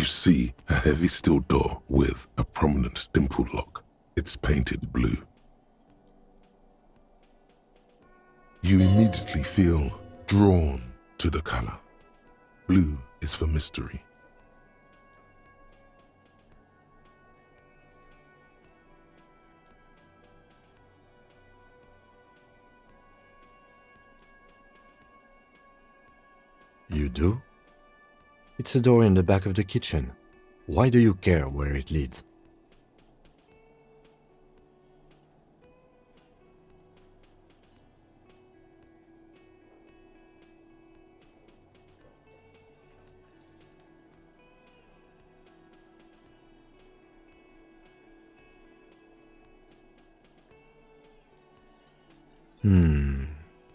You see a heavy steel door with a prominent dimple lock. It's painted blue. You immediately feel drawn to the color. Blue is for mystery. You do? It's a door in the back of the kitchen. Why do you care where it leads?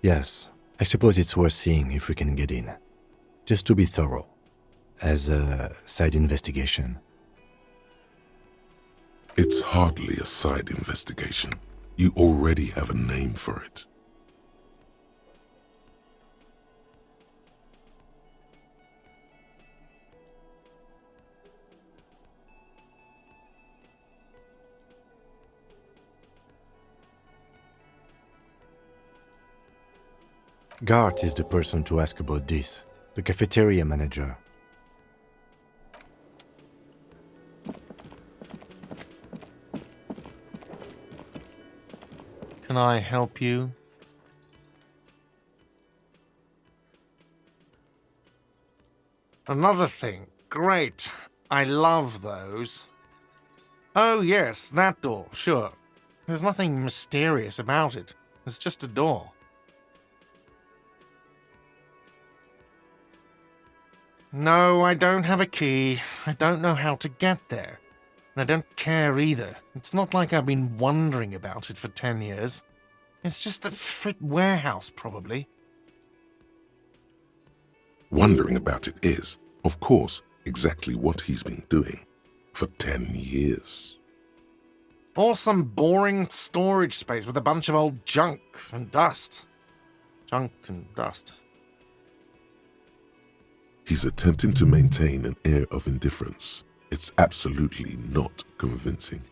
Yes, I suppose it's worth seeing if we can get in. Just to be thorough, as a side investigation. It's hardly a side investigation. You already have a name for it. Gart is the person to ask about this, the cafeteria manager. Can I help you? Another thing. Great. I love those. Oh, yes, that door, sure. There's nothing mysterious about it. It's just a door. No, I don't have a key. I don't know how to get there. And I don't care either. It's not like I've been wondering about it for 10 years. It's just the frit warehouse, probably. Wondering about it is, of course, exactly what he's been doing for 10 years. Or some boring storage space with a bunch of old junk and dust. Junk and dust. He's attempting to maintain an air of indifference. It's absolutely not convincing.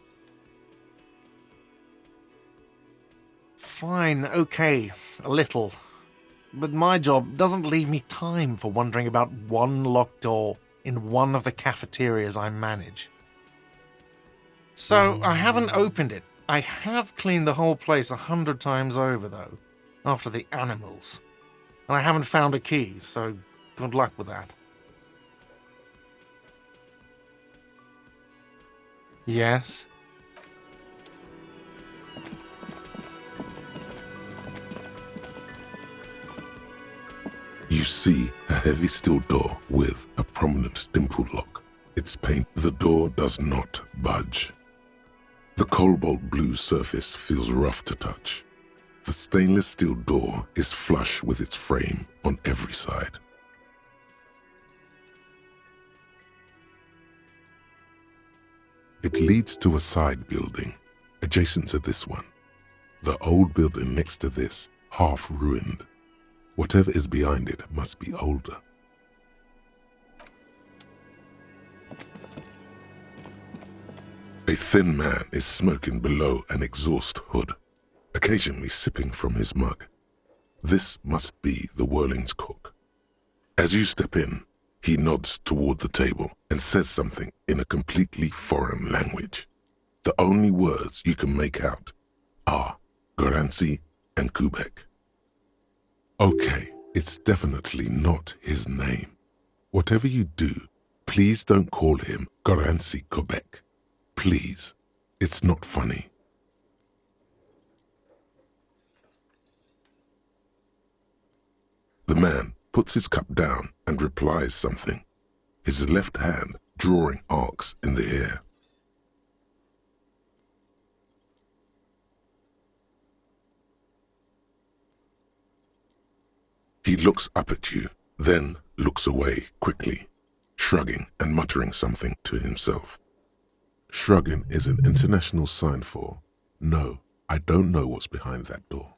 Fine, okay, a little. But my job doesn't leave me time for wondering about one locked door in one of the cafeterias I manage. So, I haven't opened it. I have cleaned the whole place 100 times over, though, after the animals. And I haven't found a key, so good luck with that. Yes? You see a heavy steel door with a prominent dimple lock. It's paint. The door does not budge. The cobalt blue surface feels rough to touch. The stainless steel door is flush with its frame on every side. It leads to a side building, adjacent to this one. The old building next to this, half ruined. Whatever is behind it must be older. A thin man is smoking below an exhaust hood, occasionally sipping from his mug. This must be the Whirling's cook. As you step in, he nods toward the table and says something in a completely foreign language. The only words you can make out are Garancy and Quebec. Okay, it's definitely not his name. Whatever you do, please don't call him Garancy Quebec. Please, it's not funny. The man puts his cup down and replies something, his left hand drawing arcs in the air. He looks up at you, then looks away quickly, shrugging and muttering something to himself. Shrugging is an international sign for, no, I don't know what's behind that door.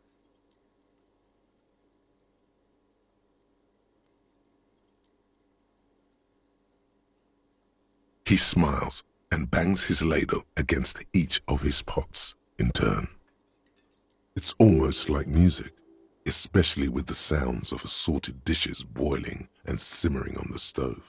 He smiles and bangs his ladle against each of his pots in turn. It's almost like music, especially with the sounds of assorted dishes boiling and simmering on the stove.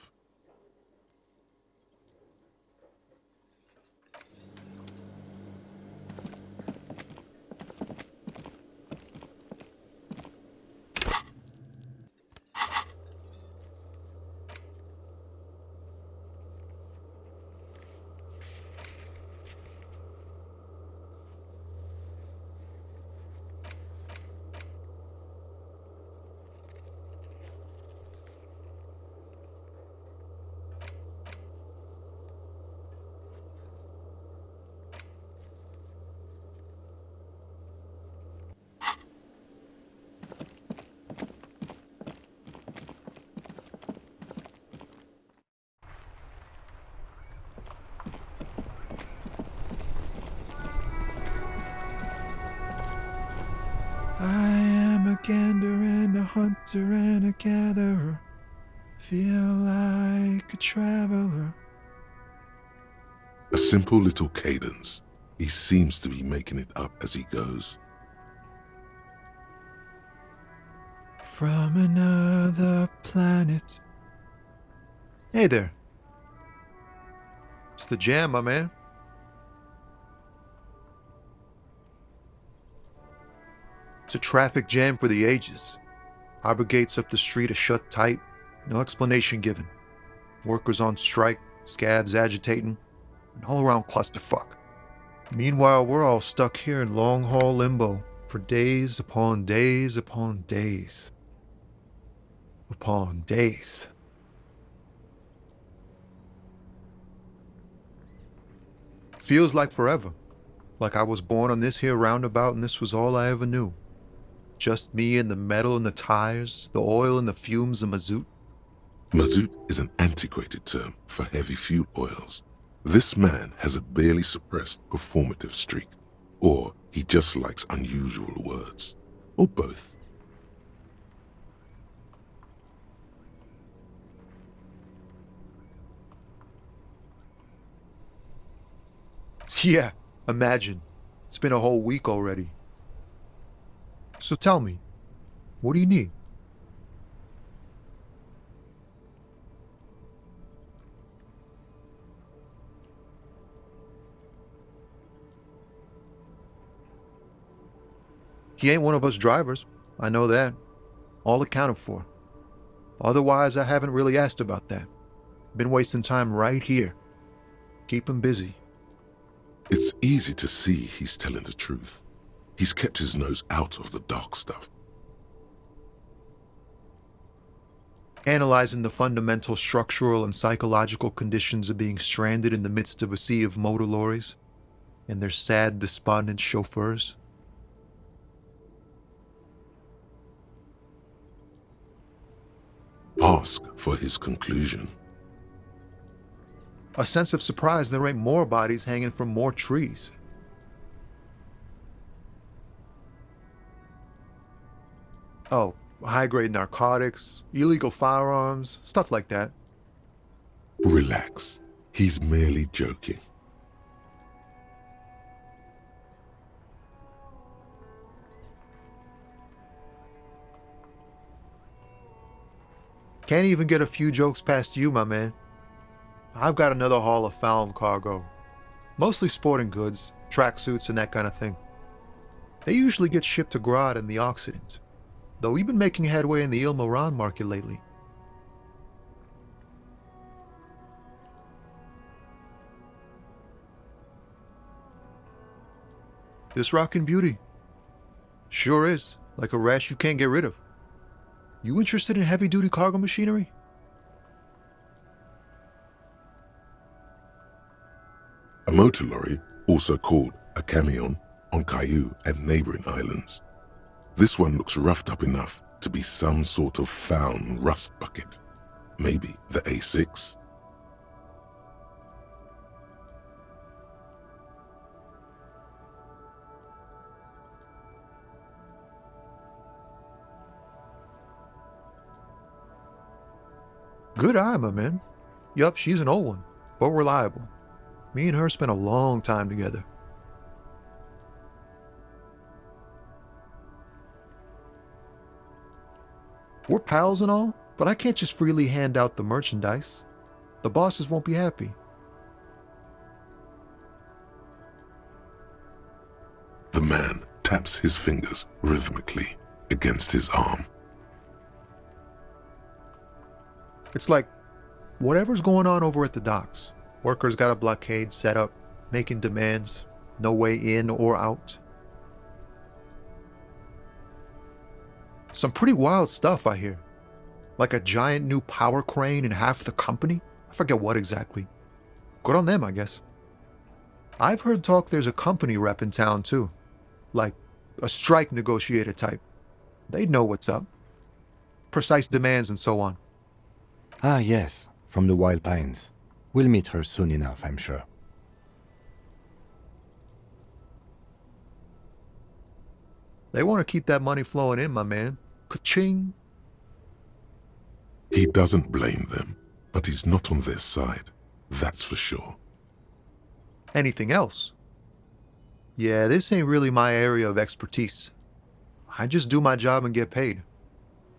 I am a gander and a hunter and a gatherer. Feel like a traveler. A simple little cadence. He seems to be making it up as he goes. From another planet. Hey there. It's the jam, my man. It's a traffic jam for the ages. Harbor gates up the street are shut tight, no explanation given. Workers on strike, scabs agitating, an all-around clusterfuck. Meanwhile, we're all stuck here in long-haul limbo for days upon days upon days. Upon days. Feels like forever. Like I was born on this here roundabout and this was all I ever knew. Just me and the metal and the tires, the oil and the fumes of mazout. Mazout is an antiquated term for heavy fuel oils. This man has a barely suppressed performative streak, or he just likes unusual words, or both. Yeah, imagine. It's been a whole week already. So tell me, what do you need? He ain't one of us drivers. I know that. All accounted for. Otherwise, I haven't really asked about that. Been wasting time right here. Keep him busy. It's easy to see he's telling the truth. He's kept his nose out of the dark stuff. Analyzing the fundamental structural and psychological conditions of being stranded in the midst of a sea of motor lorries and their sad, despondent chauffeurs. Ask for his conclusion. A sense of surprise there ain't more bodies hanging from more trees. Oh, high-grade narcotics, illegal firearms, stuff like that. Relax. He's merely joking. Can't even get a few jokes past you, my man. I've got another haul of found cargo. Mostly sporting goods, tracksuits, and that kind of thing. They usually get shipped to Grad in the Occident, though we've been making headway in the Il Moran market lately. This rockin' beauty. Sure is, like a rash you can't get rid of. You interested in heavy-duty cargo machinery? A motor lorry, also called a camion, on Caillou and neighboring islands. This one looks roughed up enough to be some sort of found rust bucket. Maybe the A6. Good eye, my man. Yup, she's an old one. but reliable. Me and her spent a long time together. We're pals and all, but I can't just freely hand out the merchandise. The bosses won't be happy. The man taps his fingers rhythmically against his arm. It's like whatever's going on over at the docks. Workers got a blockade set up, making demands, no way in or out. Some pretty wild stuff, I hear. Like a giant new power crane in half the company? I forget what exactly. Good on them, I guess. I've heard talk there's a company rep in town too. Like a strike negotiator type. They'd know what's up. Precise demands and so on. Ah, yes, from the Wild Pines. We'll meet her soon enough, I'm sure. They want to keep that money flowing in, my man. Ka-ching. He doesn't blame them, but he's not on their side. That's for sure. Anything else? Yeah, this ain't really my area of expertise. I just do my job and get paid.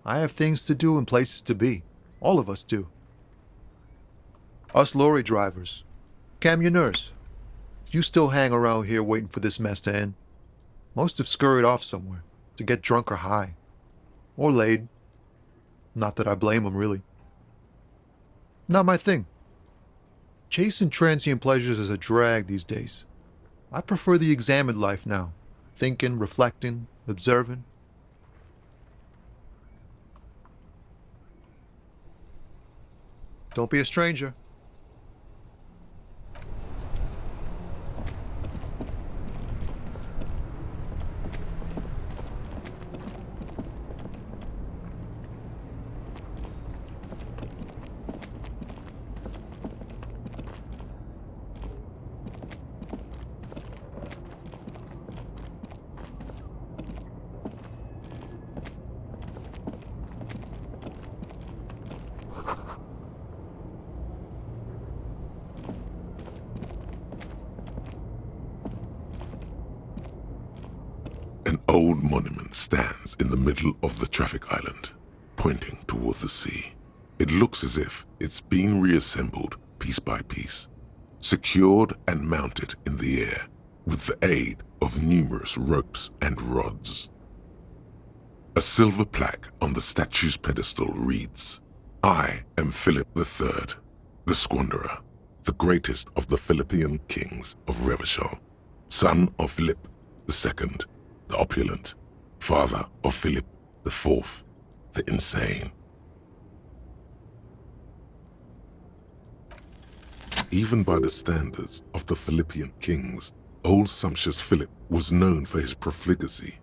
I have things to do and places to be. All of us do. Us lorry drivers. Camionneurs. You still hang around here waiting for this mess to end. Most have scurried off somewhere to get drunk or high. Or laid. Not that I blame them, really. Not my thing. Chasing transient pleasures is a drag these days. I prefer the examined life now. Thinking, reflecting, observing. Don't be a stranger. An old monument stands in the middle of the traffic island, pointing toward the sea. It looks as if it's been reassembled piece by piece, secured and mounted in the air with the aid of numerous ropes and rods. A silver plaque on the statue's pedestal reads, "I am Philip III, the Squanderer, the greatest of the Philippian kings of Revachol, son of Philip II, the opulent, father of Philip IV, the insane." Even by the standards of the Philippian kings, old sumptuous Philip was known for his profligacy.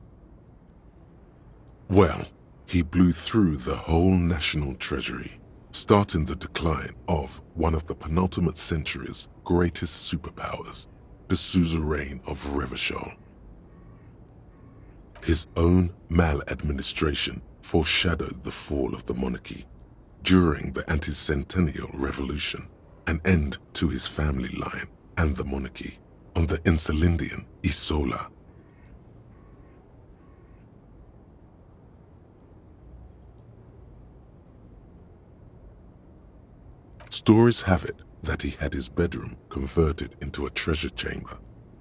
Well, he blew through the whole national treasury, starting the decline of one of the penultimate century's greatest superpowers, the suzerain of Revachol. His own maladministration foreshadowed the fall of the monarchy during the anti-centennial revolution, an end to his family line and the monarchy on the Insulindian Isola. Stories have it that he had his bedroom converted into a treasure chamber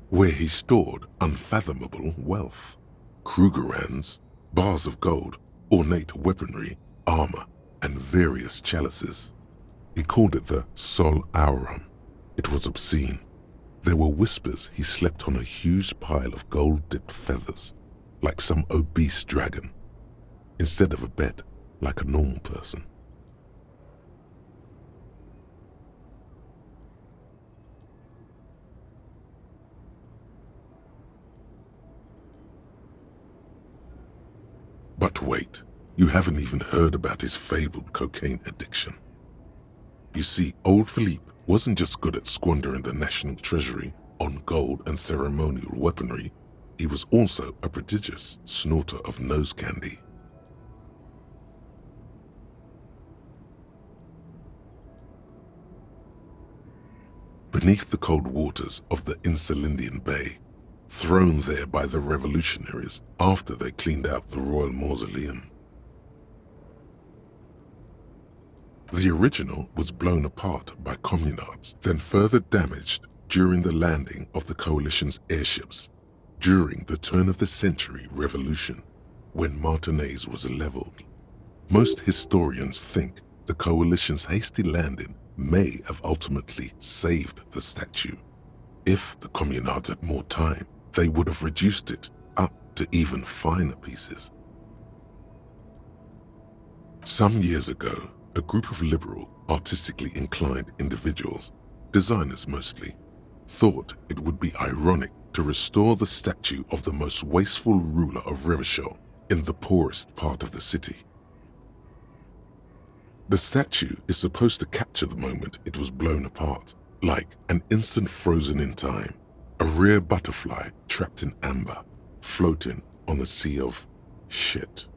where he stored unfathomable wealth. Krugerrands, bars of gold, ornate weaponry, armor, and various chalices. He called it the Sol Aurum. It was obscene. There were whispers he slept on a huge pile of gold-dipped feathers, like some obese dragon, instead of a bed, like a normal person. But wait, you haven't even heard about his fabled cocaine addiction. You see, old Philippe wasn't just good at squandering the national treasury on gold and ceremonial weaponry, he was also a prodigious snorter of nose candy. beneath the cold waters of the Insulindian Bay, thrown there by the revolutionaries after they cleaned out the royal mausoleum. The original was blown apart by communards, then further damaged during the landing of the coalition's airships during the turn-of-the-century revolution, when Martinez was leveled. Most historians think the coalition's hasty landing may have ultimately saved the statue. If the communards had more time, they would have reduced it up to even finer pieces. Some years ago, a group of liberal, artistically inclined individuals, designers mostly, thought it would be ironic to restore the statue of the most wasteful ruler of Revachol in the poorest part of the city. The statue is supposed to capture the moment it was blown apart, like an instant frozen in time, a rare butterfly trapped in amber, floating on a sea of shit.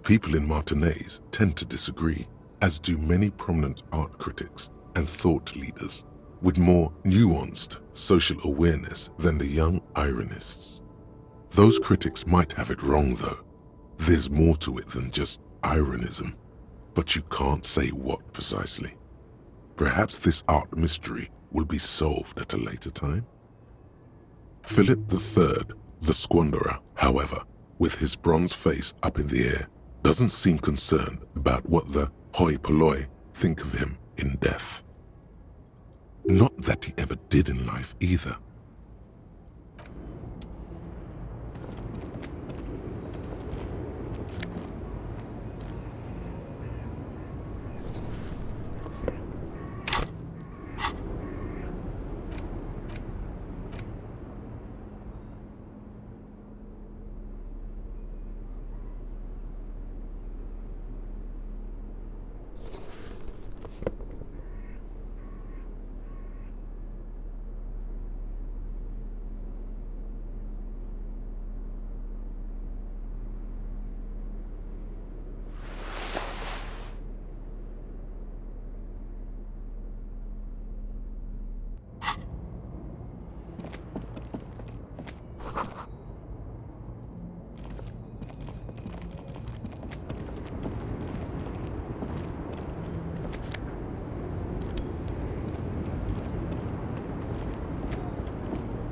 People in Martinez tend to disagree, as do many prominent art critics and thought leaders with more nuanced social awareness than the young ironists. Those critics might have it wrong though. There's more to it than just ironism, but you can't say what precisely. Perhaps this art mystery will be solved at a later time. Philip III, the squanderer, however, with his bronze face up in the air, doesn't seem concerned about what the hoi polloi think of him in death. Not that he ever did in life either.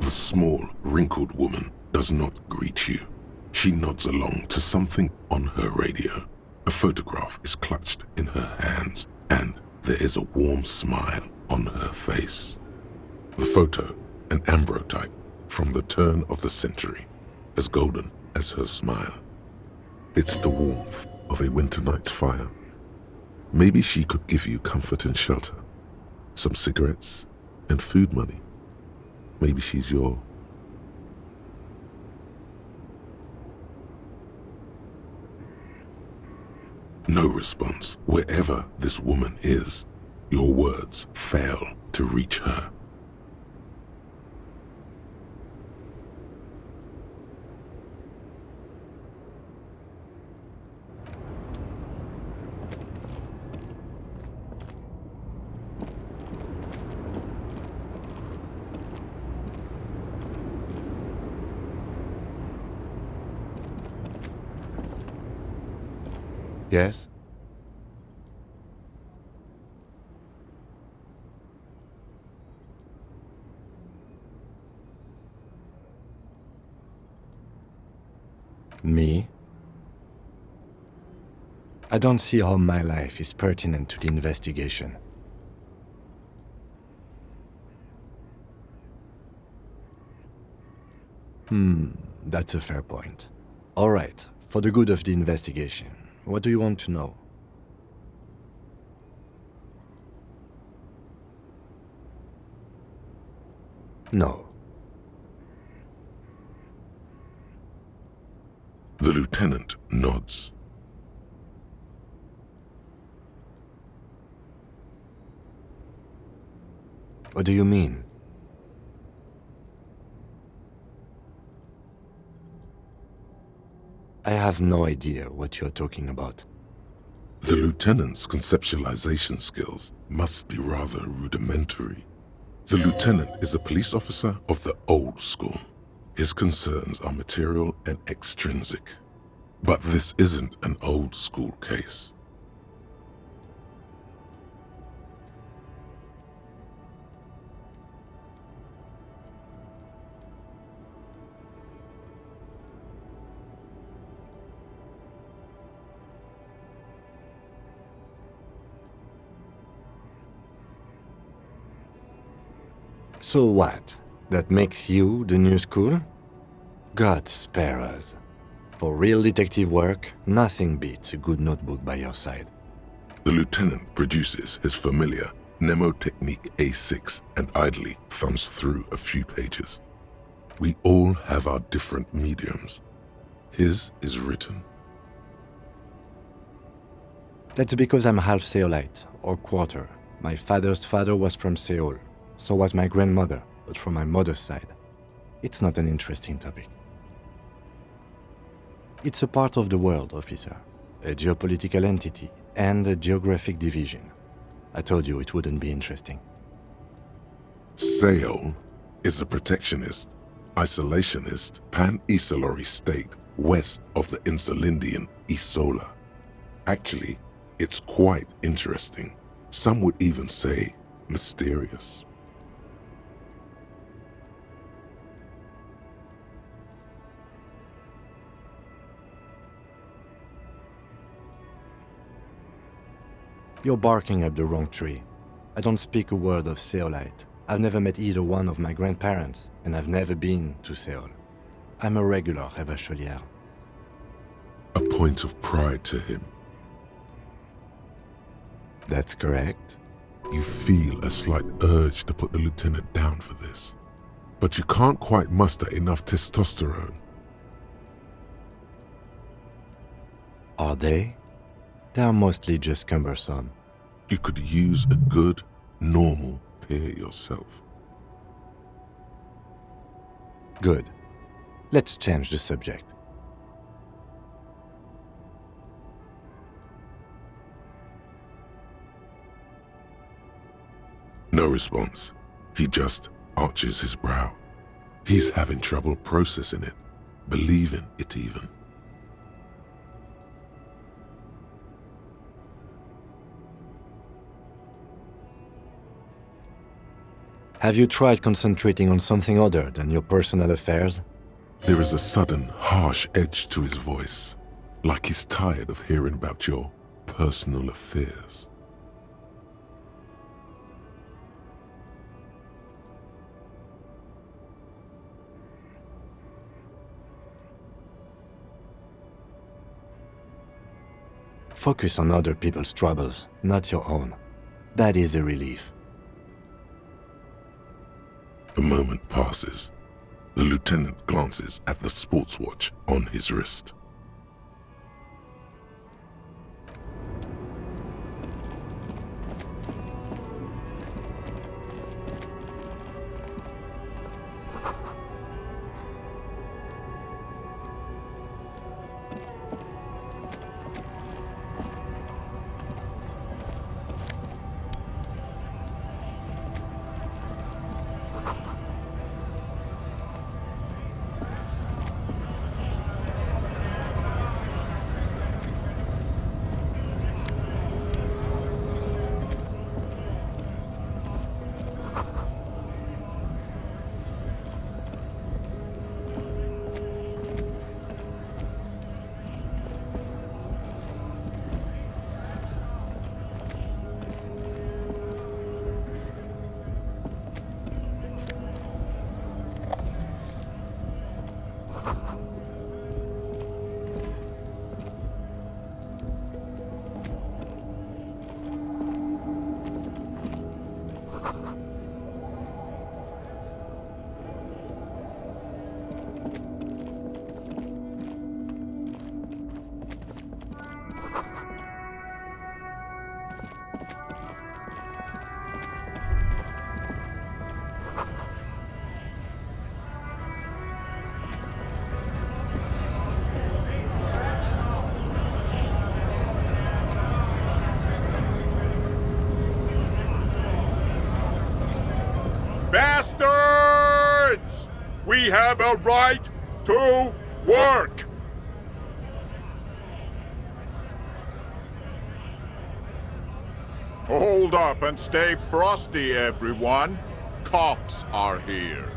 The small, wrinkled woman does not greet you. She nods along to something on her radio. A photograph is clutched in her hands, and there is a warm smile on her face. The photo, an ambrotype from the turn of the century, as golden as her smile. It's the warmth of a winter night's fire. Maybe she could give you comfort and shelter, some cigarettes and food money. Maybe she's your... No response. Wherever this woman is, your words fail to reach her. Yes? Me? I don't see how my life is pertinent to the investigation. That's a fair point. All right, for the good of the investigation, what do you want to know? No. The lieutenant nods. What do you mean? I have no idea what you're talking about. The lieutenant's conceptualization skills must be rather rudimentary. The lieutenant is a police officer of the old school. His concerns are material and extrinsic. But this isn't an old school case. So what? That makes you the new school? God spare us. For real detective work, nothing beats a good notebook by your side. The lieutenant produces his familiar mnemotechnique A6 and idly thumbs through a few pages. We all have our different mediums. His is written. That's because I'm half Seolite, or quarter. My father's father was from Seoul. So was my grandmother, but from my mother's side. It's not an interesting topic. It's a part of the world, officer. A geopolitical entity and a geographic division. I told you it wouldn't be interesting. Seoul is a protectionist, isolationist, pan-Isolari state west of the Insulindian Isola. Actually, it's quite interesting. Some would even say mysterious. You're barking up the wrong tree. I don't speak a word of Seolite. I've never met either one of my grandparents, and I've never been to Seoul. I'm a regular Revacholière. A point of pride to him. That's correct. You feel a slight urge to put the lieutenant down for this, but you can't quite muster enough testosterone. Are they? They're mostly just cumbersome. You could use a good, normal peer yourself. Good. Let's change the subject. No response. He just arches his brow. He's having trouble processing it, believing it even. Have you tried concentrating on something other than your personal affairs? There is a sudden, harsh edge to his voice, like he's tired of hearing about your personal affairs. Focus on other people's troubles, not your own. That is a relief. A moment passes. The lieutenant glances at the sports watch on his wrist. We have a right to work! Hold up and stay frosty, everyone. Cops are here.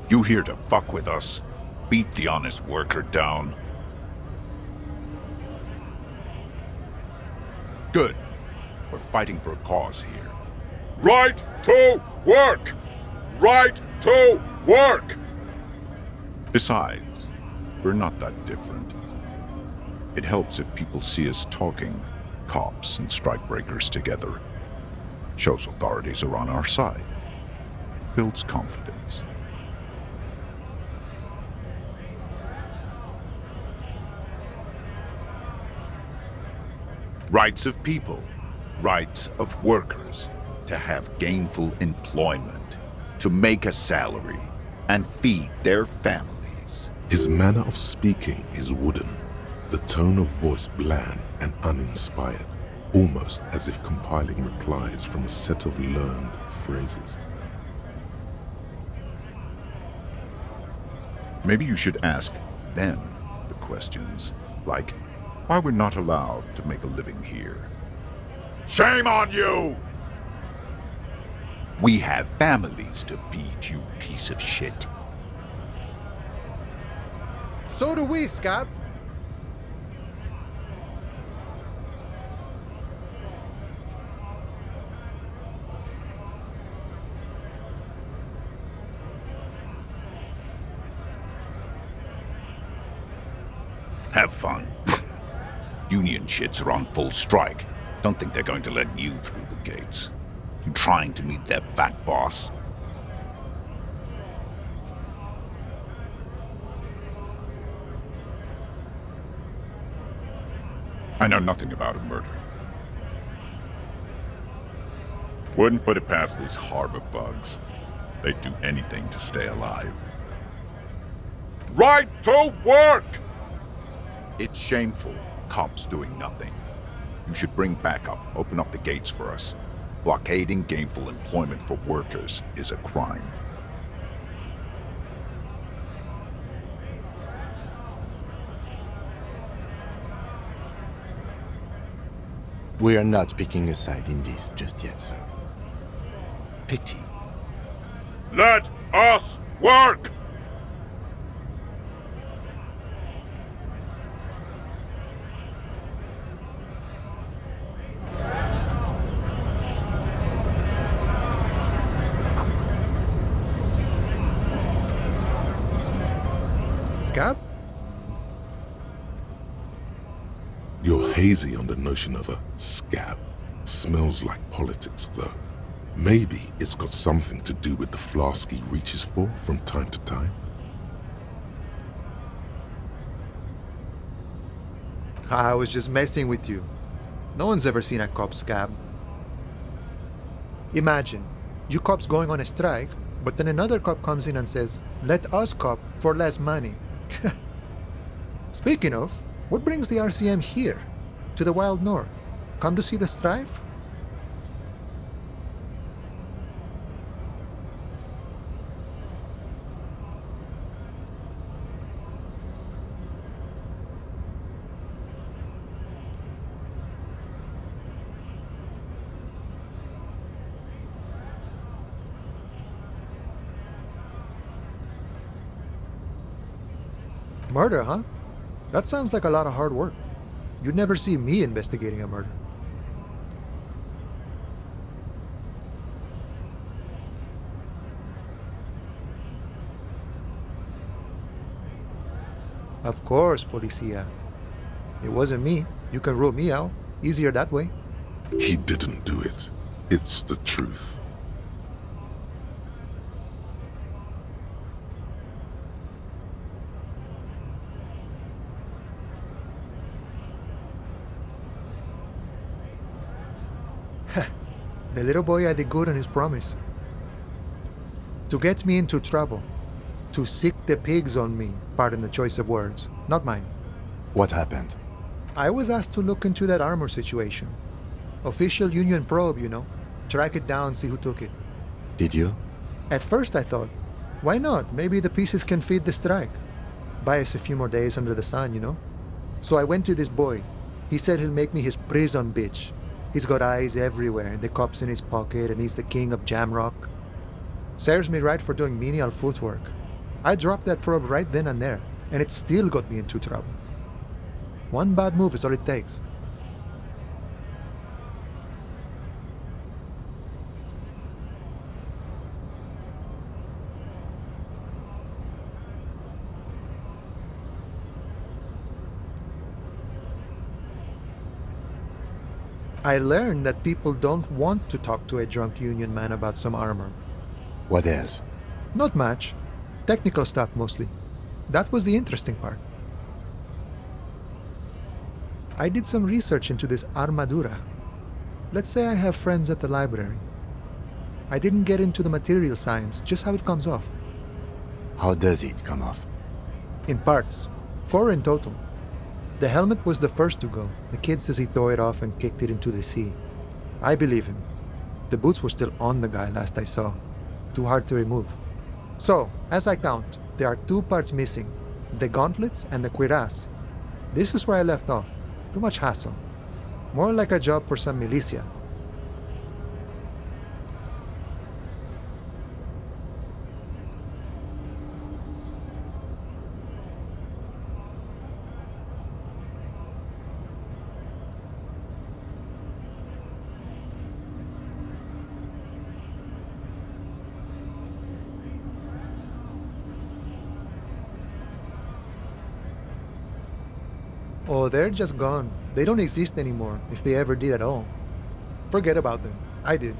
You here to fuck with us? Beat the honest worker down. Good. We're fighting for a cause here. Right to work! Right to work! Besides, we're not that different. It helps if people see us talking, cops and strikebreakers together. Shows authorities are on our side. Builds confidence. Rights of people, rights of workers, to have gainful employment, to make a salary, and feed their families. His manner of speaking is wooden, the tone of voice bland and uninspired, almost as if compiling replies from a set of learned phrases. Maybe you should ask them the questions, like why we're not allowed to make a living here. Shame on you! We have families to feed, you piece of shit. So do we, Scab. Have fun. Union shits are on full strike. Don't think they're going to let you through the gates. You trying to meet their fat boss? I know nothing about a murder. Wouldn't put it past these harbor bugs. They'd do anything to stay alive. Right to work! It's shameful. Cops doing nothing. You should bring backup, open up the gates for us. Blockading gainful employment for workers is a crime. We are not picking a side in this just yet, sir. Pity. Let us work! Scab? You're hazy on the notion of a scab. Smells like politics, though. Maybe it's got something to do with the flask he reaches for from time to time. I was just messing with you. No one's ever seen a cop scab. Imagine, you cops going on a strike, but then another cop comes in and says, "Let us cop for less money." Speaking of, what brings the RCM here, to the Wild North? Come to see the strife? Murder, huh? That sounds like a lot of hard work. You'd never see me investigating a murder. Of course, Policia. It wasn't me. You can rule me out. Easier that way. He didn't do it. It's the truth. The little boy had the good on his promise. To get me into trouble. To sick the pigs on me, pardon the choice of words, not mine. What happened? I was asked to look into that armor situation. Official union probe, track it down, see who took it. Did you? At first I thought, why not? Maybe the pieces can feed the strike. Buy us a few more days under the sun, you know? So I went to this boy. He said he'll make me his prison bitch. He's got eyes everywhere, and the cops in his pocket, and he's the king of Jamrock. Serves me right for doing menial footwork. I dropped that probe right then and there, and it still got me into trouble. One bad move is all it takes. I learned that people don't want to talk to a drunk union man about some armor. What else? Not much. Technical stuff mostly. That was the interesting part. I did some research into this armadura. Let's say I have friends at the library. I didn't get into the material science, just how it comes off. How does it come off? In parts. 4 in total. The helmet was the first to go. The kid says he tore it off and kicked it into the sea. I believe him. The boots were still on the guy last I saw. Too hard to remove. So, as I count, there are 2 parts missing. The gauntlets and the cuirass. This is where I left off. Too much hassle. More like a job for some militia. Oh, they're just gone. They don't exist anymore, if they ever did at all. Forget about them. I did.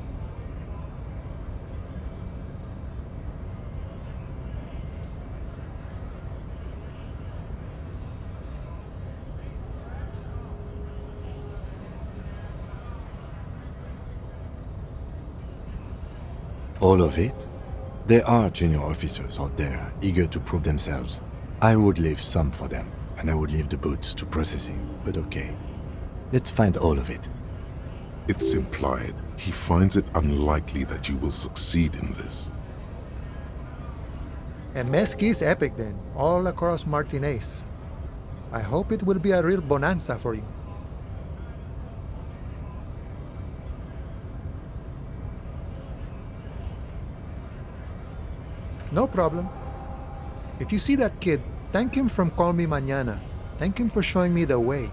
All of it? There are junior officers out there, eager to prove themselves. I would leave some for them, and I would leave the boots to processing, but okay. Let's find all of it. It's implied he finds it unlikely that you will succeed in this. A mezqui's epic then, all across Martinez. I hope it will be a real bonanza for you. No problem. If you see that kid, thank him from Call Me Mañana. Thank him for showing me the way.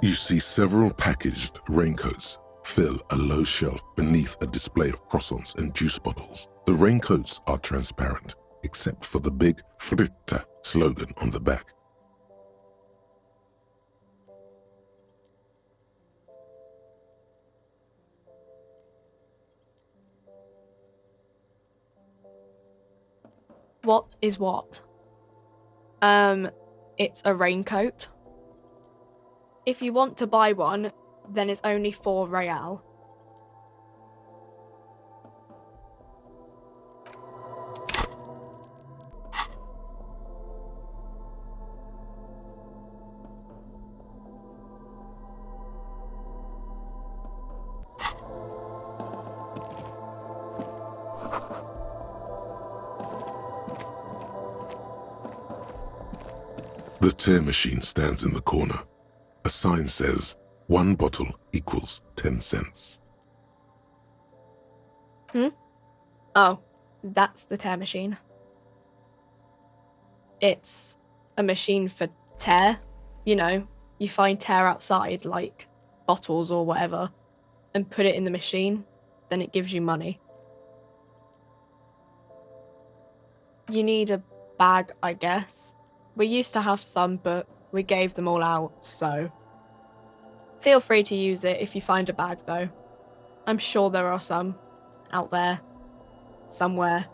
You see several packaged raincoats fill a low shelf beneath a display of croissants and juice bottles. The raincoats are transparent, except for the big Fritta slogan on the back. What is what? It's a raincoat. If you want to buy one, then it's only 4 real. The tear machine stands in the corner. A sign says, 1 bottle equals 10 cents. Oh, that's the tear machine. It's a machine for tear. You know, you find tear outside, like bottles or whatever, and put it in the machine, then it gives you money. You need a bag, I guess. We used to have some, but we gave them all out, so... Feel free to use it if you find a bag, though. I'm sure there are some out there. Somewhere.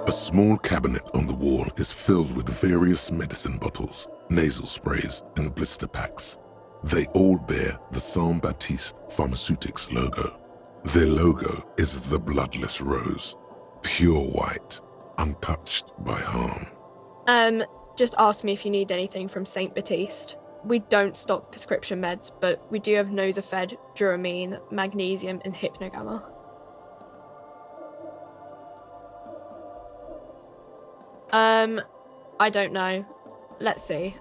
A small cabinet on the wall is filled with various medicine bottles, nasal sprays, and blister packs. They all bear the Saint Baptiste Pharmaceutics logo. Their logo is the bloodless rose, pure white, untouched by harm. Just ask me if you need anything from Saint Baptiste. We don't stock prescription meds, but we do have Nosafed, Duramine, Magnesium, and Hypnogamma. I don't know. Let's see.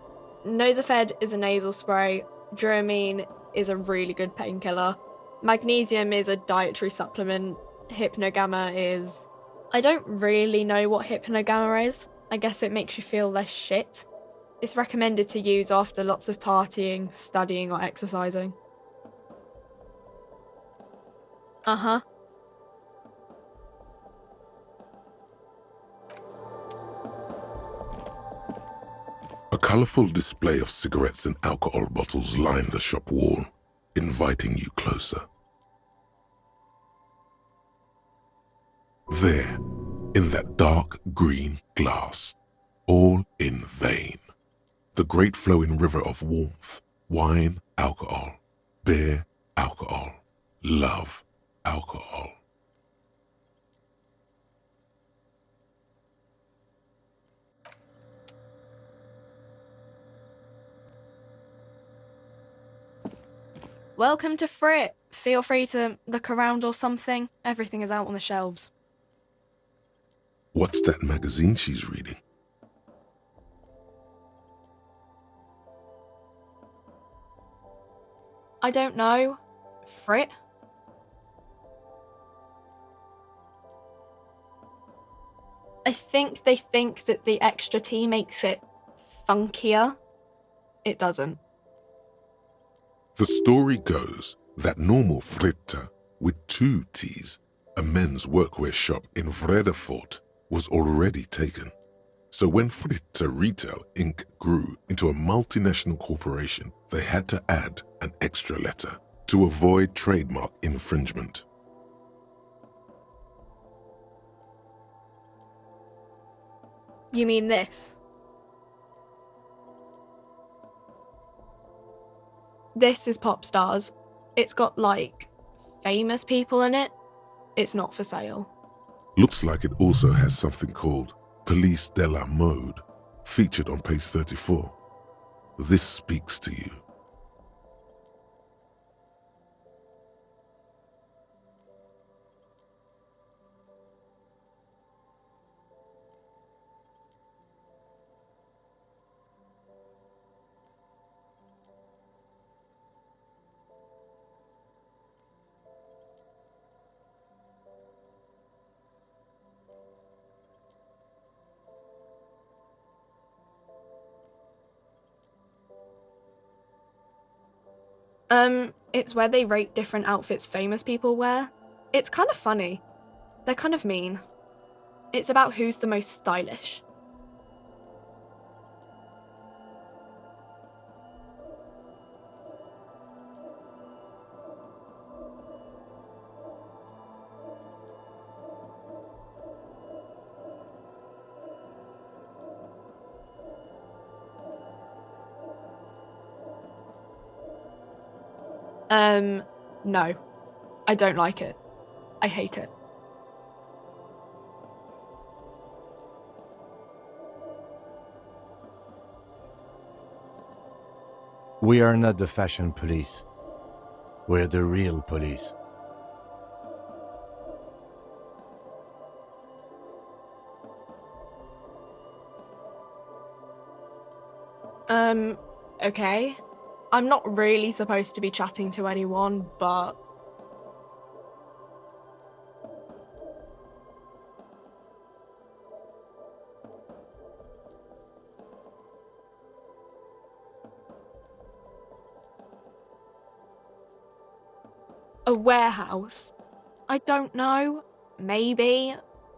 Nosafed is a nasal spray. Duramine is a really good painkiller. Magnesium is a dietary supplement. Hypnogamma is... I don't really know what Hypnogamma is. I guess it makes you feel less shit. It's recommended to use after lots of partying, studying, or exercising. Uh-huh. A colourful display of cigarettes and alcohol bottles line the shop wall, inviting you closer. There, in that dark green glass, all in vain. The great flowing river of warmth, wine, alcohol, beer, alcohol, love, alcohol. Welcome to Frit. Feel free to look around or something. Everything is out on the shelves. What's that magazine she's reading? I don't know. Frit? I think they think that the extra T makes it funkier. It doesn't. The story goes that normal Fritta, with 2 T's, a men's workwear shop in Vredefort, was already taken. So when Fritta Retail Inc. grew into a multinational corporation, they had to add an extra letter to avoid trademark infringement. You mean this? This is Pop Stars. It's got, like, famous people in it. It's not for sale. Looks like it also has something called Police de la Mode, featured on page 34. This speaks to you. It's where they rate different outfits famous people wear. It's kind of funny. They're kind of mean. It's about who's the most stylish. No. I don't like it. I hate it. We are not the fashion police. We're the real police. Okay. I'm not really supposed to be chatting to anyone, but... A warehouse? I don't know. Maybe.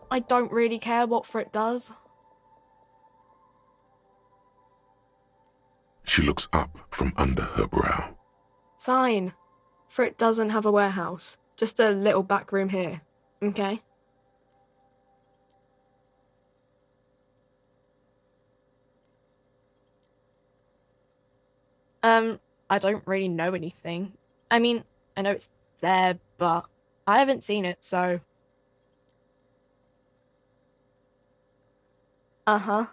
I don't really care what Frit does. She looks up from under her brow. Fine. Frit doesn't have a warehouse. Just a little back room here. Okay? I don't really know anything. I mean, I know it's there, but I haven't seen it, so... Uh-huh.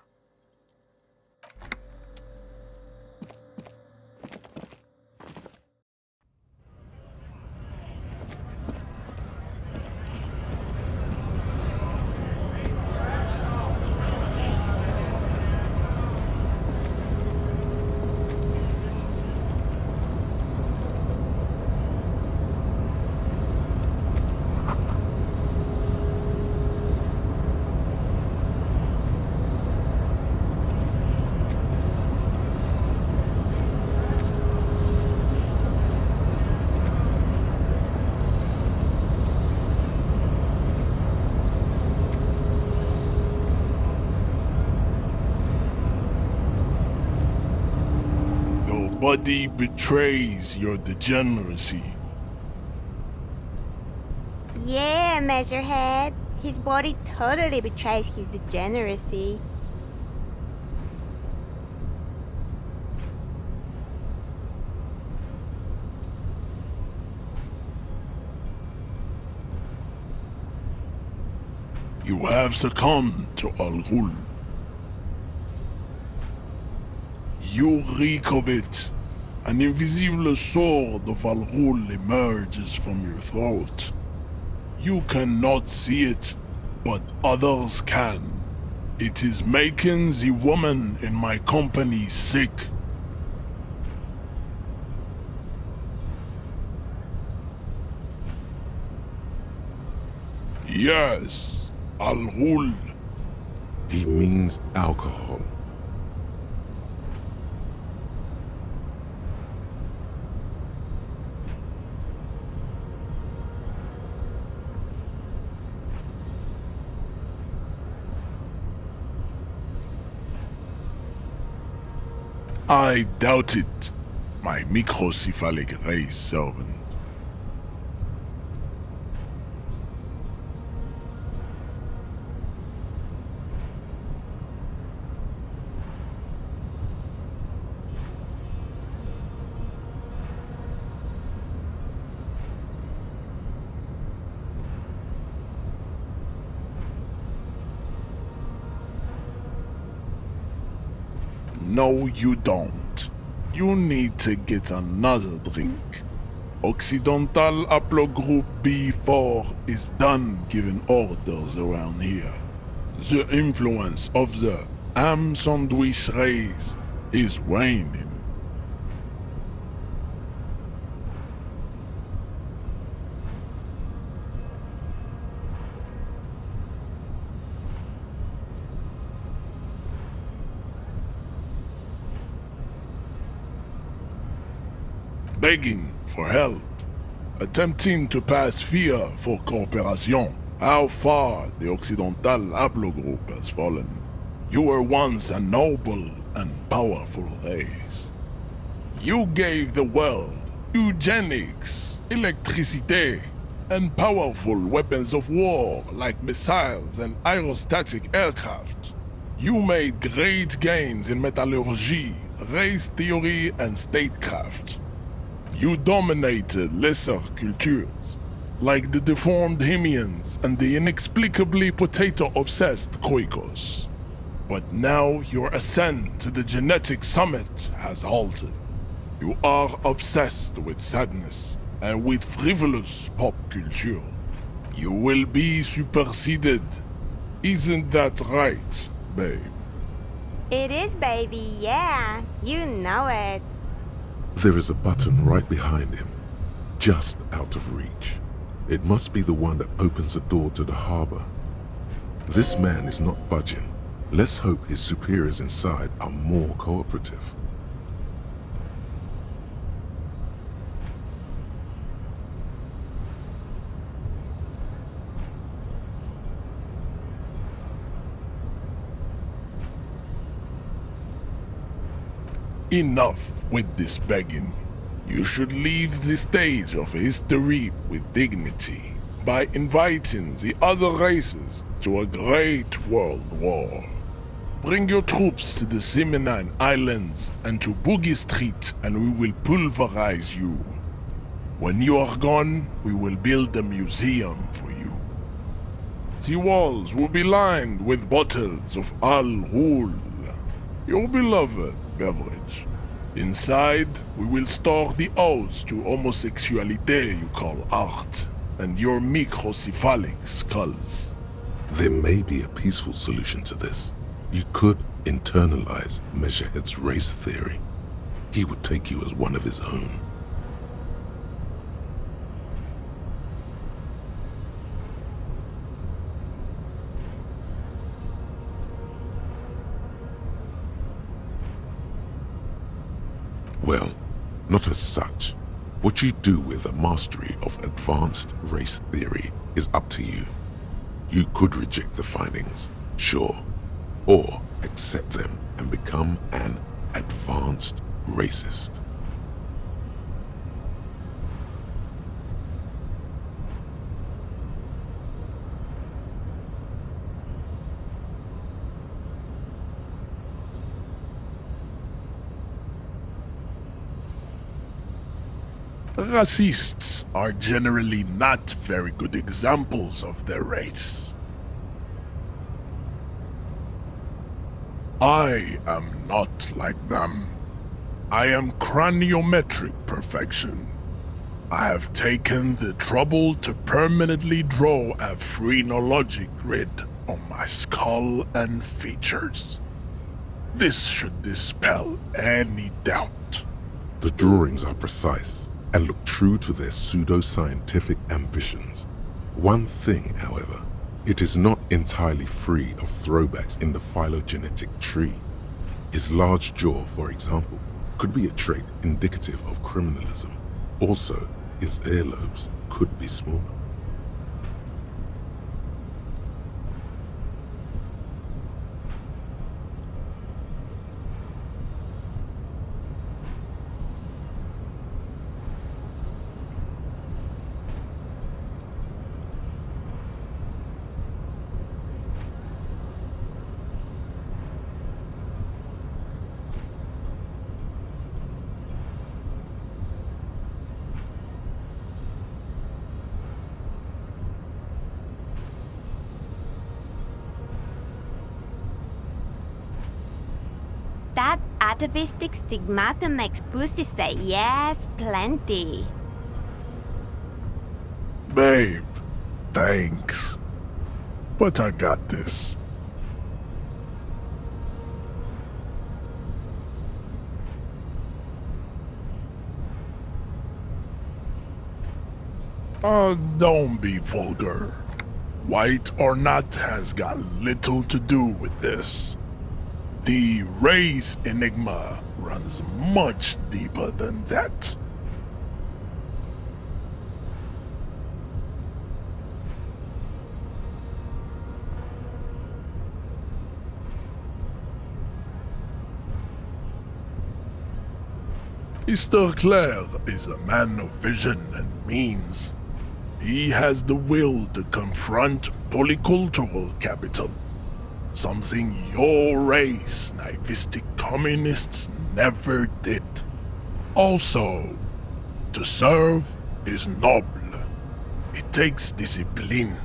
Your body betrays your degeneracy. Yeah, Measurehead. His body totally betrays his degeneracy. You have succumbed to Al Ghul. You reek of it. An invisible sword of Al Ghul emerges from your throat. You cannot see it, but others can. It is making the woman in my company sick. Yes, Al Ghul. He means alcohol. I doubt it, my microcephalic race servant. No, you don't. You need to get another drink. Occidental Haplogroup B4 is done giving orders around here. The influence of the ham sandwich race is waning. Begging for help, attempting to pass fear for cooperation. How far the Occidental Haplogroup has fallen. You were once a noble and powerful race. You gave the world eugenics, electricity, and powerful weapons of war like missiles and aerostatic aircraft. You made great gains in metallurgy, race theory, and statecraft. You dominated lesser cultures, like the deformed Hemians and the inexplicably potato-obsessed Khoikos. But now your ascent to the genetic summit has halted. You are obsessed with sadness and with frivolous pop culture. You will be superseded. Isn't that right, babe? It is, baby, yeah. You know it. There is a button right behind him, just out of reach. It must be the one that opens the door to the harbor. This man is not budging. Let's hope his superiors inside are more cooperative. Enough with this begging. You should leave the stage of history with dignity by inviting the other races to a great world war. Bring your troops to the Seminine Islands and to Boogie Street, and we will pulverize you. When you are gone, we will build a museum for you. The walls will be lined with bottles of Al Ghul, your beloved beverage. Inside, we will store the odes to homosexuality you call art, and your microcephalic skulls. There may be a peaceful solution to this. You could internalize Measurehead's race theory. He would take you as one of his own. Well, not as such. What you do with a mastery of advanced race theory is up to you. You could reject the findings, sure, or accept them and become an advanced racist. Racists are generally not very good examples of their race. I am not like them. I am craniometric perfection. I have taken the trouble to permanently draw a phrenologic grid on my skull and features. This should dispel any doubt. The drawings are precise and look true to their pseudo-scientific ambitions. One thing, however, it is not entirely free of throwbacks in the phylogenetic tree. His large jaw, for example, could be a trait indicative of criminalism. Also, his earlobes could be smaller. That atavistic stigmatum makes pussy say yes, plenty. Babe, thanks. But I got this. Don't be vulgar. White or not has got little to do with this. The race enigma runs much deeper than that. Mr. Clare is a man of vision and means. He has the will to confront polycultural capital. Something your race, naivistic communists, never did. Also, to serve is noble. It takes discipline.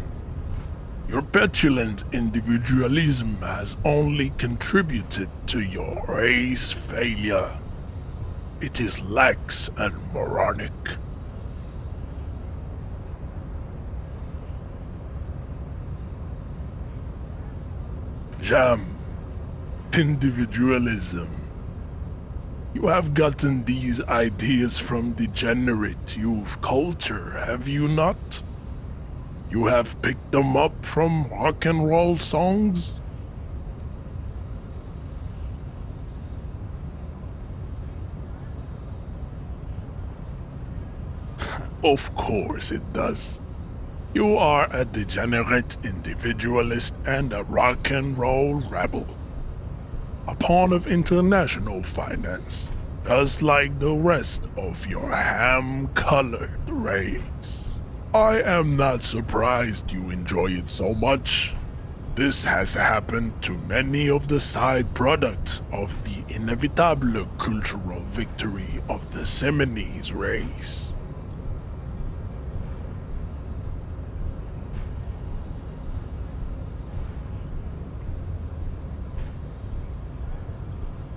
Your petulant individualism has only contributed to your race failure. It is lax and moronic. Jam. Individualism. You have gotten these ideas from degenerate youth culture, have you not? You have picked them up from rock and roll songs? Of course it does. You are a degenerate individualist and a rock and roll rebel. A pawn of international finance. just like the rest of your ham-colored race. I am not surprised you enjoy it so much. This has happened to many of the side products of the inevitable cultural victory of the Seminoles race.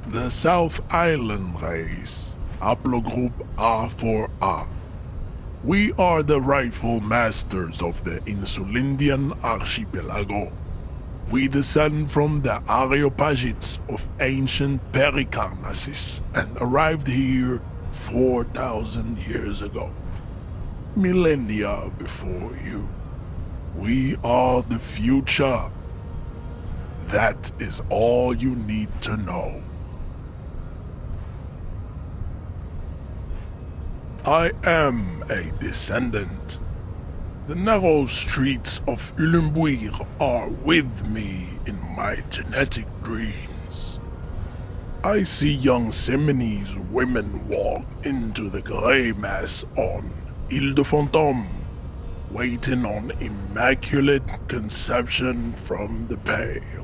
The South Island race, haplogroup A4A. We are the rightful masters of the Insulindian archipelago. We descend from the Areopagites of ancient Pericarnassus and arrived here 4,000 years ago. Millennia before you. We are the future. That is all you need to know. I am a descendant. The narrow streets of Ulumbuir are with me in my genetic dreams. I see young Seminoles women walk into the grey mass on Ile de Fantôme, waiting on immaculate conception from the pale.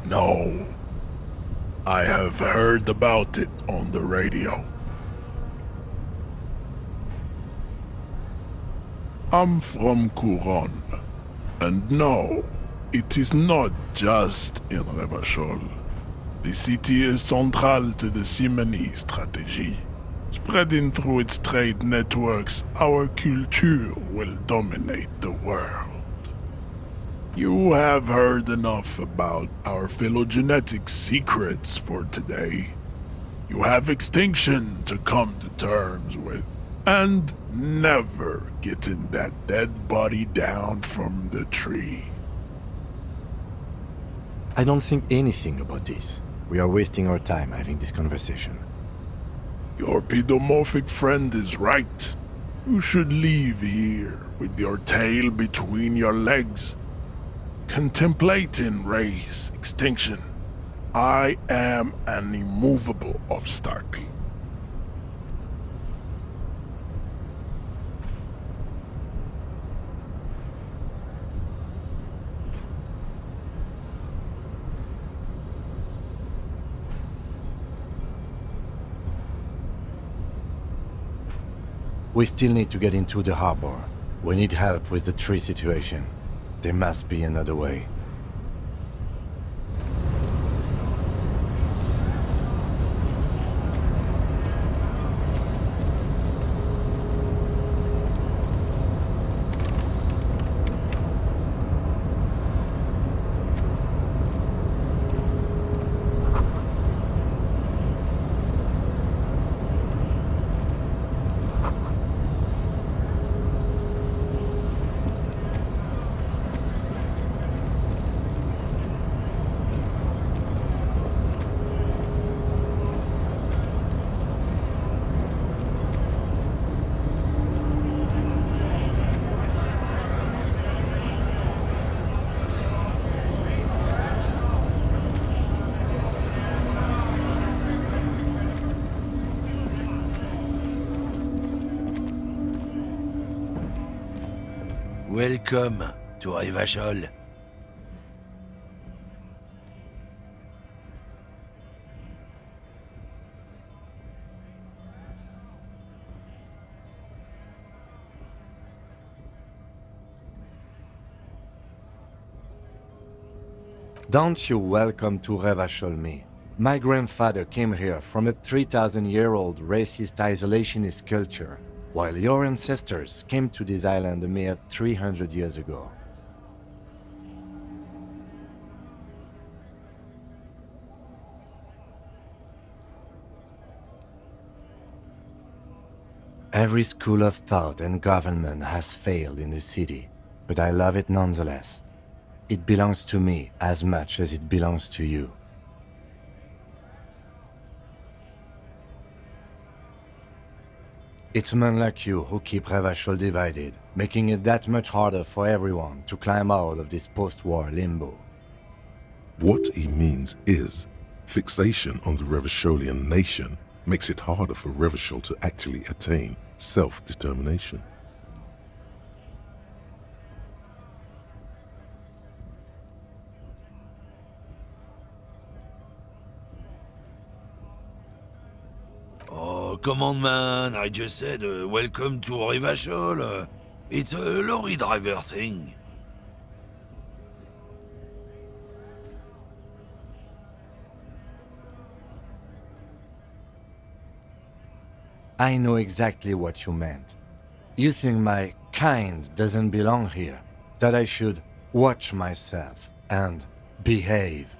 No, I have heard about it on the radio. I'm from Couronne, and no, it is not just in Revachol. The city is central to the Simony strategy. Spreading through its trade networks, our culture will dominate the world. You have heard enough about our phylogenetic secrets for today. You have extinction to come to terms with, and never getting that dead body down from the tree. I don't think anything about this. We are wasting our time having this conversation. Your pedomorphic friend is right. You should leave here with your tail between your legs, contemplating race extinction. I am an immovable obstacle. We still need to get into the harbor. We need help with the tree situation. There must be another way. Welcome to Revachol. Don't you welcome to Revachol me. My grandfather came here from a 3,000-year-old racist isolationist culture, while your ancestors came to this island a mere 300 years ago. Every school of thought and government has failed in the city, but I love it nonetheless. It belongs to me as much as it belongs to you. It's men like you who keep Revachol divided, making it that much harder for everyone to climb out of this post-war limbo. What he means is, fixation on the Revacholian nation makes it harder for Revachol to actually attain self-determination. Oh, come on, man. I just said, welcome to Revachol. It's a lorry driver thing. I know exactly what you meant. You think my kind doesn't belong here, that I should watch myself and behave.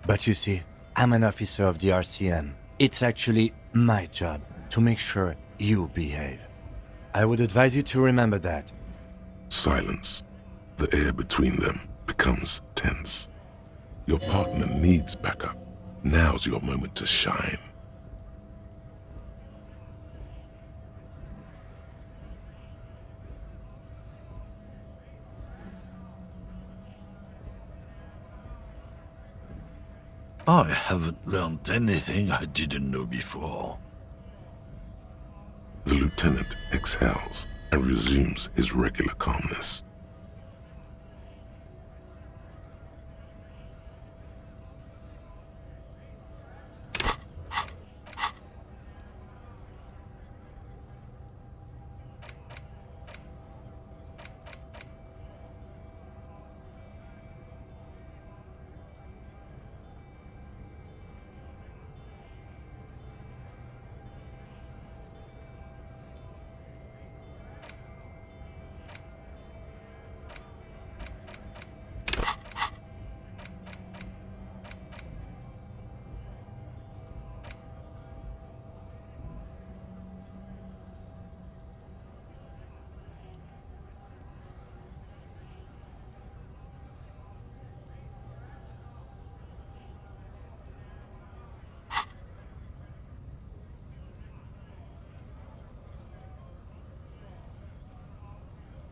But you see, I'm an officer of the RCM. It's actually my job to make sure you behave. I would advise you to remember that. Silence. The air between them becomes tense. Your partner needs backup. Now's your moment to shine. I haven't learned anything I didn't know before. The lieutenant exhales and resumes his regular calmness.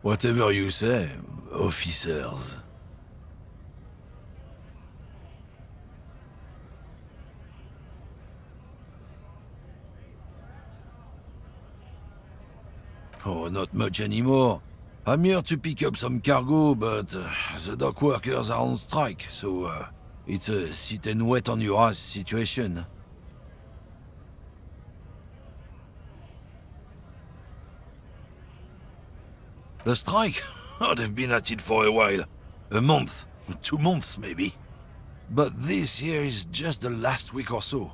Whatever you say, officers. Oh, not much anymore. I'm here to pick up some cargo, but the dock workers are on strike, so it's a sit and wait on your ass situation. The strike? Oh, they've been at it for a while. A month, 2 months maybe. But this here is just the last week or so.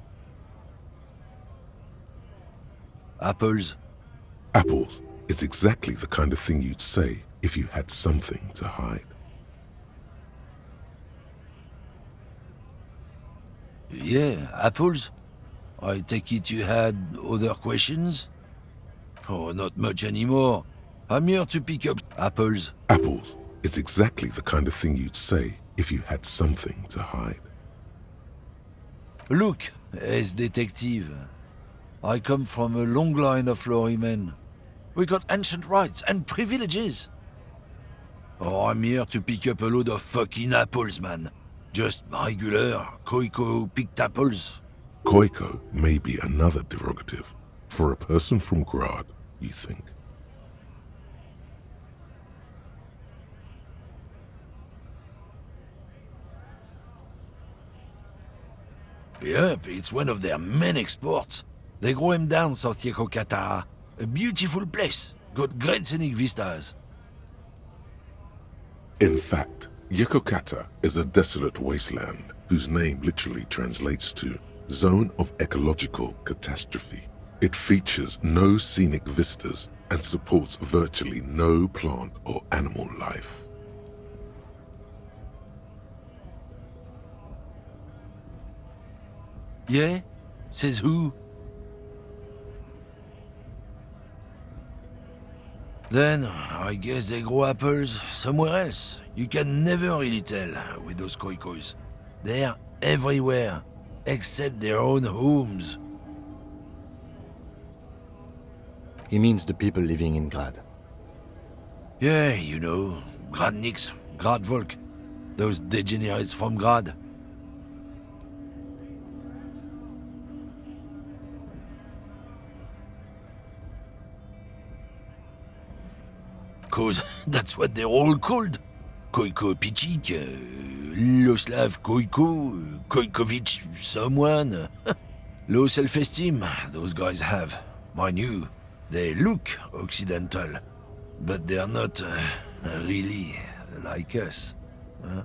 Apples? Apples is exactly the kind of thing you'd say if you had something to hide. Yeah, apples? I take it you had other questions? Oh, not much anymore. I'm here to pick up apples. Apples is exactly the kind of thing you'd say if you had something to hide. Look, as detective, I come from a long line of lorrymen. We got ancient rights and privileges. Oh, I'm here to pick up a load of fucking apples, man. Just regular, Koiko-picked apples. Koiko may be another derogative. For a person from Grad, you think. Yep, it's one of their main exports. They grow him down South Yekokata. A beautiful place. Got great scenic vistas. In fact, Yekokata is a desolate wasteland whose name literally translates to Zone of Ecological Catastrophe. It features no scenic vistas and supports virtually no plant or animal life. Yeah? Says who? Then, I guess they grow apples somewhere else. You can never really tell with those koikos. They're everywhere, except their own homes. He means the people living in Grad. Yeah, you know, Gradniks, Gradvolk, those degenerates from Grad. Cause that's what they're all called. Koiko Pichik, Loslav Koiko, Koikovich someone. Low self-esteem, those guys have. Mind you, they look Occidental, but they're not really like us. Huh?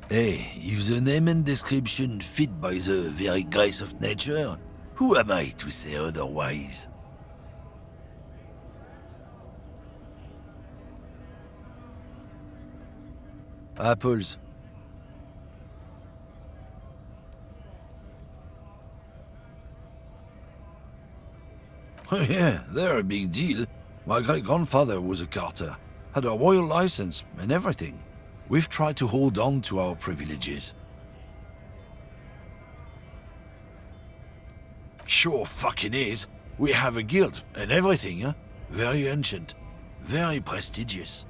Hey, if the name and description fit by the very grace of nature, who am I to say otherwise? Apples. Oh yeah, they're a big deal. My great-grandfather was a carter, had a royal license and everything. We've tried to hold on to our privileges. Sure fucking is. We have a guild and everything, huh? Very ancient, very prestigious.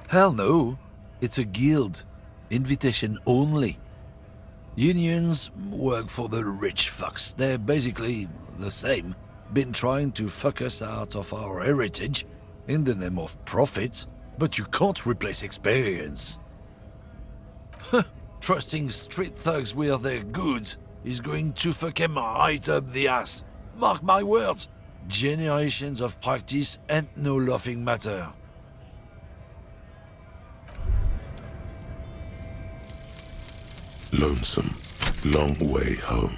Hell no, it's a guild. Invitation only. Unions work for the rich fucks. They're basically the same. Been trying to fuck us out of our heritage in the name of profits, but you can't replace experience. Trusting street thugs with their goods is going to fuck them right up the ass. Mark my words, generations of practice ain't no laughing matter. Lonesome, long way home.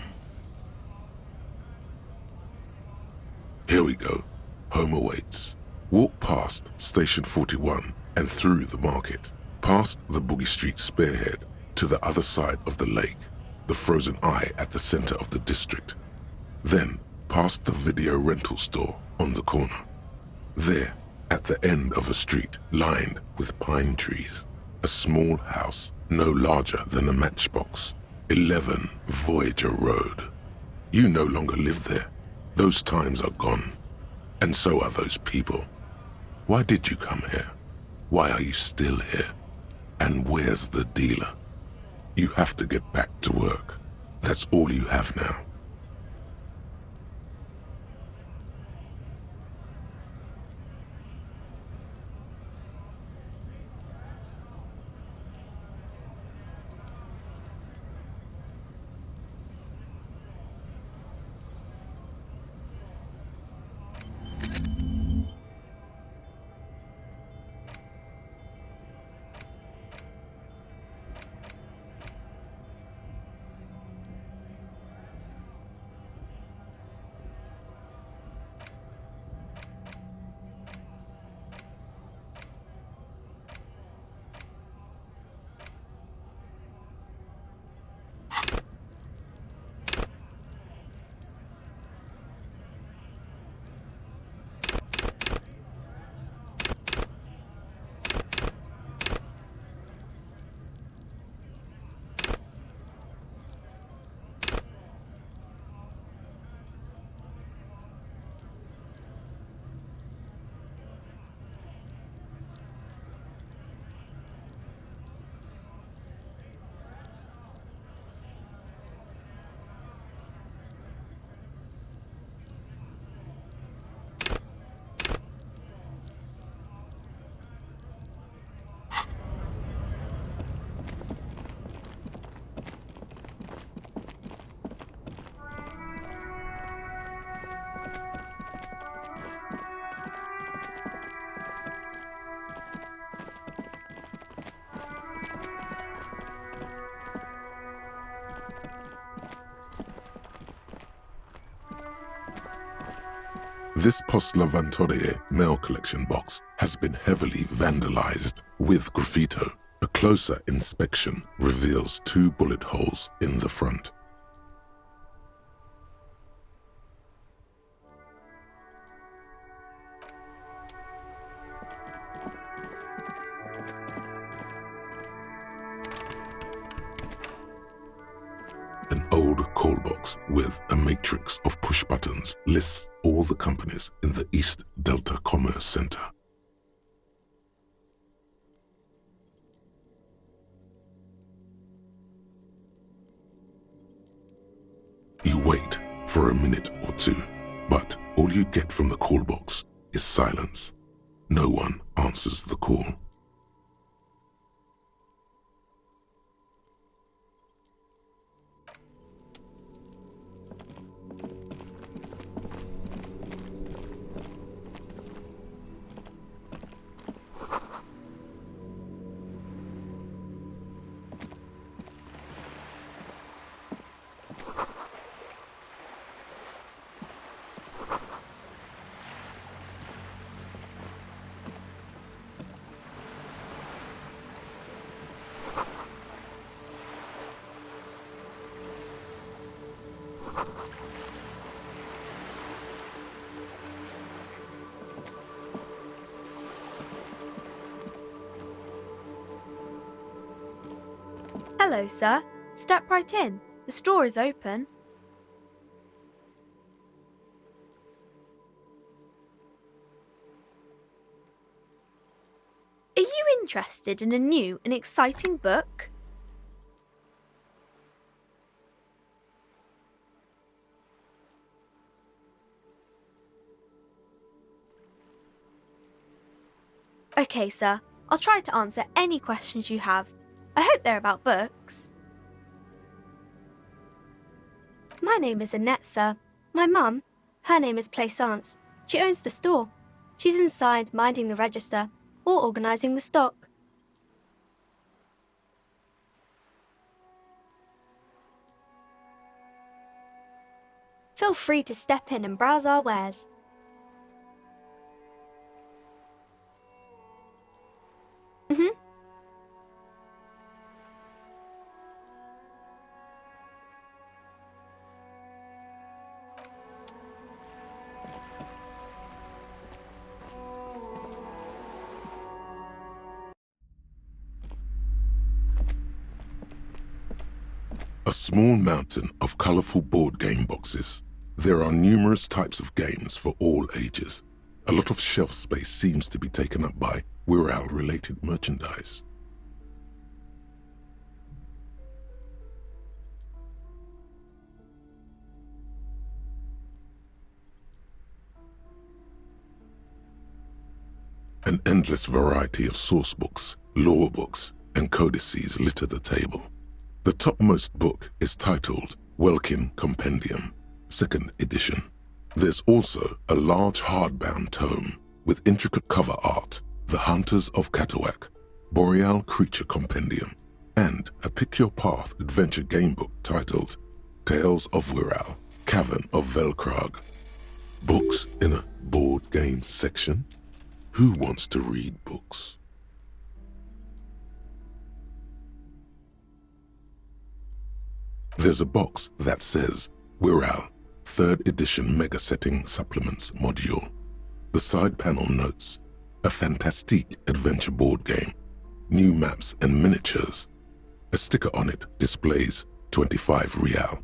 Here we go. Home awaits. Walk past Station 41 and through the market, past the Boogie Street spearhead to the other side of the lake, the frozen eye at the center of the district. Then past the video rental store on the corner. There, at the end of a street lined with pine trees, a small house no larger than a matchbox. 11 Voyager Road. You no longer live there. Those times are gone. And so are those people. Why did you come here? Why are you still here? And where's the dealer? You have to get back to work. That's all you have now. This Post-Lavantorie mail collection box has been heavily vandalized with graffito. A closer inspection reveals 2 bullet holes in the front. An old call box with a matrix of push buttons lists all the companies in the East Delta Commerce Center. You wait for a minute or two, but all you get from the call box is silence. No one answers the call. Hello, sir. Step right in. The store is open. Are you interested in a new and exciting book? Okay, sir. I'll try to answer any questions you have. I hope they're about books. My name is Annette, sir. My mum, her name is Plaisance. She owns the store. She's inside minding the register or organising the stock. Feel free to step in and browse our wares. A small mountain of colorful board game boxes. There are numerous types of games for all ages. A lot of shelf space seems to be taken up by Wirral-related merchandise. An endless variety of source books, lore books, and codices litter the table. The topmost book is titled Welkin Compendium, 2nd edition. There's also a large hardbound tome with intricate cover art, The Hunters of Catawak, Boreal Creature Compendium, and a Pick Your Path adventure game book titled Tales of Wirral, Cavern of Velkrag. Books in a board game section? Who wants to read books? There's a box that says Wirral, 3rd edition Mega Setting Supplements Module. The side panel notes, a fantastique adventure board game, new maps and miniatures. A sticker on it displays 25 real.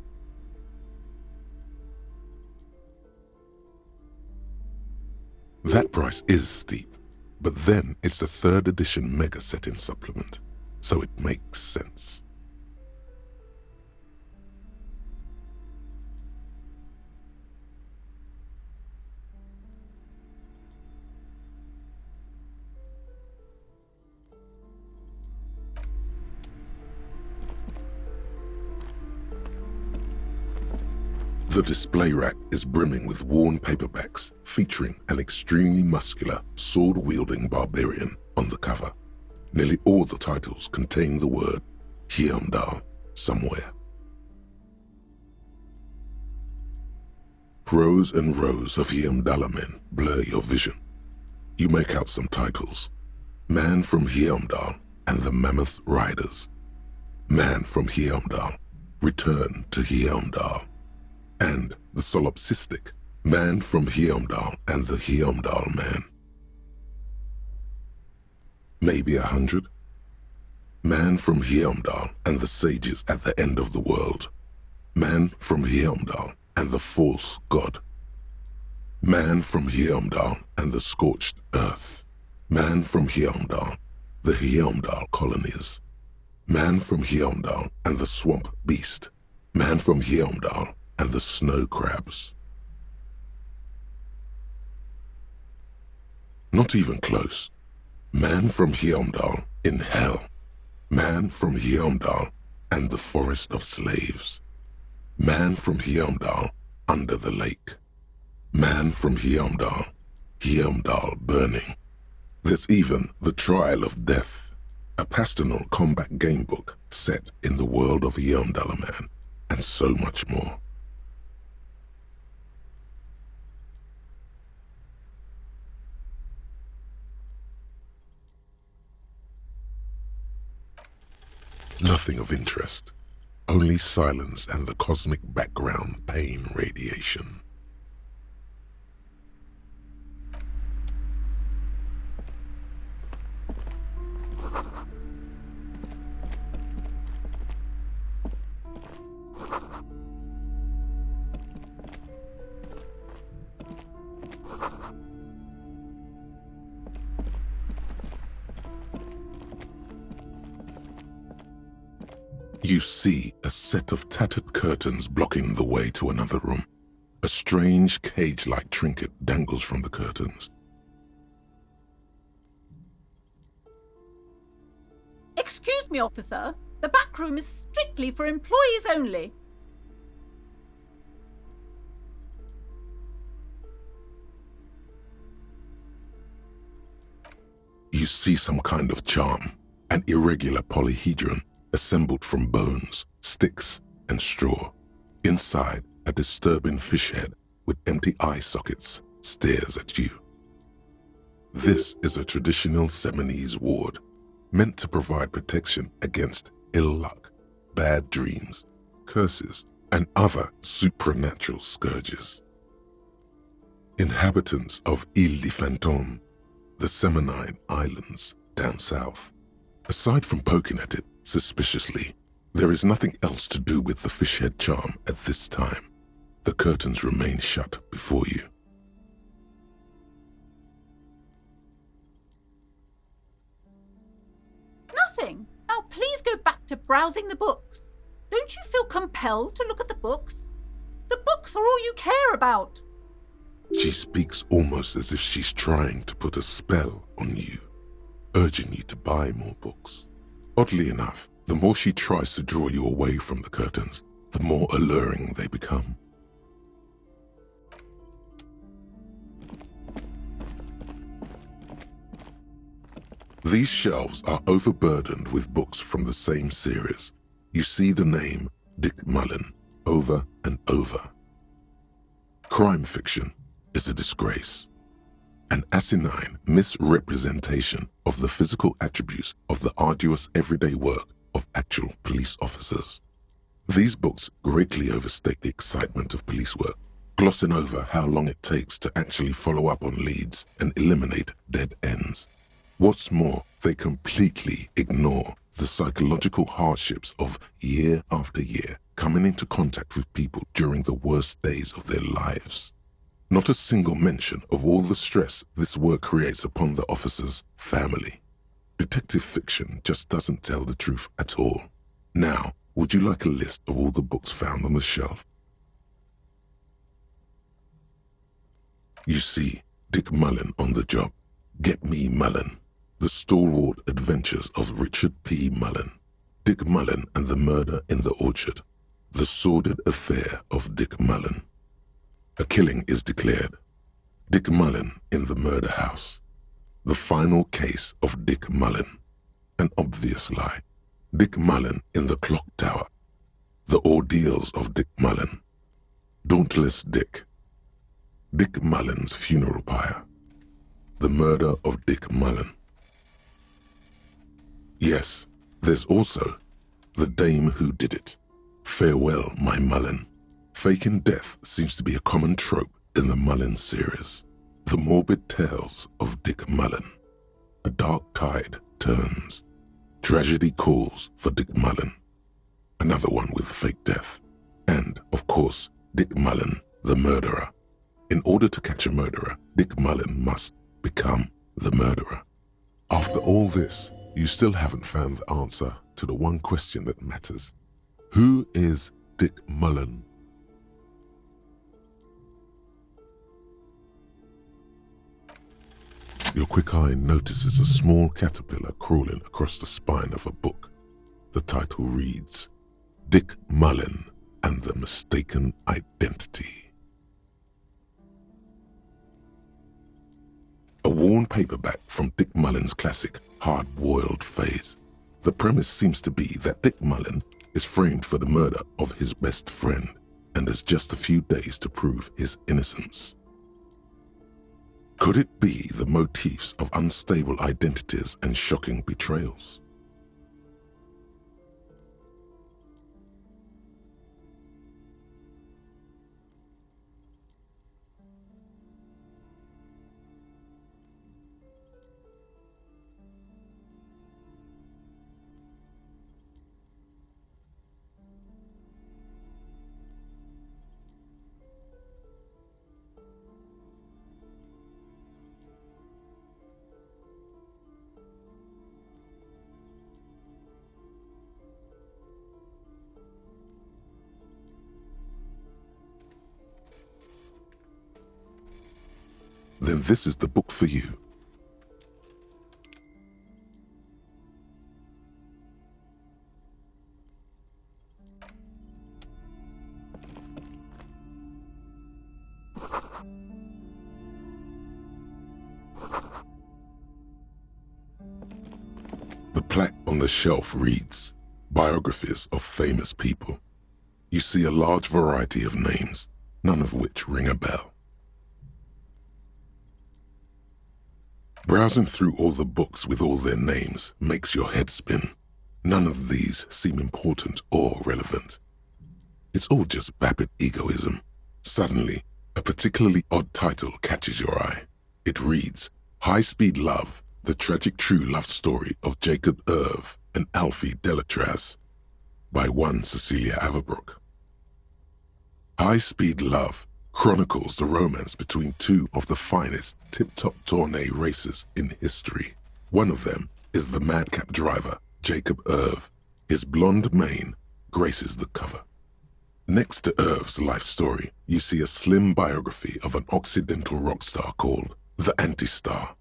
That price is steep, but then it's the 3rd edition Mega Setting Supplement, so it makes sense. The display rack is brimming with worn paperbacks featuring an extremely muscular, sword-wielding barbarian on the cover. Nearly all the titles contain the word Heimdall somewhere. Rows and rows of Heimdall men blur your vision. You make out some titles. Man from Heimdall and the Mammoth Riders. Man from Heimdall, Return to Heimdall. And the solipsistic Man from Heimdall and the Heimdall Man. Maybe 100. Man from Heimdall and the Sages at the End of the World. Man from Heimdall and the false god. Man from Heimdall and the scorched earth. Man from Heimdall, the Heimdall colonies. Man from Heimdall and the swamp beast. Man from Heimdall and the snow crabs. Not even close. Man from Heimdall in hell. Man from Heimdall and the forest of slaves. Man from Heimdall under the lake. Man from Heimdall, Heimdall burning. There's even The Trial of Death, a pastoral combat gamebook set in the world of Heimdallaman, and so much more. Nothing of interest, only silence and the cosmic background pain radiation. You see a set of tattered curtains blocking the way to another room. A strange cage-like trinket dangles from the curtains. Excuse me, officer. The back room is strictly for employees only. You see some kind of charm, an irregular polyhedron assembled from bones, sticks, and straw. Inside, a disturbing fish head with empty eye sockets stares at you. This is a traditional Seminese ward, meant to provide protection against ill luck, bad dreams, curses, and other supernatural scourges. Inhabitants of Ile de Fantôme, the Seminine Islands down south. Aside from poking at it suspiciously, there is nothing else to do with the fish head charm at this time. The curtains remain shut before you. Nothing. Now please go back to browsing the books. Don't you feel compelled to look at the books? The books are all you care about. She speaks almost as if she's trying to put a spell on you, urging you to buy more books. Oddly enough, the more she tries to draw you away from the curtains, the more alluring they become. These shelves are overburdened with books from the same series. You see the name Dick Mullen over and over. Crime fiction is a disgrace, an asinine misrepresentation of the physical attributes of the arduous everyday work of actual police officers. These books greatly overstate the excitement of police work, glossing over how long it takes to actually follow up on leads and eliminate dead ends. What's more, they completely ignore the psychological hardships of year after year coming into contact with people during the worst days of their lives. Not a single mention of all the stress this work creates upon the officer's family. Detective fiction just doesn't tell the truth at all. Now, would you like a list of all the books found on the shelf? You see Dick Mullen on the job. Get Me Mullen. The Stalwart Adventures of Richard P. Mullen. Dick Mullen and the Murder in the Orchard. The Sordid Affair of Dick Mullen. A killing is declared. Dick Mullen in the murder house. The Final Case of Dick Mullen. An obvious lie. Dick Mullen in the clock tower. The Ordeals of Dick Mullen. Dauntless Dick. Dick Mullen's funeral pyre. The Murder of Dick Mullen. Yes, there's also The Dame Who Did It. Farewell, My Mullen. Faking death seems to be a common trope in the Mullen series. The morbid tales of Dick Mullen. A dark tide turns. Tragedy calls for Dick Mullen. Another one with fake death. And, of course, Dick Mullen, the murderer. In order to catch a murderer, Dick Mullen must become the murderer. After all this, you still haven't found the answer to the one question that matters. Who is Dick Mullen? Your quick eye notices a small caterpillar crawling across the spine of a book. The title reads, Dick Mullen and the Mistaken Identity. A worn paperback from Dick Mullen's classic Hard-Boiled Phase. The premise seems to be that Dick Mullen is framed for the murder of his best friend and has just a few days to prove his innocence. Could it be the motifs of unstable identities and shocking betrayals? Then this is the book for you. The plaque on the shelf reads, Biographies of Famous People. You see a large variety of names, none of which ring a bell. Browsing through all the books with all their names makes your head spin. None of these seem important or relevant. It's all just vapid egoism. Suddenly, a particularly odd title catches your eye. It reads, High-Speed Love, the Tragic True Love Story of Jacob Irv and Alfie Delatraz, by one Cecilia Averbrook. High-Speed Love chronicles the romance between two of the finest tip-top tourney racers in history. One of them is the madcap driver, Jacob Irv. His blonde mane graces the cover. Next to Irv's life story, you see a slim biography of an Occidental rock star called the Anti-Star.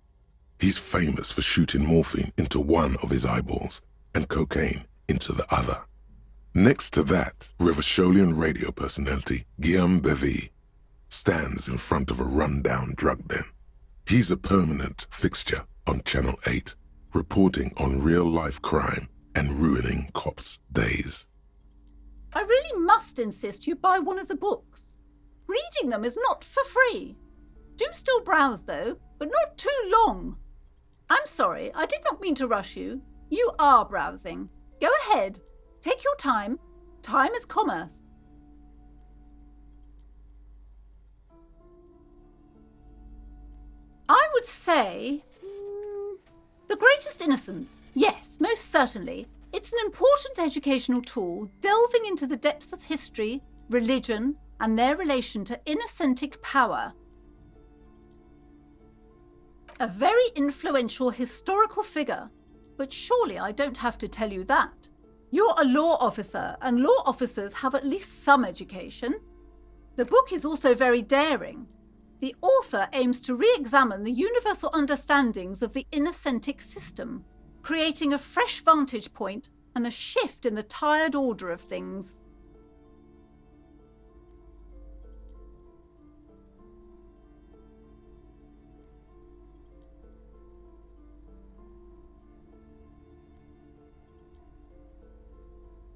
He's famous for shooting morphine into one of his eyeballs and cocaine into the other. Next to that, Rivasholian radio personality Guillaume Bevy stands in front of a run-down drug den. He's a permanent fixture on Channel 8, reporting on real-life crime and ruining cops' days. I really must insist you buy one of the books. Reading them is not for free. Do still browse, though, but not too long. I'm sorry, I did not mean to rush you. You are browsing. Go ahead. Take your time. Time is commerce. I would say The Greatest Innocence. Yes, most certainly. It's an important educational tool delving into the depths of history, religion, and their relation to innocentic power. A very influential historical figure, but surely I don't have to tell you that. You're a law officer, and law officers have at least some education. The book is also very daring. The author aims to re-examine the universal understandings of the innocentic system, creating a fresh vantage point and a shift in the tired order of things.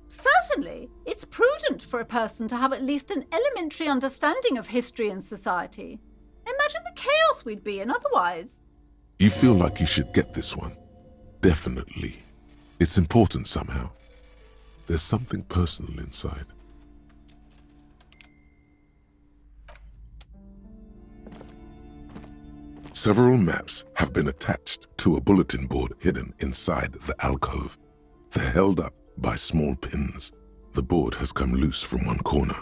Certainly, it's prudent for a person to have at least an elementary understanding of history and society. Imagine the chaos we'd be in otherwise. You feel like you should get this one. Definitely. It's important somehow. There's something personal inside. Several maps have been attached to a bulletin board hidden inside the alcove. They're held up by small pins. the board has come loose from one corner.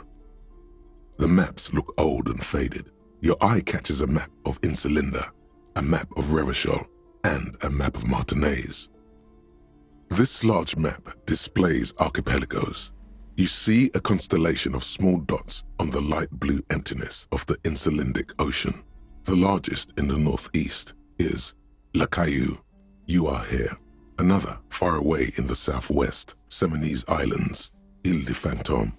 The maps look old and faded. Your eye catches a map of Insulinda, a map of Revachol, and a map of Martinaise. This large map displays archipelagos. You see a constellation of small dots on the light blue emptiness of the Insulindic Ocean. The largest in the northeast is La Caillou. You are here. Another, far away in the southwest, Seminese Islands, Ile de Fantôme.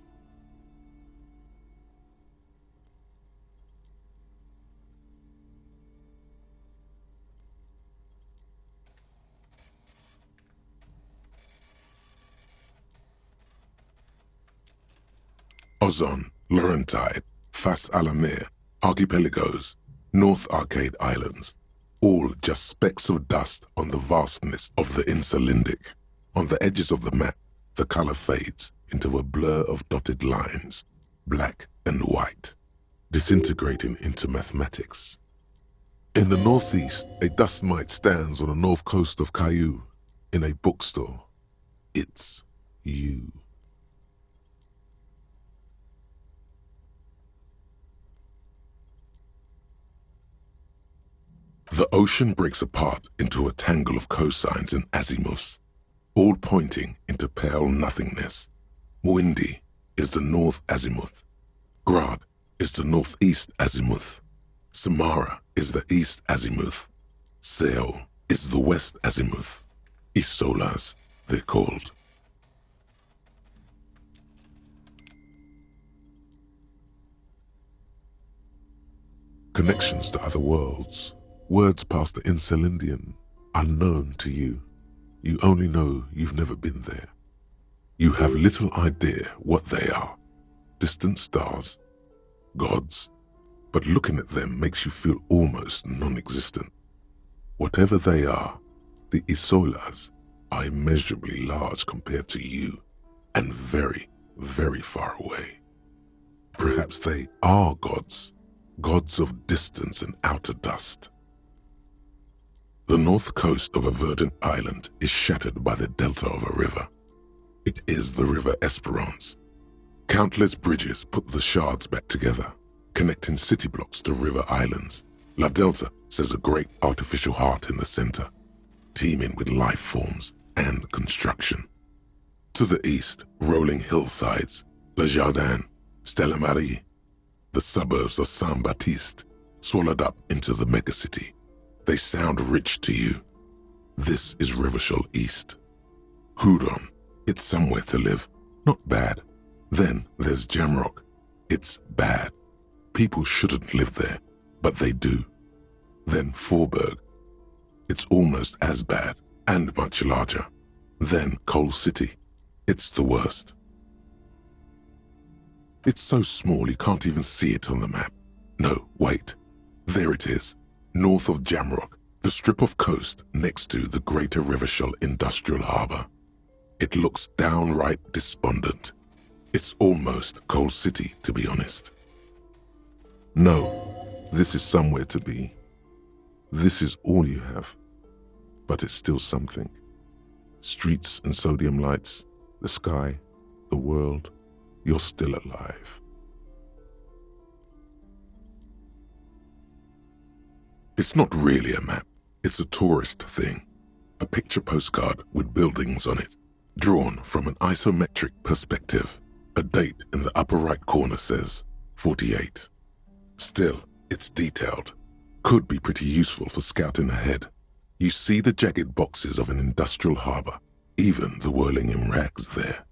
Ozon, Laurentide, Fas à la Mer, Archipelagos, North Arcade Islands, all just specks of dust on the vastness of the Insulindic. On the edges of the map, the color fades into a blur of dotted lines, black and white, disintegrating into mathematics. In the northeast, a dust mite stands on the north coast of Caillou in a bookstore. It's you. The ocean breaks apart into a tangle of cosines and azimuths, all pointing into pale nothingness. Mwindi is the north azimuth. Grad is the northeast azimuth. Samara is the east azimuth. Seol is the west azimuth. Isolas, they're called. Connections to other worlds. Words past the Insulindian, unknown to you. You only know you've never been there. You have little idea what they are. Distant stars, gods, but looking at them makes you feel almost non-existent. Whatever they are, the Isolas are immeasurably large compared to you, and very, very far away. Perhaps they are gods, gods of distance and outer dust. The north coast of a verdant island is shattered by the delta of a river. It is the River Esperance. Countless bridges put the shards back together, connecting city blocks to river islands. La Delta says a great artificial heart in the center, teeming with life forms and construction. To the east, rolling hillsides, Le Jardin, Stella Marie, the suburbs of Saint-Baptiste, swallowed up into the megacity. They sound rich to you. This is Revachol East. Hudon, it's somewhere to live. Not bad. Then there's Jamrock. It's bad. People shouldn't live there, but they do. Then Forberg. It's almost as bad and much larger. Then Coal City. It's the worst. It's so small you can't even see it on the map. No, wait. There it is. North of Jamrock, the strip of coast next to the Greater Revachol Industrial Harbour. It looks downright despondent. It's almost Coal City, to be honest. No, this is somewhere to be. This is all you have. But it's still something. Streets and sodium lights, the sky, the world. You're still alive. It's not really a map. It's a tourist thing. A picture postcard with buildings on it, drawn from an isometric perspective. A date in the upper right corner says 48. Still, it's detailed. Could be pretty useful for scouting ahead. You see the jagged boxes of an industrial harbour, even the whirling in rags there.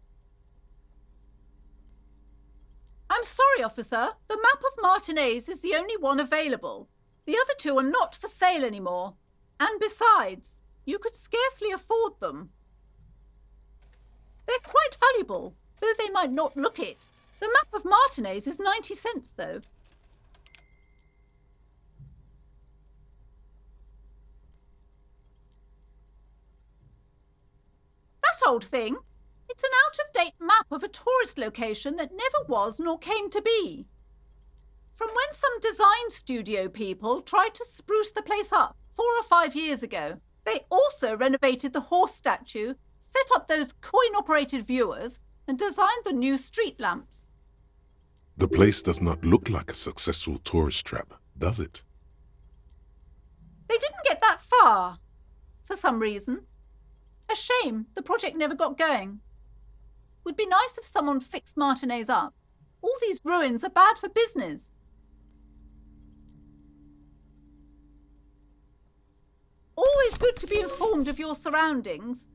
I'm sorry, officer. The map of Martinaise is the only one available. The other two are not for sale anymore. And besides, you could scarcely afford them. They're quite valuable, though they might not look it. The map of Martinaise is 90 cents, though. That old thing? It's an out-of-date map of a tourist location that never was nor came to be. From when some design studio people tried to spruce the place up 4 or 5 years ago. They also renovated the horse statue, set up those coin-operated viewers, and designed the new street lamps. The place does not look like a successful tourist trap, does it? They didn't get that far, for some reason. A shame the project never got going. Would be nice if someone fixed Martinez up. All these ruins are bad for business. Always good to be informed of your surroundings.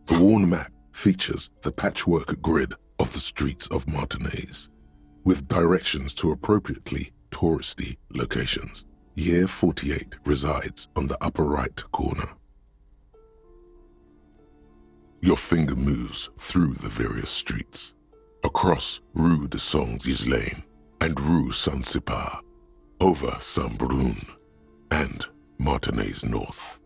The worn map features the patchwork grid of the streets of Martinez, with directions to appropriately touristy locations. Year 48 resides on the upper right corner. Your finger moves through the various streets, across Rue de Saint-Ghislain and Rue Saint-Sipar, over Saint-Brun and Martinez North,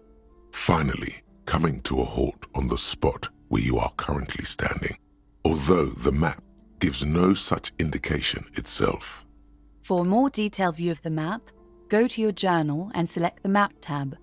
finally coming to a halt on the spot where you are currently standing, although the map gives no such indication itself. For a more detailed view of the map, go to your journal and select the Map tab.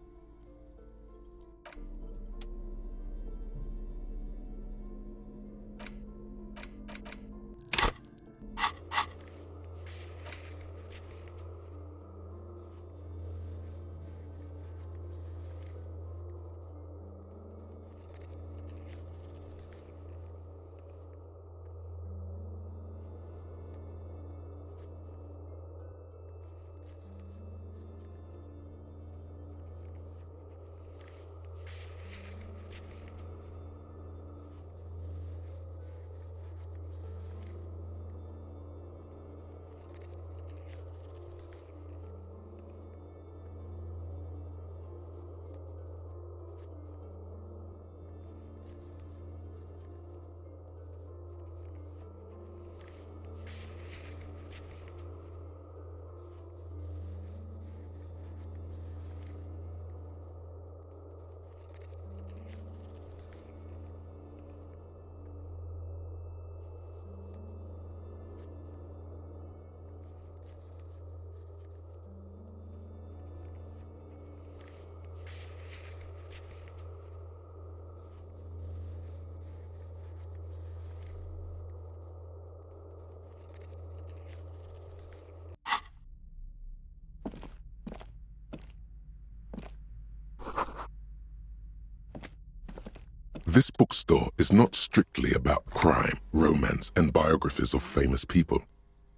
This bookstore is not strictly about crime, romance, and biographies of famous people.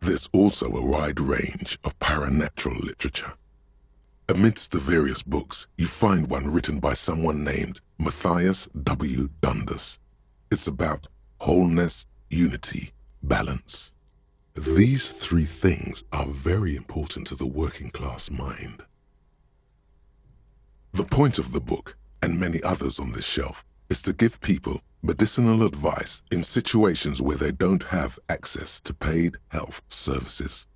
There's also a wide range of paranatural literature. Amidst the various books, you find one written by someone named Matthias W. Dundas. It's about wholeness, unity, balance. These three things are very important to the working class mind. The point of the book, and many others on this shelf, is to give people medicinal advice in situations where they don't have access to paid health services.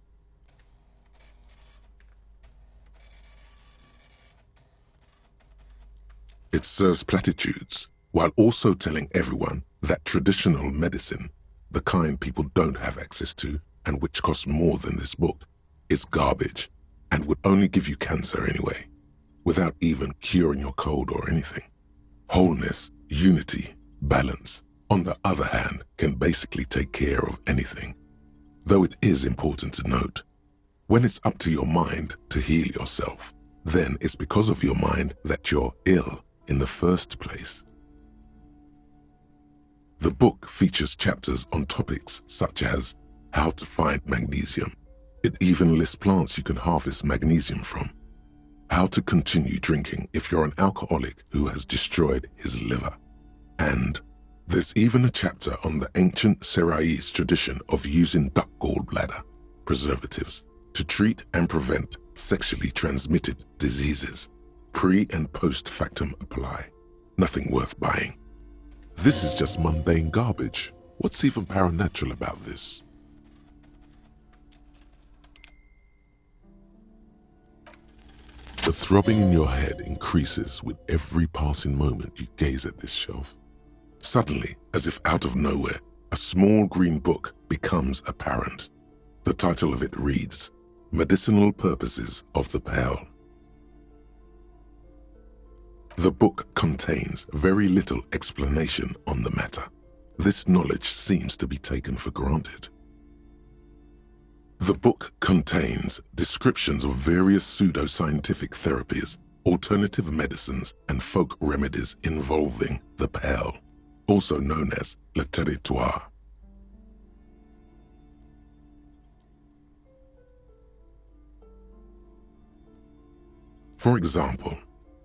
It serves platitudes, while also telling everyone that traditional medicine, the kind people don't have access to and which costs more than this book, is garbage and would only give you cancer anyway, without even curing your cold or anything. Wholeness, unity, balance, on the other hand, can basically take care of anything. Though it is important to note, when it's up to your mind to heal yourself, then it's because of your mind that you're ill in the first place. The book features chapters on topics such as how to find magnesium. It even lists plants you can harvest magnesium from. How to continue drinking if you're an alcoholic who has destroyed his liver. And there's even a chapter on the ancient Seraïs tradition of using duck gallbladder preservatives to treat and prevent sexually transmitted diseases. Pre and post factum apply. Nothing worth buying. This is just mundane garbage. What's even paranatural about this? The throbbing in your head increases with every passing moment you gaze at this shelf. Suddenly, as if out of nowhere, a small green book becomes apparent. The title of it reads, Medicinal Purposes of the Pearl. The book contains very little explanation on the matter. This knowledge seems to be taken for granted. The book contains descriptions of various pseudoscientific therapies, alternative medicines, and folk remedies involving the pearl, also known as le territoire. For example,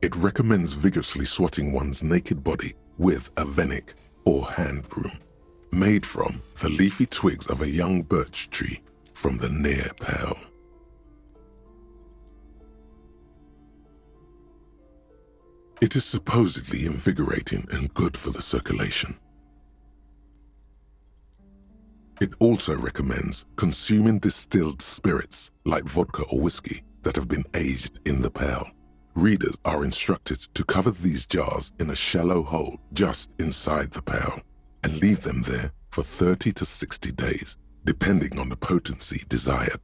it recommends vigorously swatting one's naked body with a venik, or hand broom, made from the leafy twigs of a young birch tree from the near pearl. It is supposedly invigorating and good for the circulation. It also recommends consuming distilled spirits like vodka or whiskey that have been aged in the pearl. Readers are instructed to cover these jars in a shallow hole just inside the pearl and leave them there for 30 to 60 days, depending on the potency desired.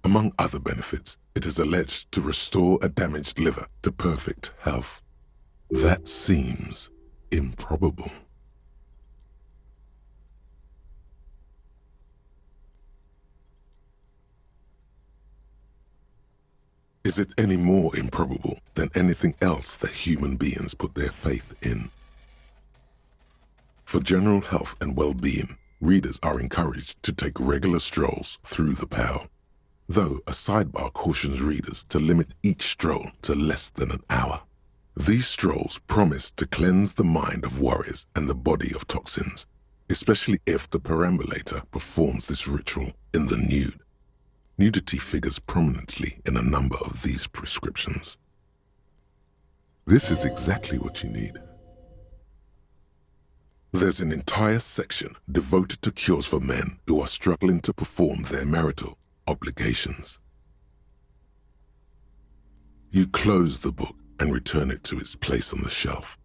Among other benefits, it is alleged to restore a damaged liver to perfect health. That seems improbable. Is it any more improbable than anything else that human beings put their faith in? For general health and well-being, readers are encouraged to take regular strolls through the pearl, though a sidebar cautions readers to limit each stroll to less than an hour. These strolls promise to cleanse the mind of worries and the body of toxins, especially if the perambulator performs this ritual in the nude. Nudity figures prominently in a number of these prescriptions. This is exactly what you need. There's an entire section devoted to cures for men who are struggling to perform their marital obligations. You close the book and return it to its place on the shelf.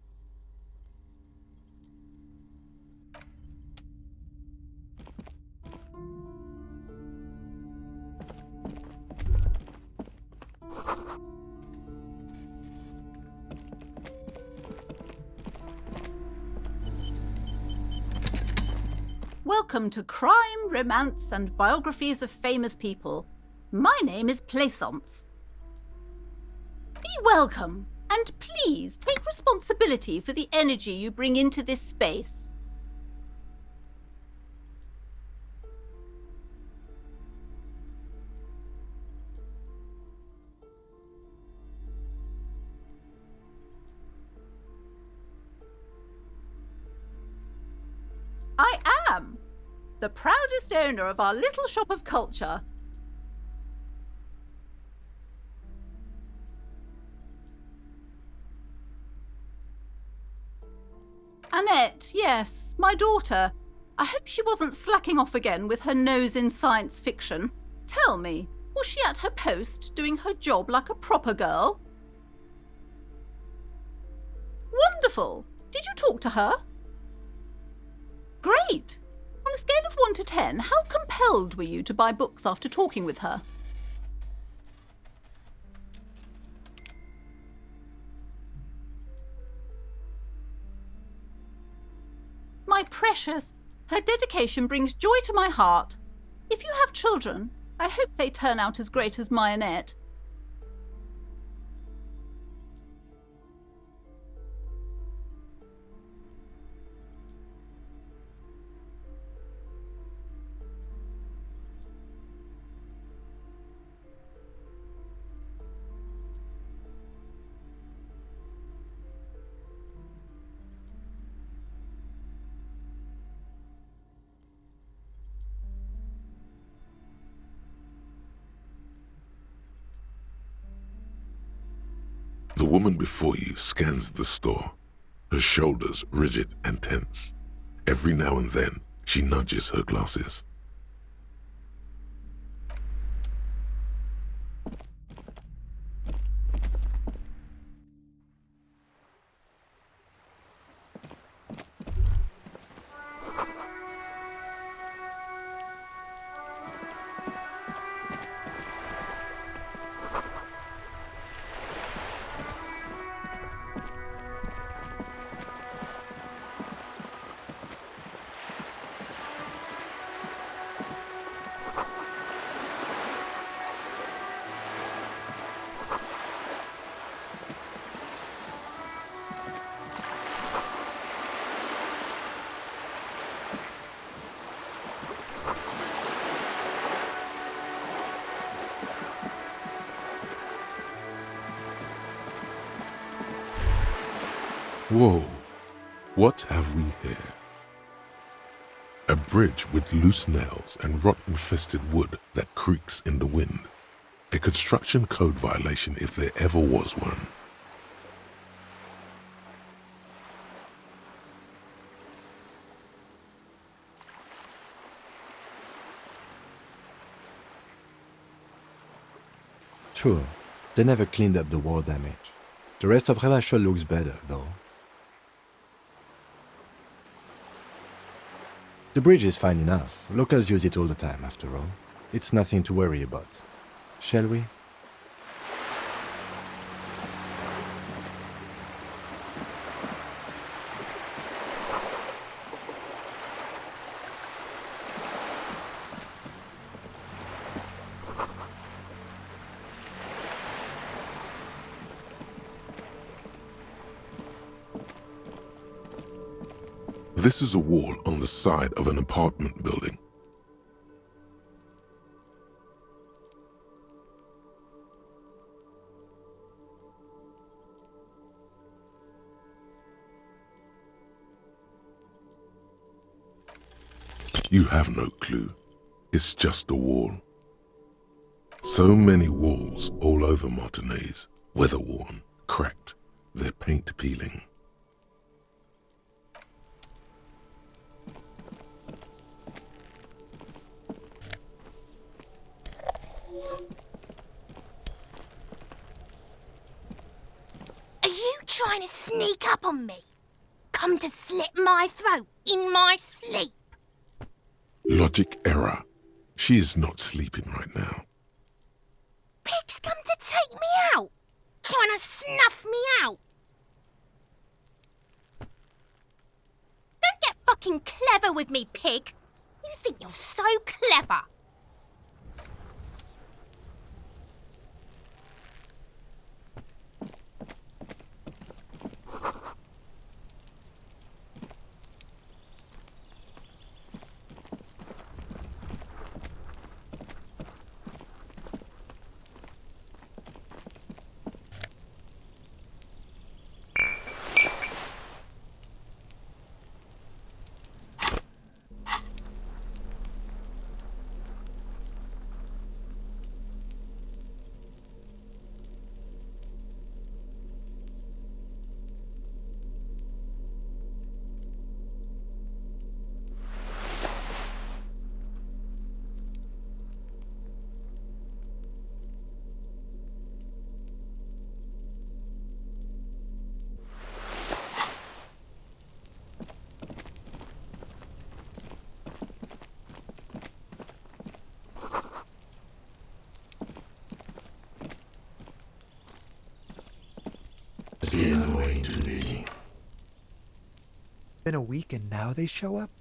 Welcome to Crime, Romance, and Biographies of Famous People. My name is Plaisance. Be welcome, and please take responsibility for the energy you bring into this space. I am the proudest owner of our little shop of culture. Annette, yes, my daughter. I hope she wasn't slacking off again with her nose in science fiction. Tell me, was she at her post doing her job like a proper girl? Wonderful! Did you talk to her? Great! On a scale of 1 to 10, how compelled were you to buy books after talking with her? My precious, her dedication brings joy to my heart. If you have children, I hope they turn out as great as my Annette. The woman before you scans the store, her shoulders rigid and tense. Every now and then, she nudges her glasses. Whoa, what have we here? A bridge with loose nails and rot-infested wood that creaks in the wind. A construction code violation if there ever was one. True, they never cleaned up the war damage. The rest of Revachol looks better, though. The bridge is fine enough. Locals use it all the time, after all. It's nothing to worry about. Shall we? This is a wall on the side of an apartment building. You have no clue. It's just a wall. So many walls all over Martinaise, weather-worn, cracked, their paint peeling. Are you trying to sneak up on me? Come to slit my throat in my sleep? Logic error. She is not sleeping right now. Pig's come to take me out, trying to snuff me out. Don't get fucking clever with me, pig. You think you're so clever. Been a week and now they show up?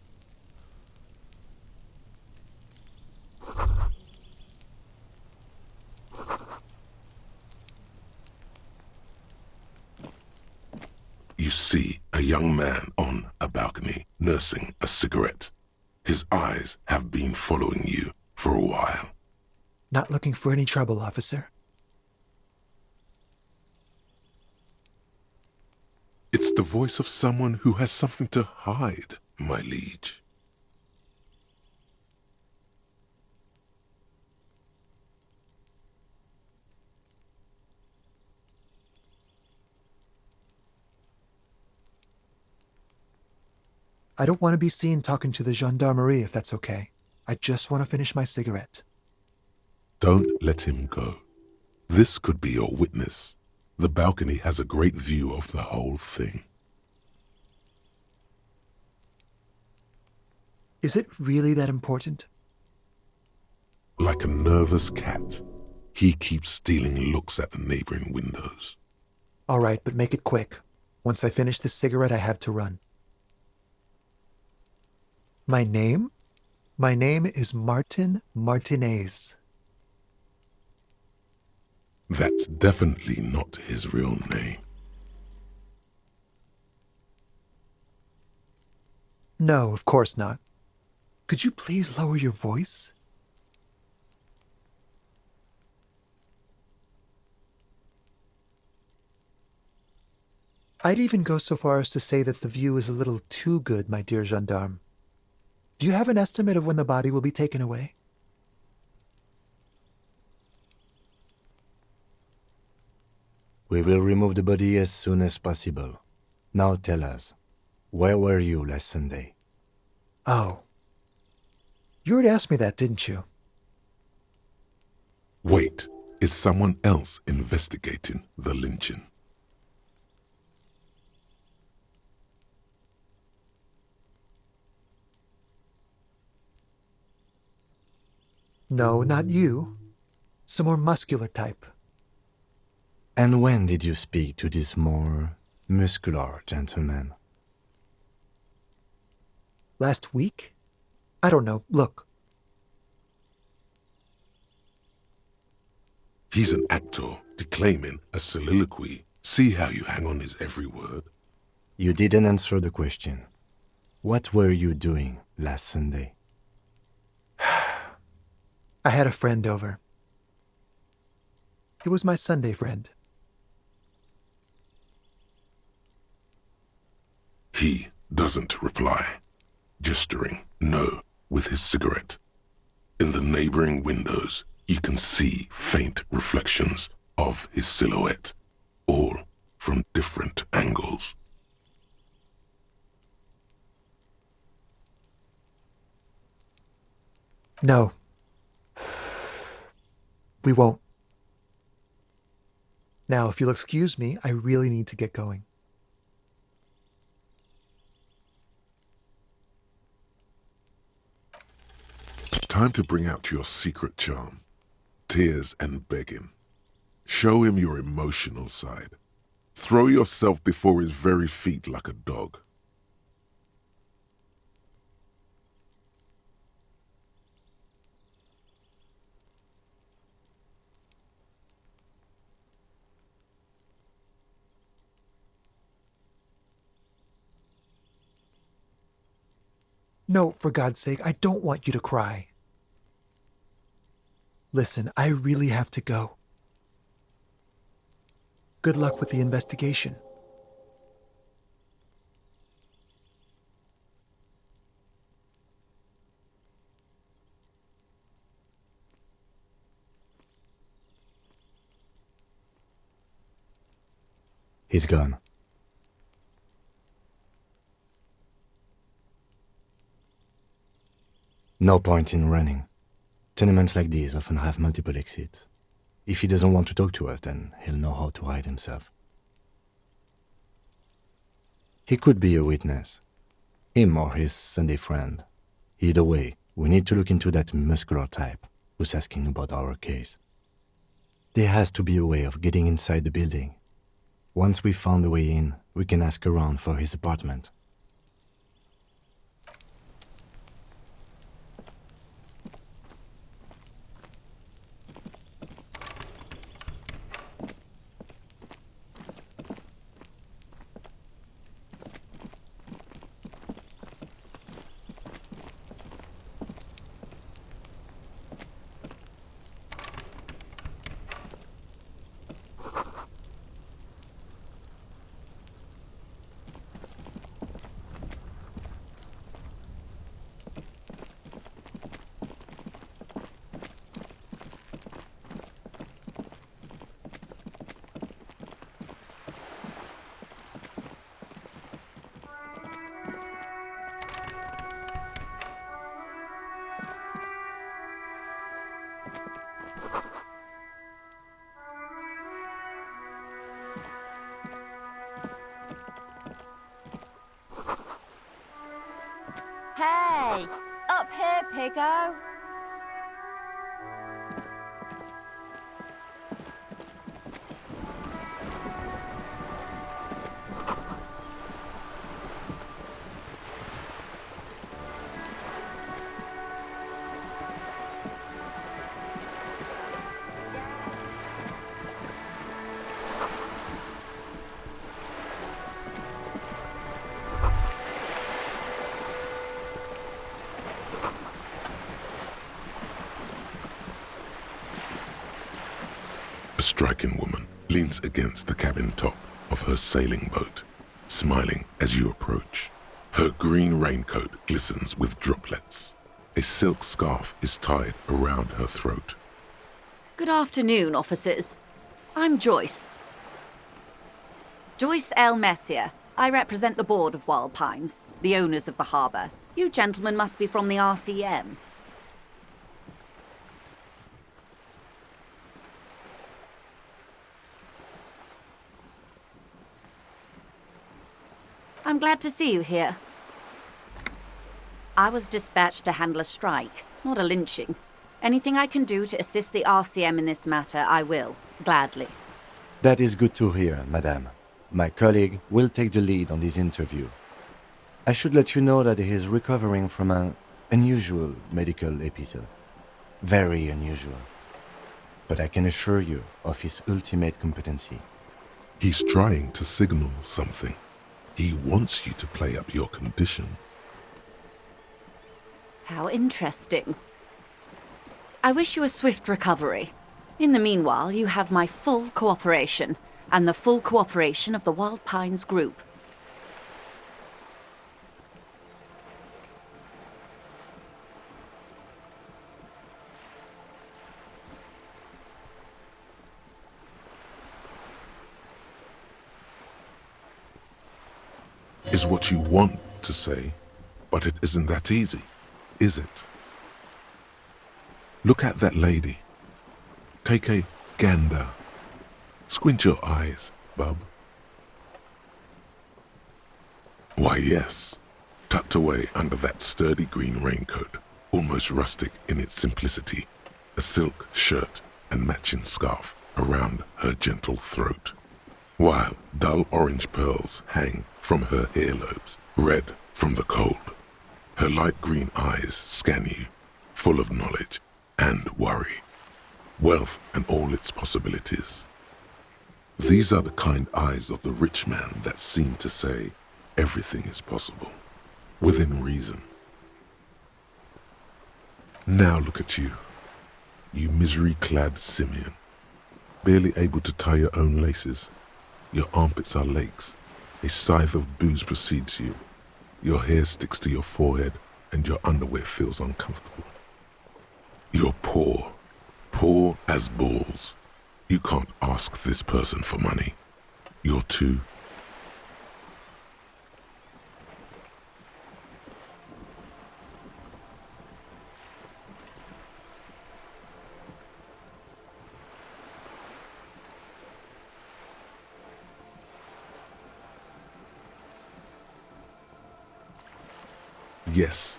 You see a young man on a balcony nursing a cigarette. His eyes have been following you for a while. Not looking for any trouble, officer. It's the voice of someone who has something to hide, my liege. I don't want to be seen talking to the gendarmerie if that's okay. I just want to finish my cigarette. Don't let him go. This could be your witness. The balcony has a great view of the whole thing. Is it really that important? Like a nervous cat, he keeps stealing looks at the neighboring windows. All right, but make it quick. Once I finish this cigarette, I have to run. My name? My name is Martin Martinaise. That's definitely not his real name. No, of course not. Could you please lower your voice? I'd even go so far as to say that the view is a little too good, my dear gendarme. Do you have an estimate of when the body will be taken away? We will remove the body as soon as possible. Now tell us, where were you last Sunday? Oh. You already asked me that, didn't you? Wait, is someone else investigating the lynching? No, not you. Some more muscular type. And when did you speak to this more muscular gentleman? Last week? I don't know. Look. He's an actor declaiming a soliloquy. See how you hang on his every word? You didn't answer the question. What were you doing last Sunday? I had a friend over. It was my Sunday friend. He doesn't reply, gesturing no with his cigarette. In the neighboring windows, you can see faint reflections of his silhouette, all from different angles. No. We won't. Now, if you'll excuse me, I really need to get going. Time to bring out your secret charm. Tears and begging. Show him your emotional side. Throw yourself before his very feet like a dog. No, for God's sake, I don't want you to cry. Listen, I really have to go. Good luck with the investigation. He's gone. No point in running. Tenements like these often have multiple exits. If he doesn't want to talk to us, then he'll know how to hide himself. He could be a witness. Him or his Sunday friend. Either way, we need to look into that muscular type who's asking about our case. There has to be a way of getting inside the building. Once we've found a way in, we can ask around for his apartment. Hey, up here, piggo. A striking woman leans against the cabin top of her sailing boat. smiling as you approach. Her green raincoat glistens with droplets. A silk scarf is tied around her throat. Good afternoon, officers. I'm Joyce. Joyce L. Messier. I represent the board of Wild Pines, the owners of the harbour. You gentlemen must be from the RCM. I'm glad to see you here. I was dispatched to handle a strike, not a lynching. Anything I can do to assist the RCM in this matter, I will, gladly. That is good to hear, madame. My colleague will take the lead on this interview. I should let you know that he is recovering from an unusual medical episode. Very unusual. But I can assure you of his ultimate competency. He's trying to signal something. He wants you to play up your condition. How interesting. I wish you a swift recovery. In the meanwhile, you have my full cooperation, and the full cooperation of the Wild Pines Group. Is what you want to say, but it isn't that easy, is it? Look at that lady. Take a gander. Squint your eyes, bub. Why, yes, tucked away under that sturdy green raincoat, almost rustic in its simplicity, a silk shirt and matching scarf around her gentle throat, while dull orange pearls hang from her earlobes, red from the cold. Her light green eyes scan you, full of knowledge and worry, wealth and all its possibilities. These are the kind eyes of the rich man that seem to say everything is possible, within reason. Now look at you, you misery-clad simian, barely able to tie your own laces. Your armpits are lakes. A scythe of booze precedes you. Your hair sticks to your forehead and your underwear feels uncomfortable. You're poor, poor as balls. You can't ask this person for money. You're too... Yes,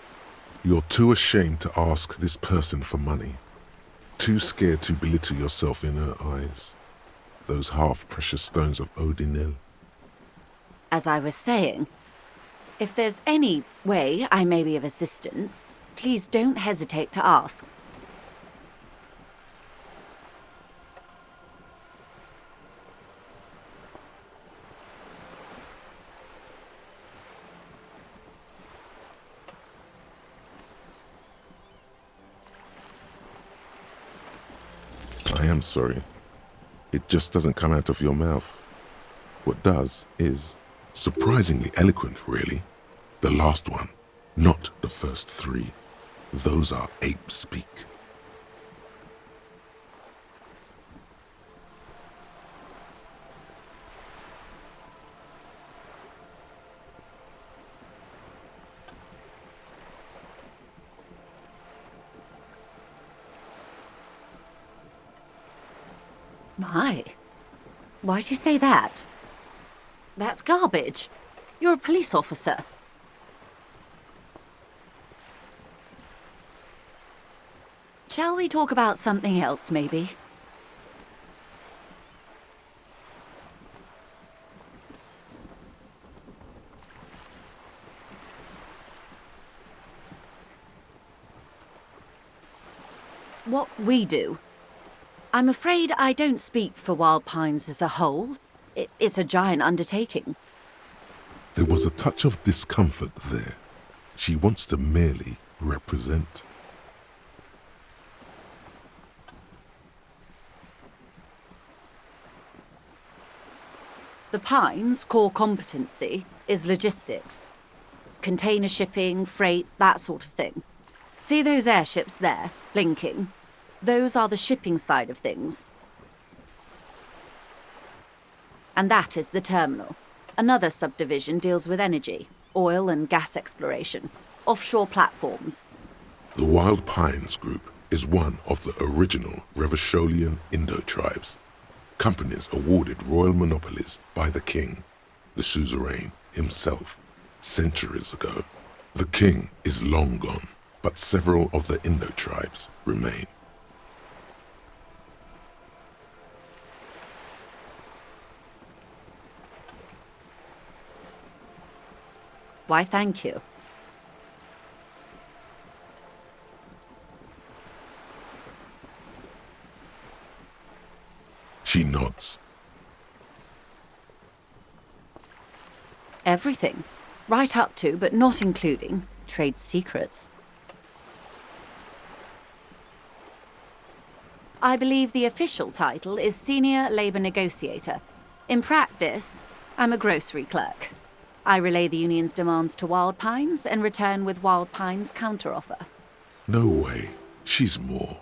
you're too ashamed to ask this person for money. Too scared to belittle yourself in her eyes. Those half-precious stones of Odinel. As I was saying, if there's any way I may be of assistance, please don't hesitate to ask. I am sorry. It just doesn't come out of your mouth. What does is surprisingly eloquent, really. The last one, not the first three. Those are ape speak. My, why'd you say that? That's garbage. You're a police officer. Shall we talk about something else, maybe? What we do. I'm afraid I don't speak for Wild Pines as a whole. It's a giant undertaking. There was a touch of discomfort there. She wants to merely represent. The Pines' core competency is logistics. Container shipping, freight, that sort of thing. See those airships there, blinking? Those are the shipping side of things. And that is the terminal. Another subdivision deals with energy, oil and gas exploration, offshore platforms. The Wild Pines Group is one of the original Revacholian Indo-tribes. Companies awarded royal monopolies by the king, the suzerain himself, centuries ago. The king is long gone, but several of the Indo-tribes remain. Why, thank you. She nods. Everything. Right up to, but not including, trade secrets. I believe the official title is Senior Labour Negotiator. In practice, I'm a grocery clerk. I relay the union's demands to Wild Pines and return with Wild Pines' counteroffer. No way. She's more.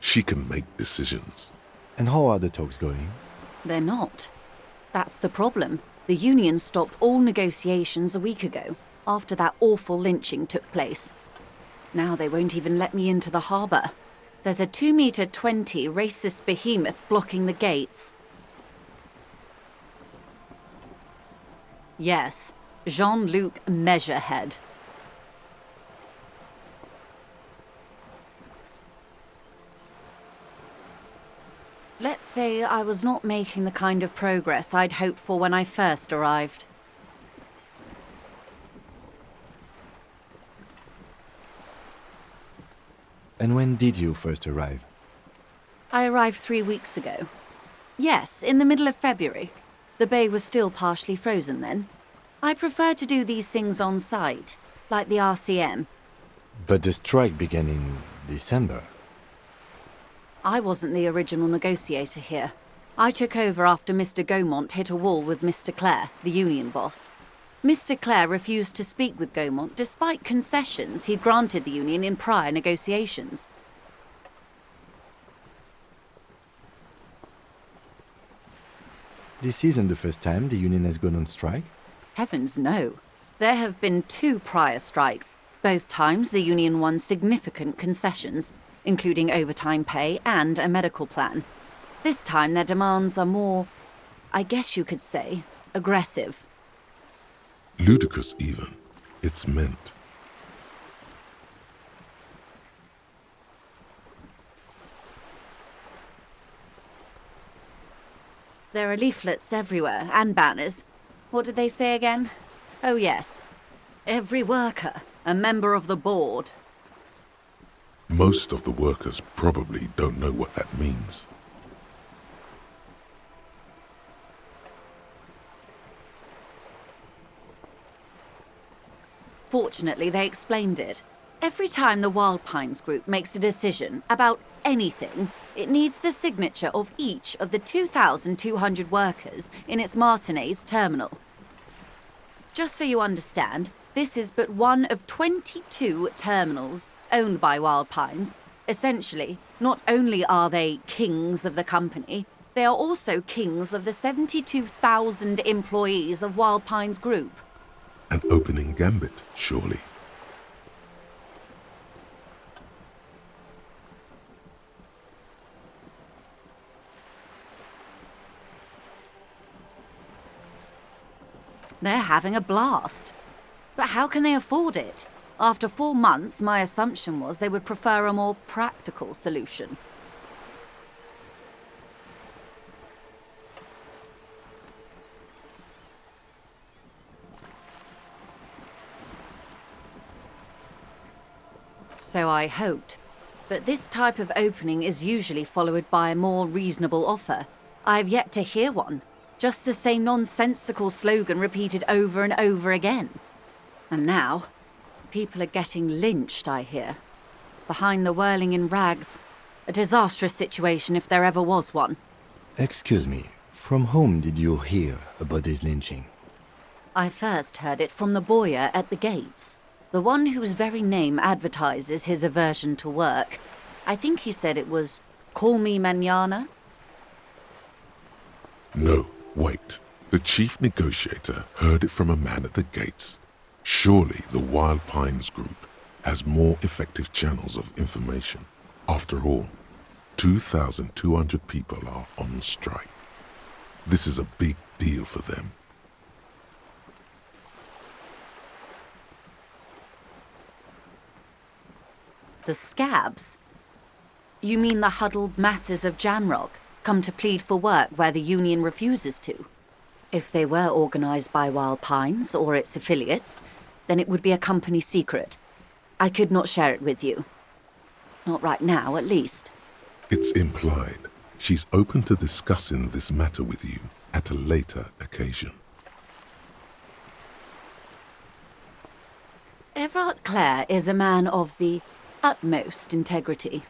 She can make decisions. And how are the talks going? They're not. That's the problem. The union stopped all negotiations a week ago, after that awful lynching took place. Now they won't even let me into the harbour. There's a 2-meter 20 racist behemoth blocking the gates. Yes, Jean-Luc Measurehead. Let's say I was not making the kind of progress I'd hoped for when I first arrived. And when did you first arrive? I arrived 3 weeks ago. Yes, in the middle of February. The bay was still partially frozen then. I prefer to do these things on site, like the RCM. But the strike began in December. I wasn't the original negotiator here. I took over after Mr. Gaumont hit a wall with Mr. Clare, the union boss. Mr. Clare refused to speak with Gaumont despite concessions he'd granted the union in prior negotiations. This isn't the first time the union has gone on strike? Heavens no. There have been 2 prior strikes. Both times the union won significant concessions, including overtime pay and a medical plan. This time their demands are more, I guess you could say, aggressive. Ludicrous even. It's meant. There are leaflets everywhere, and banners. What did they say again? Oh yes. Every worker, a member of the board. Most of the workers probably don't know what that means. Fortunately, they explained it. Every time the Wild Pines Group makes a decision about anything, it needs the signature of each of the 2,200 workers in its Martinez terminal. Just so you understand, this is but one of 22 terminals owned by Wild Pines. Essentially, not only are they kings of the company, they are also kings of the 72,000 employees of Wild Pines Group. An opening gambit, surely. They're having a blast. But how can they afford it? After 4 months, my assumption was they would prefer a more practical solution. So I hoped. But this type of opening is usually followed by a more reasonable offer. I have yet to hear one. Just the same nonsensical slogan repeated over and over again. And now, people are getting lynched, I hear. Behind the whirling in rags. A disastrous situation if there ever was one. Excuse me, From whom did you hear about this lynching? I first heard it from the bowyer at the gates, the one whose very name advertises his aversion to work. I think he said it was, "Call me mañana." No, wait. The chief negotiator heard it from a man at the gates. Surely the Wild Pines Group has more effective channels of information. After all, 2,200 people are on strike. This is a big deal for them. The scabs? You mean the huddled masses of Jamrock come to plead for work where the union refuses to? If they were organized by Wild Pines or its affiliates, then it would be a company secret. I could not share it with you. Not right now, at least. It's implied. She's open to discussing this matter with you at a later occasion. Everard Clare is a man of the utmost integrity.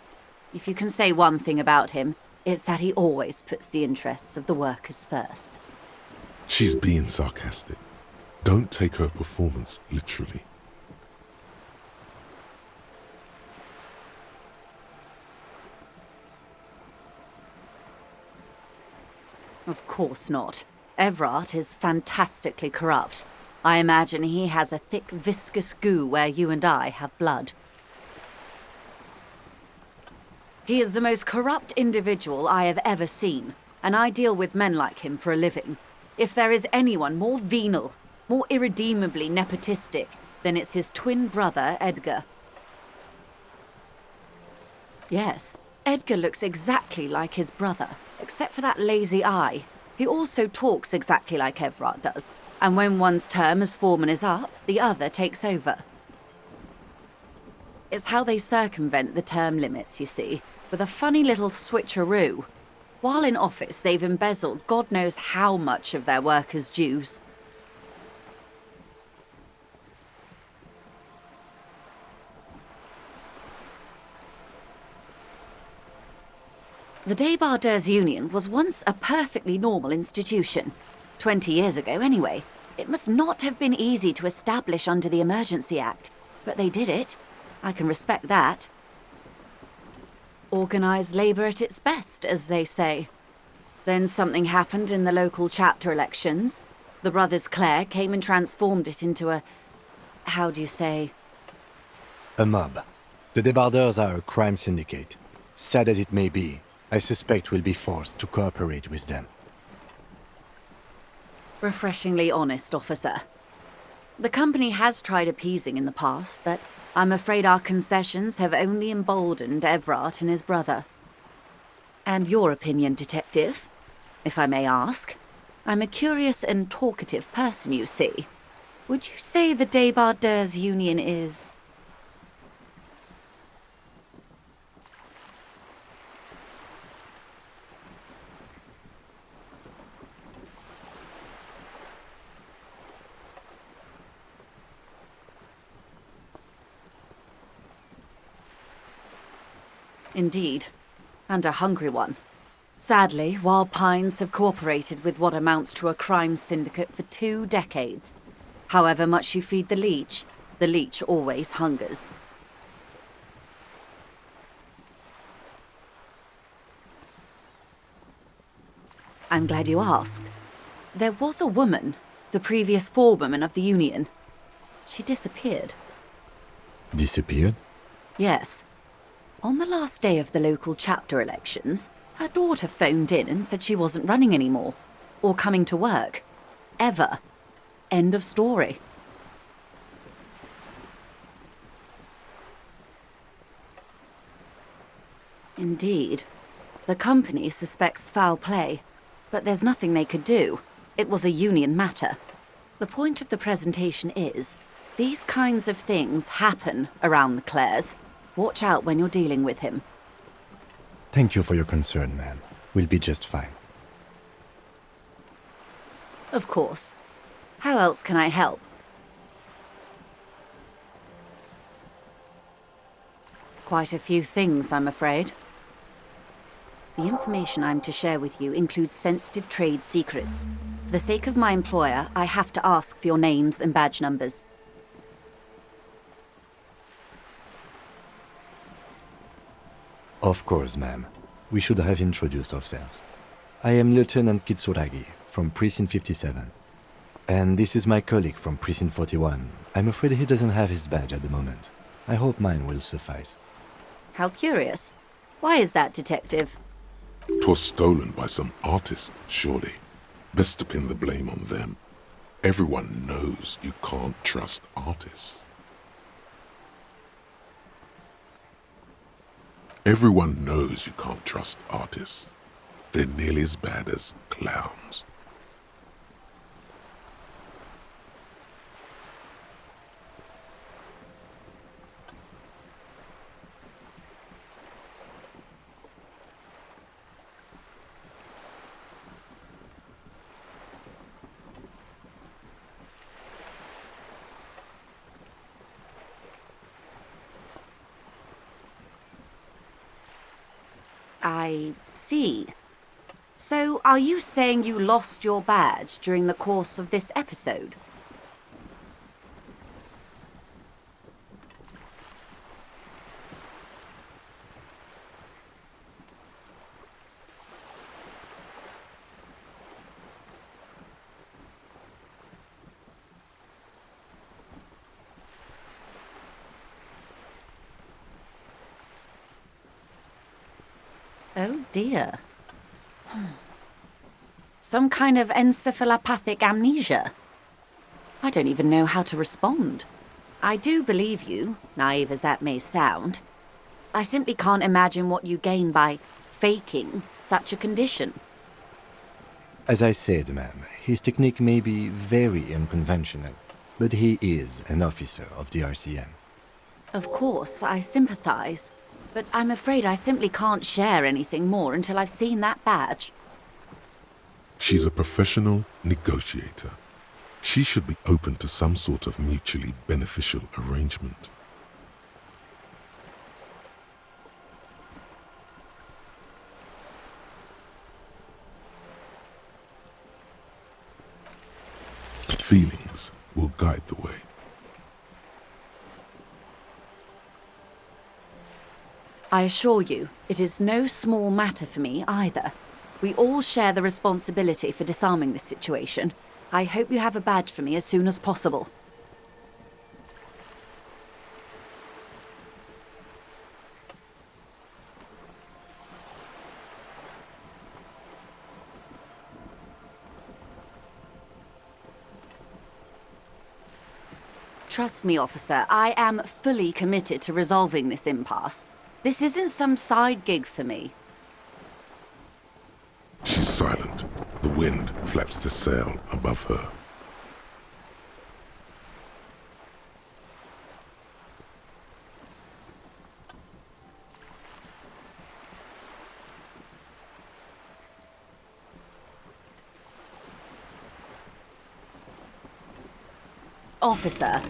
If you can say one thing about him, it's that he always puts the interests of the workers first. She's being sarcastic. Don't take her performance literally. Of course not. Everard is fantastically corrupt. I imagine he has a thick, viscous goo where you and I have blood. He is the most corrupt individual I have ever seen, and I deal with men like him for a living. If there is anyone more venal, more irredeemably nepotistic, then it's his twin brother, Edgar. Yes, Edgar looks exactly like his brother, except for that lazy eye. He also talks exactly like Everard does, and when one's term as foreman is up, the other takes over. It's how they circumvent the term limits, you see, with a funny little switcheroo. While in office, they've embezzled God knows how much of their workers' dues. The Débardeurs Union was once a perfectly normal institution. 20 years ago, anyway. It must not have been easy to establish under the Emergency Act, but they did it. I can respect that. Organised labour at its best, as they say. Then something happened in the local chapter elections. The brothers Clare came and transformed it into a... how do you say? A mob. The Débardeurs are a crime syndicate. Sad as it may be, I suspect we'll be forced to cooperate with them. Refreshingly honest, officer. The company has tried appeasing in the past, but I'm afraid our concessions have only emboldened Everard and his brother. And your opinion, detective, if I may ask? I'm a curious and talkative person, you see. Would you say the Débardeurs Union is... Indeed, and a hungry one. Sadly, Wild Pines have cooperated with what amounts to a crime syndicate for 2 decades. However much you feed the leech always hungers. I'm glad you asked. There was a woman, the previous forewoman of the union. She disappeared. Disappeared? Yes. On the last day of the local chapter elections, her daughter phoned in and said she wasn't running anymore, or coming to work. Ever. End of story. Indeed. The company suspects foul play, but there's nothing they could do. It was a union matter. The point of the presentation is, these kinds of things happen around the Clares. Watch out when you're dealing with him. Thank you for your concern, ma'am. We'll be just fine. Of course. How else can I help? Quite a few things, I'm afraid. The information I'm to share with you includes sensitive trade secrets. For the sake of my employer, I have to ask for your names and badge numbers. Of course, ma'am. We should have introduced ourselves. I am Lieutenant Kitsuragi from Precinct 57. And this is my colleague from Precinct 41. I'm afraid he doesn't have his badge at the moment. I hope mine will suffice. How curious. Why is that, Detective? 'Twas stolen by some artist, surely. Best to pin the blame on them. Everyone knows you can't trust artists. Everyone knows you can't trust artists. They're nearly as bad as clowns. I see. So, are you saying you lost your badge during the course of this episode? Oh dear. Some kind of encephalopathic amnesia. I don't even know how to respond. I do believe you, naive as that may sound. I simply can't imagine what you gain by faking such a condition. As I said, ma'am, his technique may be very unconventional, but he is an officer of the RCM. Of course, I sympathize. But I'm afraid I simply can't share anything more until I've seen that badge. She's a professional negotiator. She should be open to some sort of mutually beneficial arrangement. Feelings will guide the way. I assure you, it is no small matter for me either. We all share the responsibility for disarming this situation. I hope you have a badge for me as soon as possible. Trust me, officer, I am fully committed to resolving this impasse. This isn't some side gig for me. She's silent. The wind flaps the sail above her. Officer.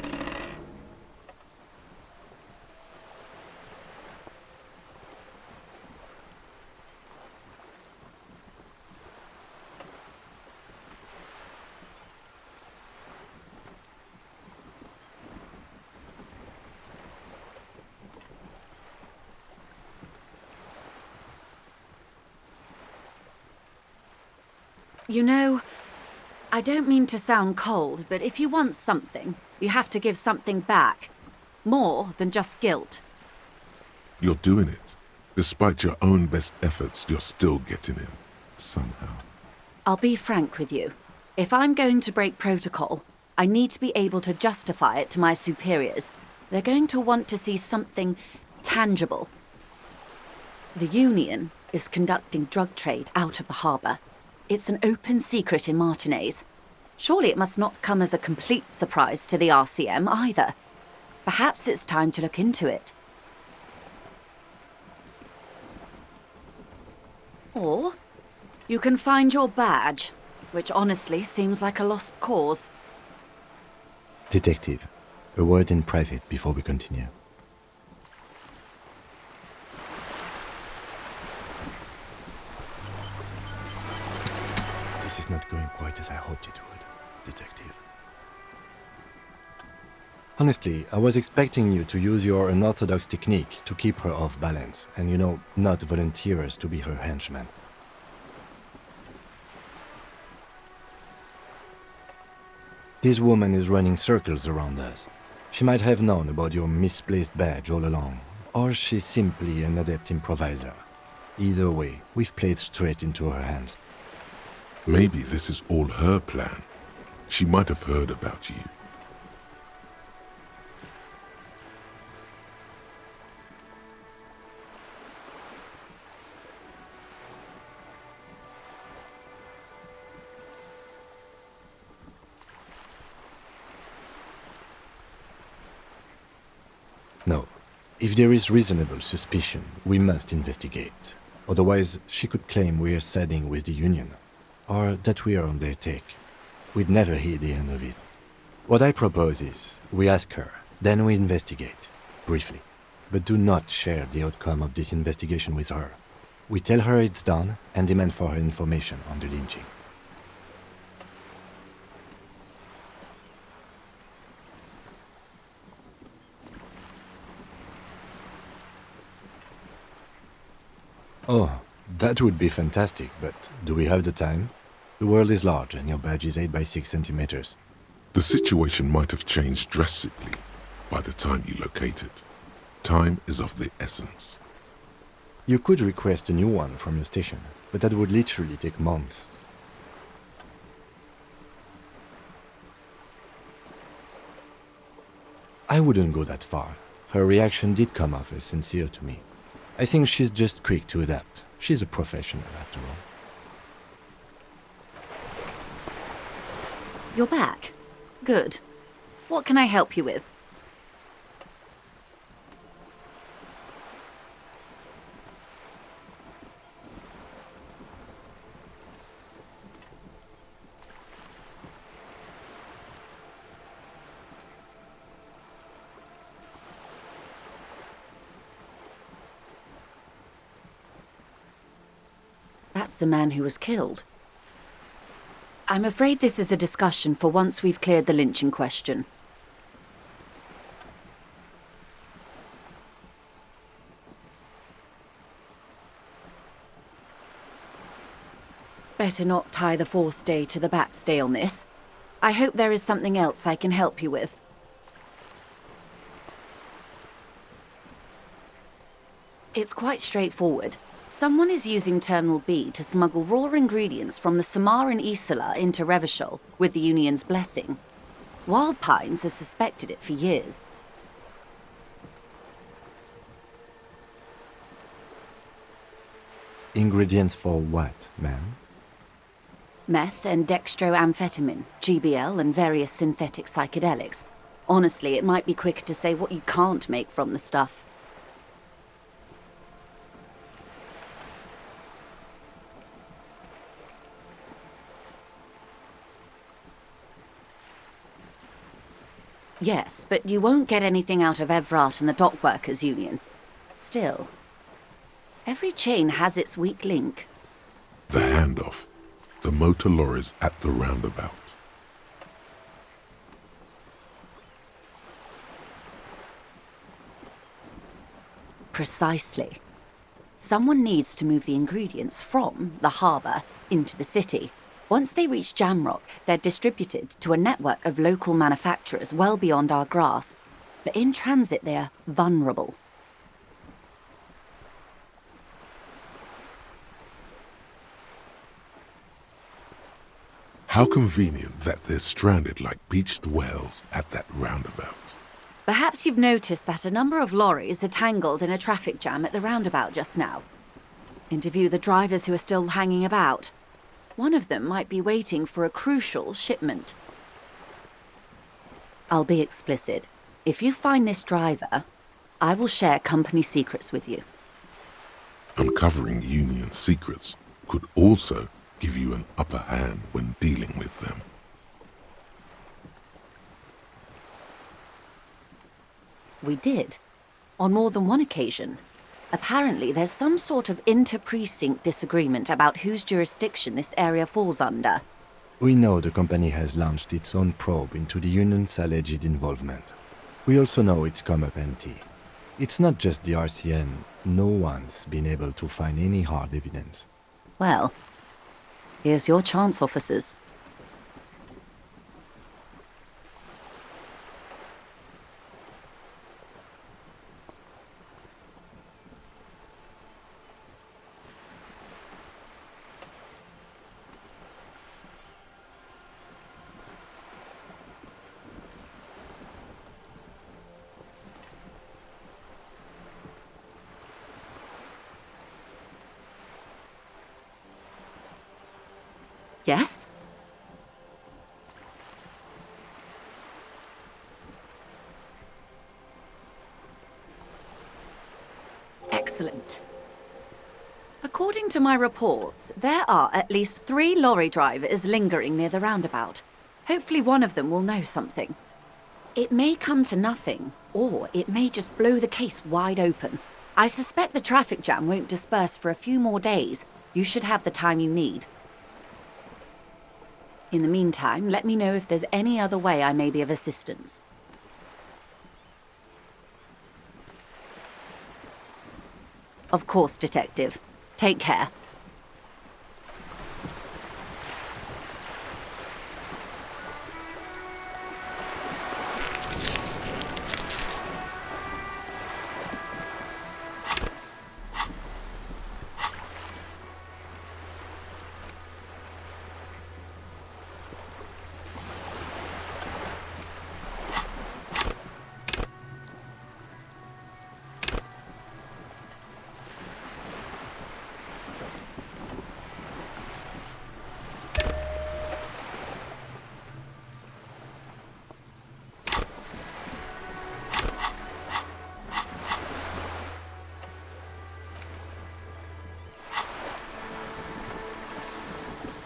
You know, I don't mean to sound cold, but if you want something, you have to give something back. More than just guilt. You're doing it. Despite your own best efforts, you're still getting in. Somehow. I'll be frank with you. If I'm going to break protocol, I need to be able to justify it to my superiors. They're going to want to see something tangible. The Union is conducting drug trade out of the harbour. It's an open secret in Martinez. Surely it must not come as a complete surprise to the RCM either. Perhaps it's time to look into it. Or you can find your badge, which honestly seems like a lost cause. Detective, a word in private before we continue. is not going quite as I hoped it would, Detective. Honestly, I was expecting you to use your unorthodox technique to keep her off balance, and not volunteer us to be her henchmen. This woman is running circles around us. She might have known about your misplaced badge all along, or she's simply an adept improviser. Either way, we've played straight into her hands. Maybe this is all her plan. She might have heard about you. No. If there is reasonable suspicion, we must investigate. Otherwise, she could claim we are siding with the Union, or that we are on their take. We'd never hear the end of it. What I propose is, we ask her, then we investigate, briefly. But do not share the outcome of this investigation with her. We tell her it's done, and demand for her information on the lynching. Oh, that would be fantastic, but do we have the time? The world is large and your badge is 8 by 6 centimeters. The situation might have changed drastically by the time you locate it. Time is of the essence. You could request a new one from your station, but that would literally take months. I wouldn't go that far. Her reaction did come off as sincere to me. I think she's just quick to adapt. She's a professional, after all. You're back. Good. What can I help you with? That's the man who was killed. I'm afraid this is a discussion for once we've cleared the lynching question. Better not tie the forestay to the backstay on this. I hope there is something else I can help you with. It's quite straightforward. Someone is using Terminal B to smuggle raw ingredients from the Samaran Isola into Revachol with the Union's blessing. Wild Pines has suspected it for years. Ingredients for what, ma'am? Meth and dextroamphetamine, GBL and various synthetic psychedelics. Honestly, it might be quicker to say what you can't make from the stuff. Yes, but you won't get anything out of Evrat and the Dockworkers Union. Still, every chain has its weak link. The handoff. The motor lorries at the roundabout. Precisely. Someone needs to move the ingredients from the harbour into the city. Once they reach Jamrock, they're distributed to a network of local manufacturers well beyond our grasp. But in transit, they are vulnerable. How convenient that they're stranded like beached whales at that roundabout. Perhaps you've noticed that a number of lorries are tangled in a traffic jam at the roundabout just now. Interview the drivers who are still hanging about. One of them might be waiting for a crucial shipment. I'll be explicit. If you find this driver, I will share company secrets with you. Uncovering Union secrets could also give you an upper hand when dealing with them. We did. On more than one occasion. Apparently, there's some sort of inter-precinct disagreement about whose jurisdiction this area falls under. We know the company has launched its own probe into the union's alleged involvement. We also know it's come up empty. It's not just the RCM. No one's been able to find any hard evidence. Well, here's your chance, officers. Yes? Excellent. According to my reports, there are at least 3 lorry drivers lingering near the roundabout. Hopefully one of them will know something. It may come to nothing, or it may just blow the case wide open. I suspect the traffic jam won't disperse for a few more days. You should have the time you need. In the meantime, let me know if there's any other way I may be of assistance. Of course, Detective. Take care.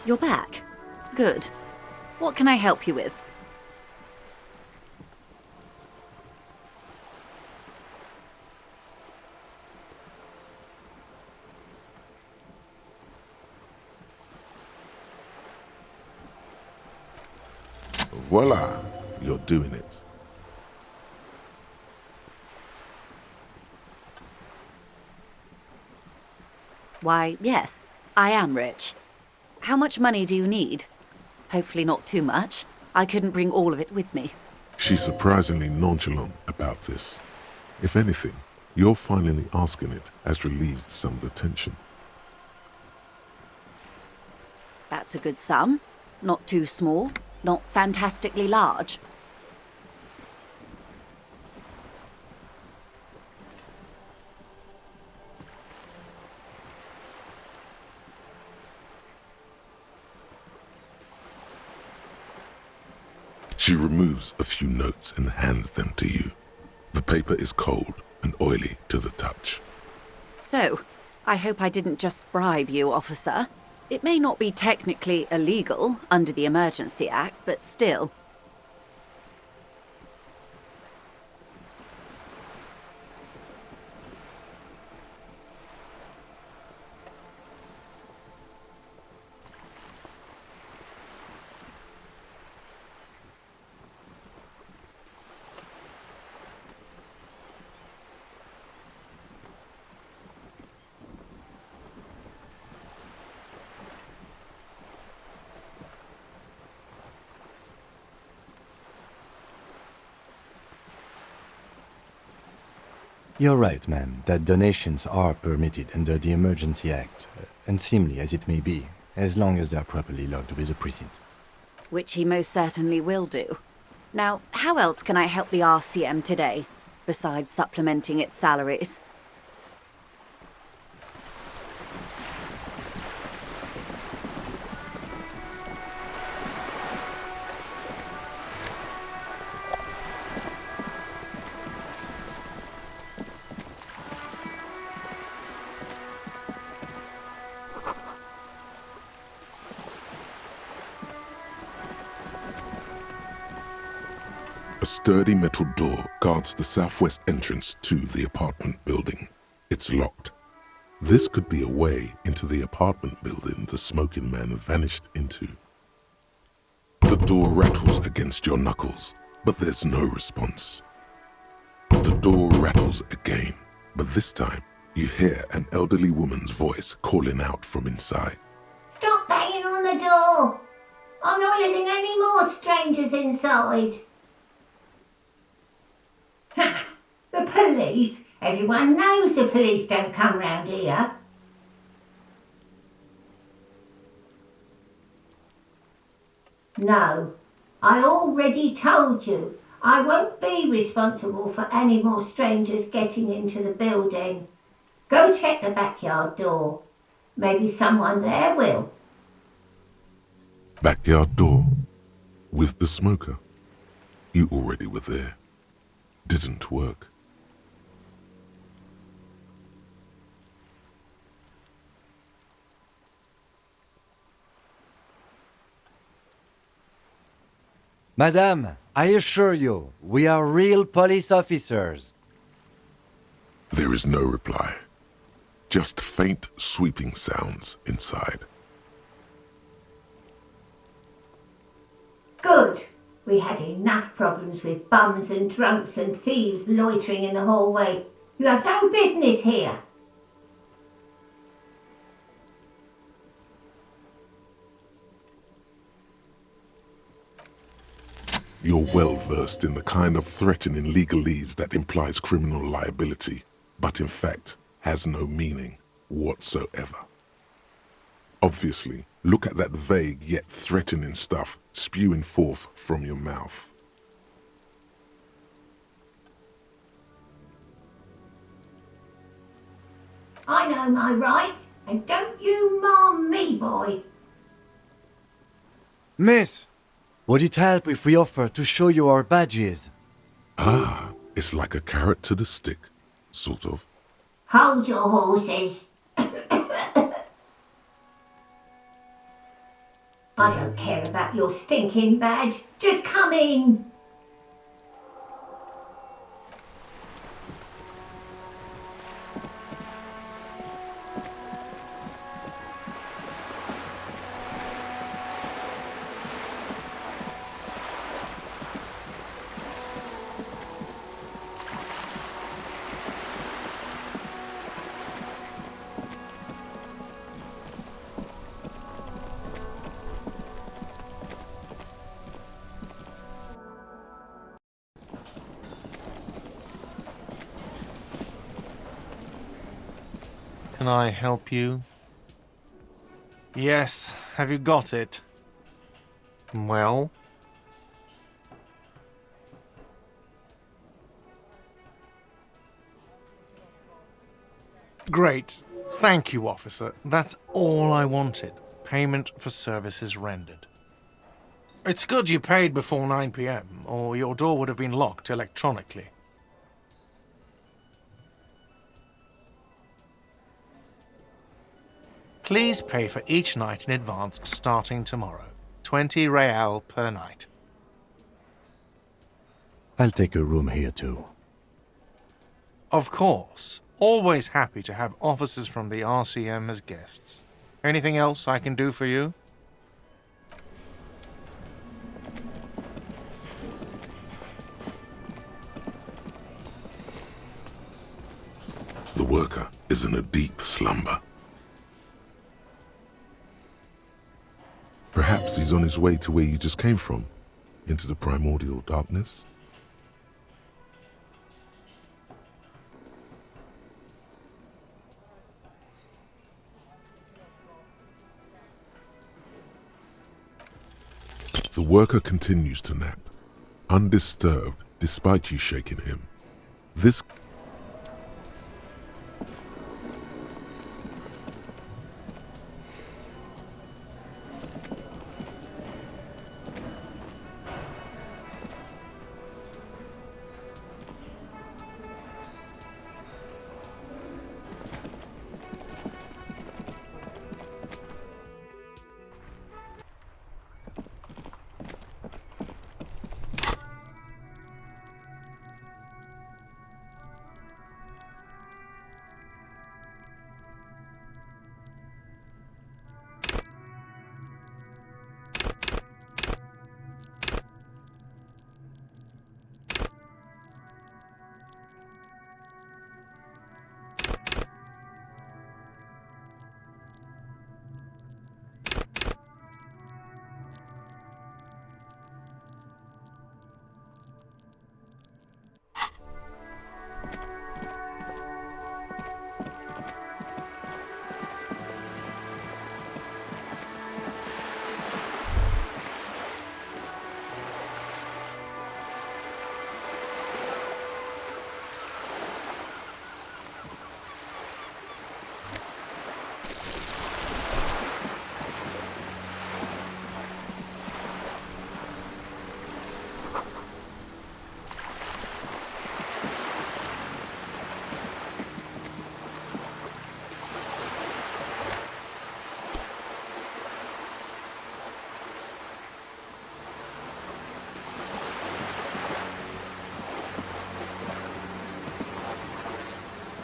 You're back. Good. What can I help you with? Voila, you're doing it. Why, yes, I am rich. How much money do you need? Hopefully not too much. I couldn't bring all of it with me. She's surprisingly nonchalant about this. If anything, your finally asking it has relieved some of the tension. That's a good sum. Not too small, not fantastically large. She removes a few notes and hands them to you. The paper is cold and oily to the touch. So, I hope I didn't just bribe you, officer. It may not be technically illegal under the Emergency Act, but still. You're right, ma'am, that donations are permitted under the Emergency Act, unseemly as it may be, as long as they are properly logged with the precinct. Which he most certainly will do. Now, how else can I help the RCM today, besides supplementing its salaries? A sturdy metal door guards the southwest entrance to the apartment building. It's locked. This could be a way into the apartment building the smoking man vanished into. The door rattles against your knuckles, but there's no response. The door rattles again, but this time you hear an elderly woman's voice calling out from inside. Stop banging on the door! I'm not letting any more strangers inside. Ha! The police? Everyone knows the police don't come round here. No, I already told you. I won't be responsible for any more strangers getting into the building. Go check the backyard door. Maybe someone there will. Backyard door? With the smoker? You already were there. Didn't work. Madame, I assure you, we are real police officers. There is no reply. Just faint, sweeping sounds inside. Good. We had enough problems with bums and drunks and thieves loitering in the hallway. You have no business here. You're well versed in the kind of threatening legalese that implies criminal liability, but in fact has no meaning whatsoever. Obviously, look at that vague yet threatening stuff spewing forth from your mouth. I know my rights, and don't you marm me, boy. Miss, would it help if we offer to show you our badges? Ah, it's like a carrot to the stick, sort of. Hold your horses. I don't care about your stinking badge. Just come in. Can I help you? Yes, have you got it? Well? Great. Thank you, officer. That's all I wanted. Payment for services rendered. It's good you paid before 9 p.m., or your door would have been locked electronically. Please pay for each night in advance starting tomorrow. 20 real per night. I'll take a room here too. Of course. Always happy to have officers from the RCM as guests. Anything else I can do for you? The worker is in a deep slumber. Perhaps he's on his way to where you just came from, into the primordial darkness. The worker continues to nap, undisturbed despite you shaking him. This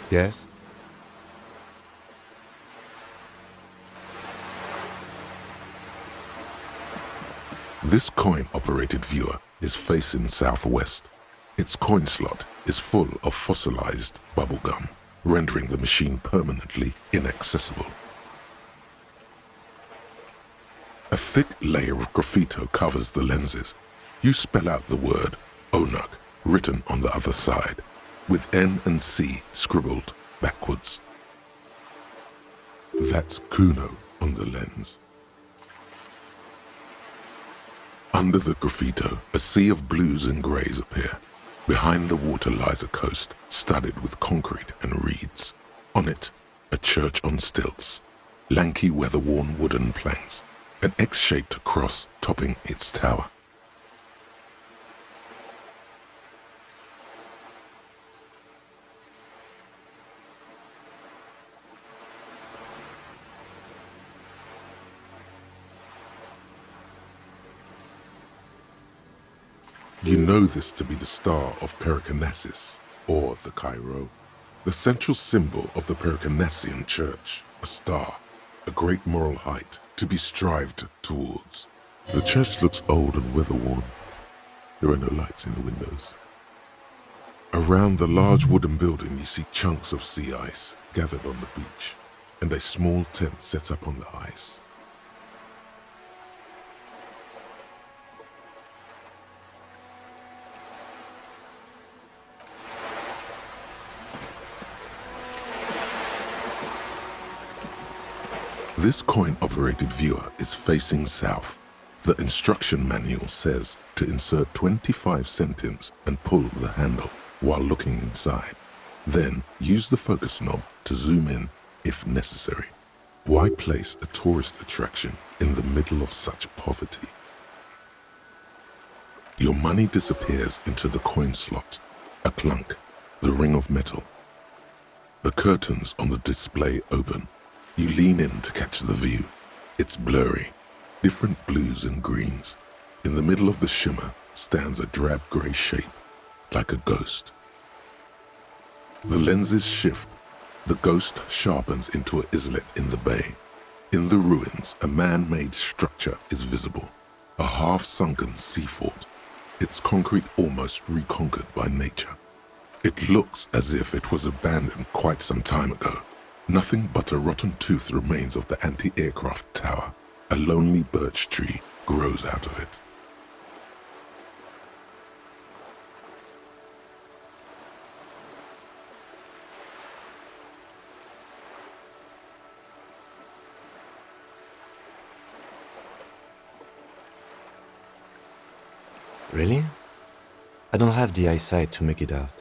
Yes? This coin-operated viewer is facing southwest. Its coin slot is full of fossilized bubblegum, rendering the machine permanently inaccessible. A thick layer of graffito covers the lenses. You spell out the word Onuk written on the other side, with N and C scribbled backwards. That's Kuno on the lens. Under the graffito, a sea of blues and greys appear. Behind the water lies a coast studded with concrete and reeds. On it, a church on stilts, lanky weather-worn wooden planks, an X-shaped cross topping its tower. You know this to be the star of Pericarnassus, or the Cairo, the central symbol of the Pericarnassian church, a star, a great moral height to be strived towards. The church looks old and weather-worn. There are no lights in the windows. Around the large wooden building you see chunks of sea ice gathered on the beach, and a small tent set up on the ice. This coin-operated viewer is facing south. The instruction manual says to insert 25 centimes and pull the handle while looking inside. Then use the focus knob to zoom in if necessary. Why place a tourist attraction in the middle of such poverty? Your money disappears into the coin slot, a clunk, the ring of metal. The curtains on the display open. You lean in to catch the view. It's blurry, different blues and greens. In the middle of the shimmer stands a drab grey shape, like a ghost. The lenses shift. The ghost sharpens into an islet in the bay. In the ruins, a man-made structure is visible, a half-sunken sea fort, its concrete almost reconquered by nature. It looks as if it was abandoned quite some time ago. Nothing but a rotten tooth remains of the anti-aircraft tower. A lonely birch tree grows out of it. Really? I don't have the eyesight to make it out.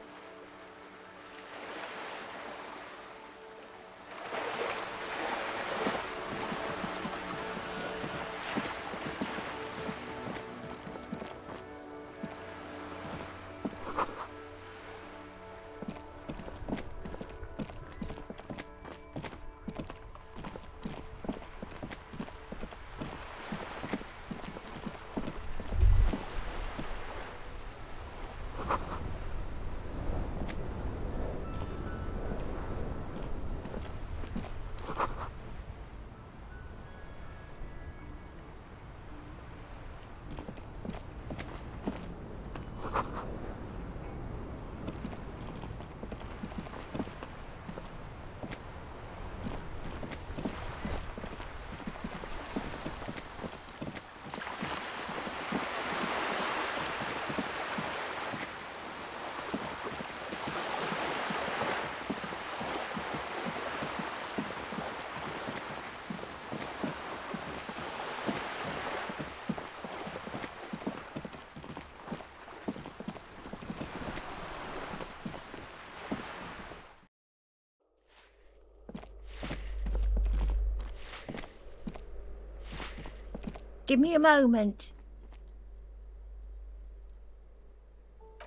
Give me a moment.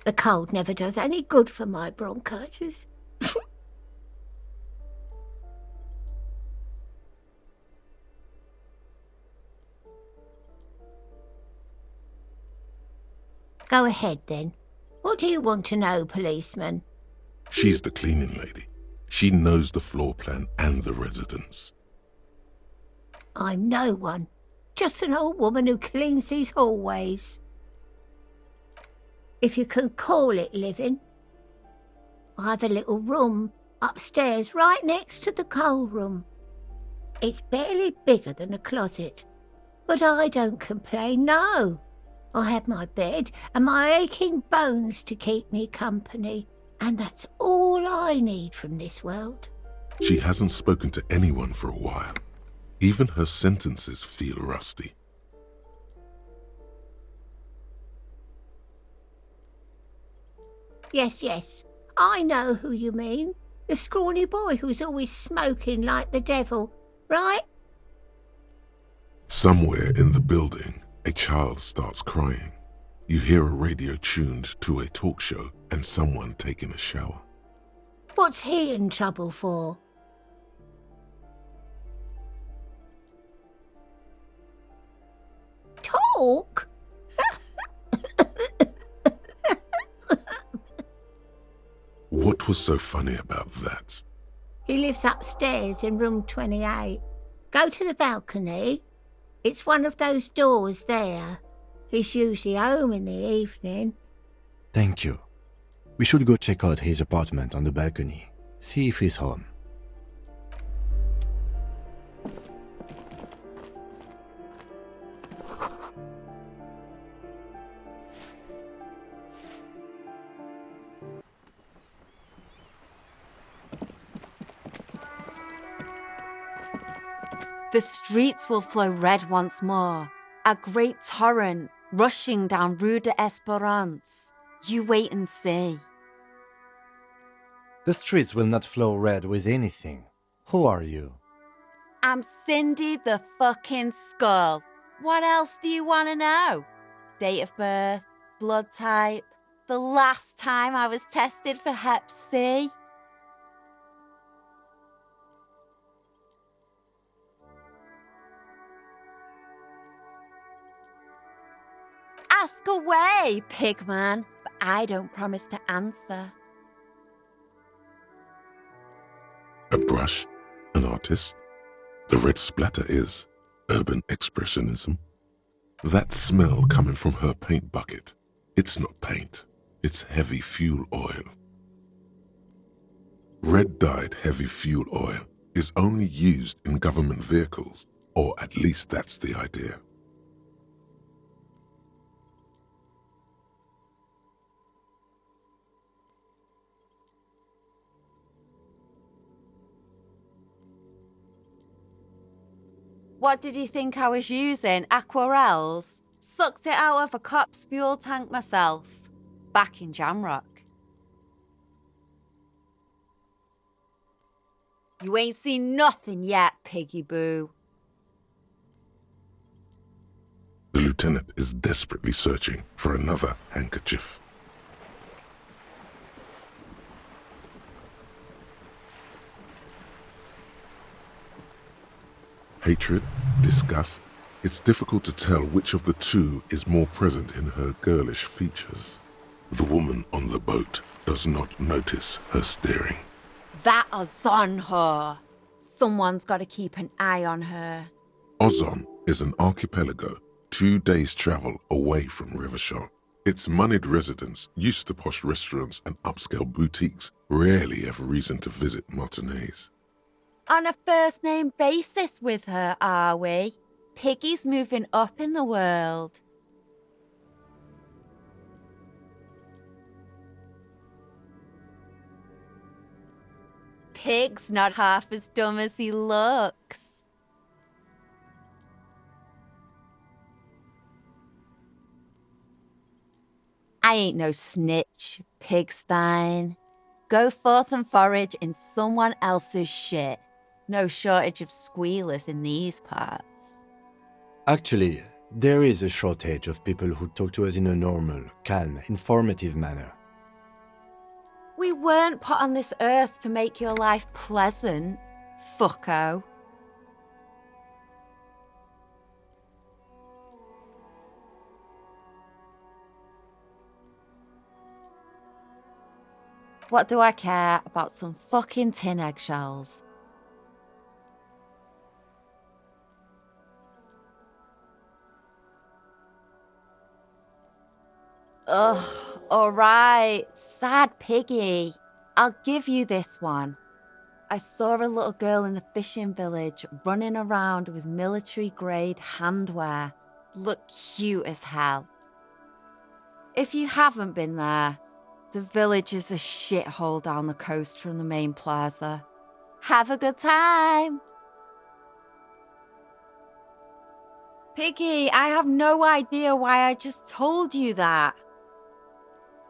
The cold never does any good for my bronchitis. Go ahead then. What do you want to know, policeman? She's the cleaning lady. She knows the floor plan and the residence. I'm no one. Just an old woman who cleans these hallways. If you can call it living. I have a little room upstairs right next to the coal room. It's barely bigger than a closet. But I don't complain, no. I have my bed and my aching bones to keep me company, and that's all I need from this world. She hasn't spoken to anyone for a while. Even her sentences feel rusty. Yes, I know who you mean. The scrawny boy who's always smoking like the devil, right? Somewhere in the building, a child starts crying. You hear a radio tuned to a talk show and someone taking a shower. What's he in trouble for? Talk? What was so funny about that? He lives upstairs in room 28. Go to the balcony. It's one of those doors there. He's usually home in the evening. Thank you. We should go check out his apartment on the balcony. See if he's home. The streets will flow red once more, a great torrent rushing down Rue de Esperance. You wait and see. The streets will not flow red with anything. Who are you? I'm Cindy the fucking Skull. What else do you want to know? Date of birth, blood type, the last time I was tested for Hep C. Ask away, pigman, but I don't promise to answer. A brush? An artist? The red splatter is urban expressionism. That smell coming from her paint bucket. It's not paint. It's heavy fuel oil. Red-dyed heavy fuel oil is only used in government vehicles, or at least that's the idea. What did you think I was using? Aquarels? Sucked it out of a cop's fuel tank myself. Back in Jamrock. You ain't seen nothing yet, piggy boo. The lieutenant is desperately searching for another handkerchief. Hatred, disgust. It's difficult to tell which of the two is more present in her girlish features. The woman on the boat does not notice her staring. That is on her. Someone's got to keep an eye on her. Ozon is an archipelago 2 days' travel away from Rivershaw. Its moneyed residents, used to posh restaurants and upscale boutiques, rarely have reason to visit Martinez. On a first-name basis with her, are we? Piggy's moving up in the world. Pig's not half as dumb as he looks. I ain't no snitch, Pigstein. Go forth and forage in someone else's shit. No shortage of squealers in these parts. Actually, there is a shortage of people who talk to us in a normal, calm, informative manner. We weren't put on this earth to make your life pleasant, fucko. what do I care about some fucking tin eggshells? Ugh, alright, sad piggy. I'll give you this one. I saw a little girl in the fishing village running around with military-grade handwear. Look cute as hell. If you haven't been there, the village is a shithole down the coast from the main plaza. Have a good time! Piggy, I have no idea why I just told you that.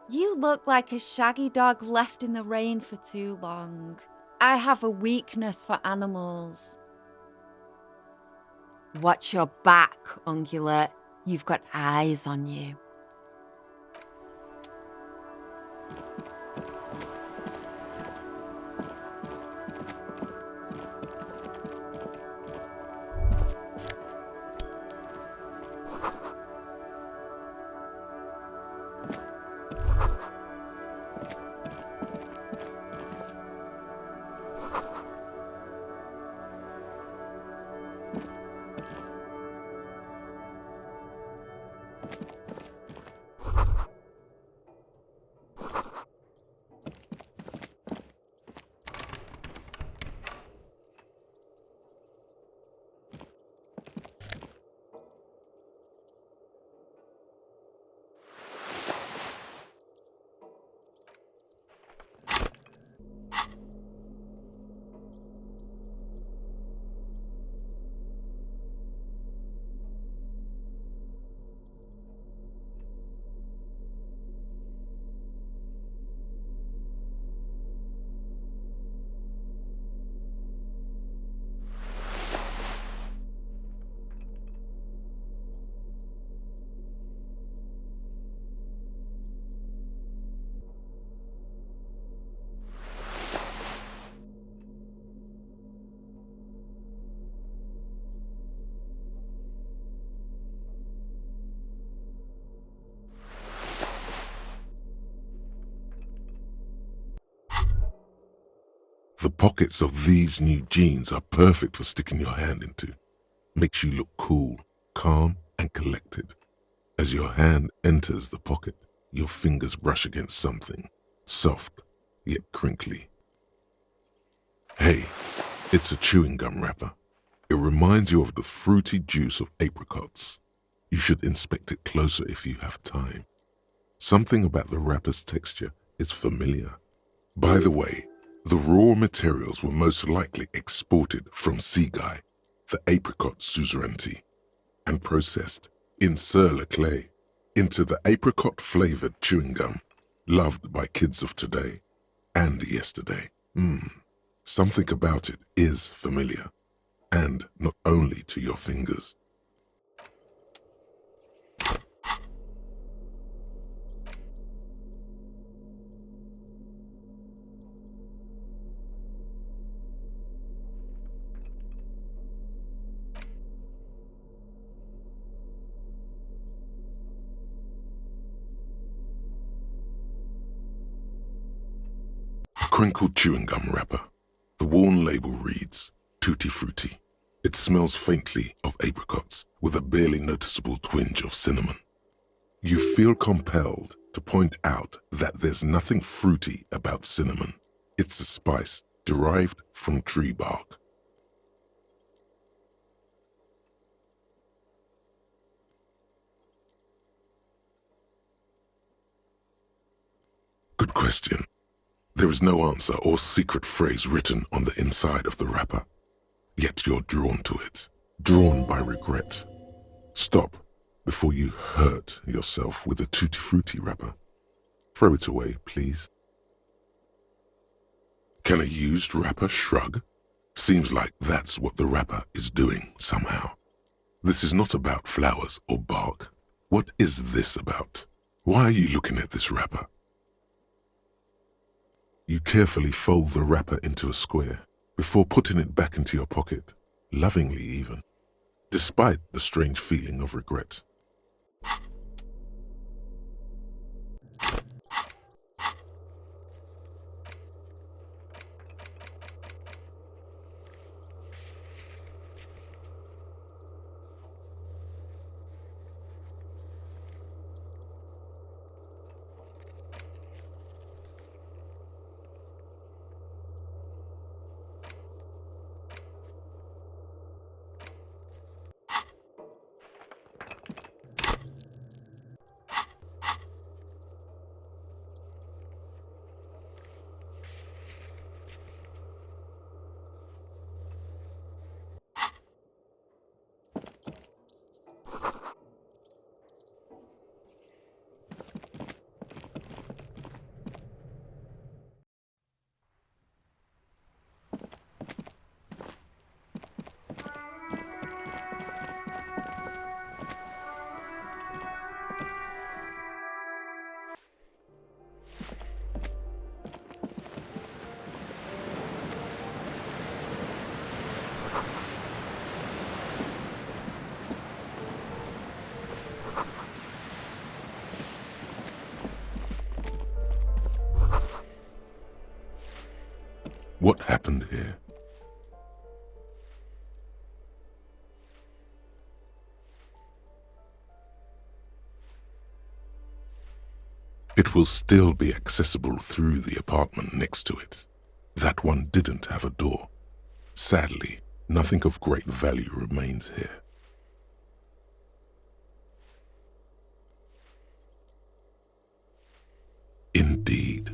You look like a shaggy dog left in the rain for too long. I have a weakness for animals. Watch your back, ungulate. You've got eyes on you. The pockets of these new jeans are perfect for sticking your hand into. Makes you look cool, calm, and collected. As your hand enters the pocket, your fingers brush against something, soft yet crinkly. Hey, it's a chewing gum wrapper. It reminds you of the fruity juice of apricots. You should inspect it closer if you have time. Something about the wrapper's texture is familiar. By the way, the raw materials were most likely exported from Seaguy, the apricot suzerainty, and processed in sur-le-clay into the apricot-flavored chewing gum loved by kids of today and yesterday. Something about it is familiar, and not only to your fingers. Crinkled chewing gum wrapper. The worn label reads, Tutti Frutti. It smells faintly of apricots with a barely noticeable twinge of cinnamon. You feel compelled to point out that there's nothing fruity about cinnamon. It's a spice derived from tree bark. Good question. There is no answer or secret phrase written on the inside of the wrapper. Yet you're drawn to it, drawn by regret. Stop before you hurt yourself with a Tutti Frutti wrapper. Throw it away, please. Can a used wrapper shrug? Seems like that's what the wrapper is doing somehow. This is not about flowers or bark. What is this about? Why are you looking at this wrapper? You carefully fold the wrapper into a square before putting it back into your pocket, lovingly even, despite the strange feeling of regret. What happened here? It will still be accessible through the apartment next to it. That one didn't have a door. Sadly, nothing of great value remains here. Indeed.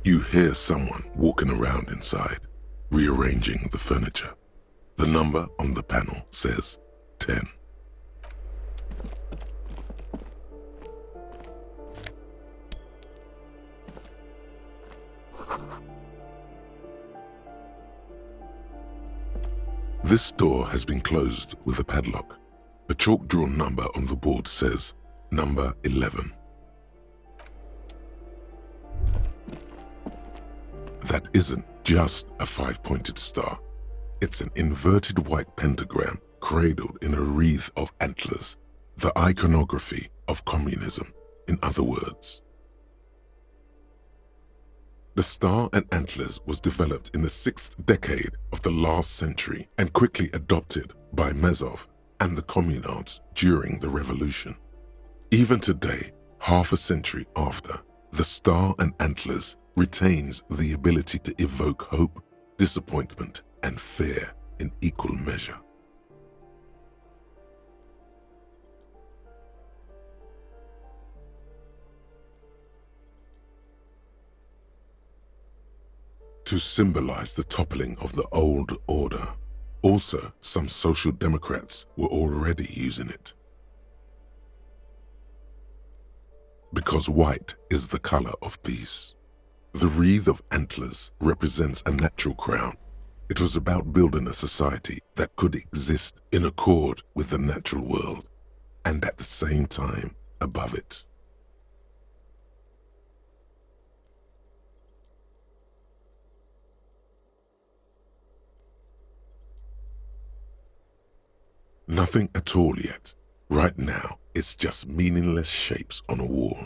You hear someone walking around inside, rearranging the furniture. The number on the panel says 10. This door has been closed with a padlock. A chalk-drawn number on the board says number 11. That isn't just a 5-pointed star. It's an inverted white pentagram cradled in a wreath of antlers, the iconography of communism, in other words. The star and antlers was developed in the 6th decade of the last century and quickly adopted by Mazov and the communards during the revolution. Even today, half a century after, the star and antlers retains the ability to evoke hope, disappointment, and fear in equal measure. To symbolize the toppling of the old order, also some social democrats were already using it. Because white is the color of peace. The wreath of antlers represents a natural crown. It was about building a society that could exist in accord with the natural world and at the same time above it. Nothing at all yet. Right now, it's just meaningless shapes on a wall.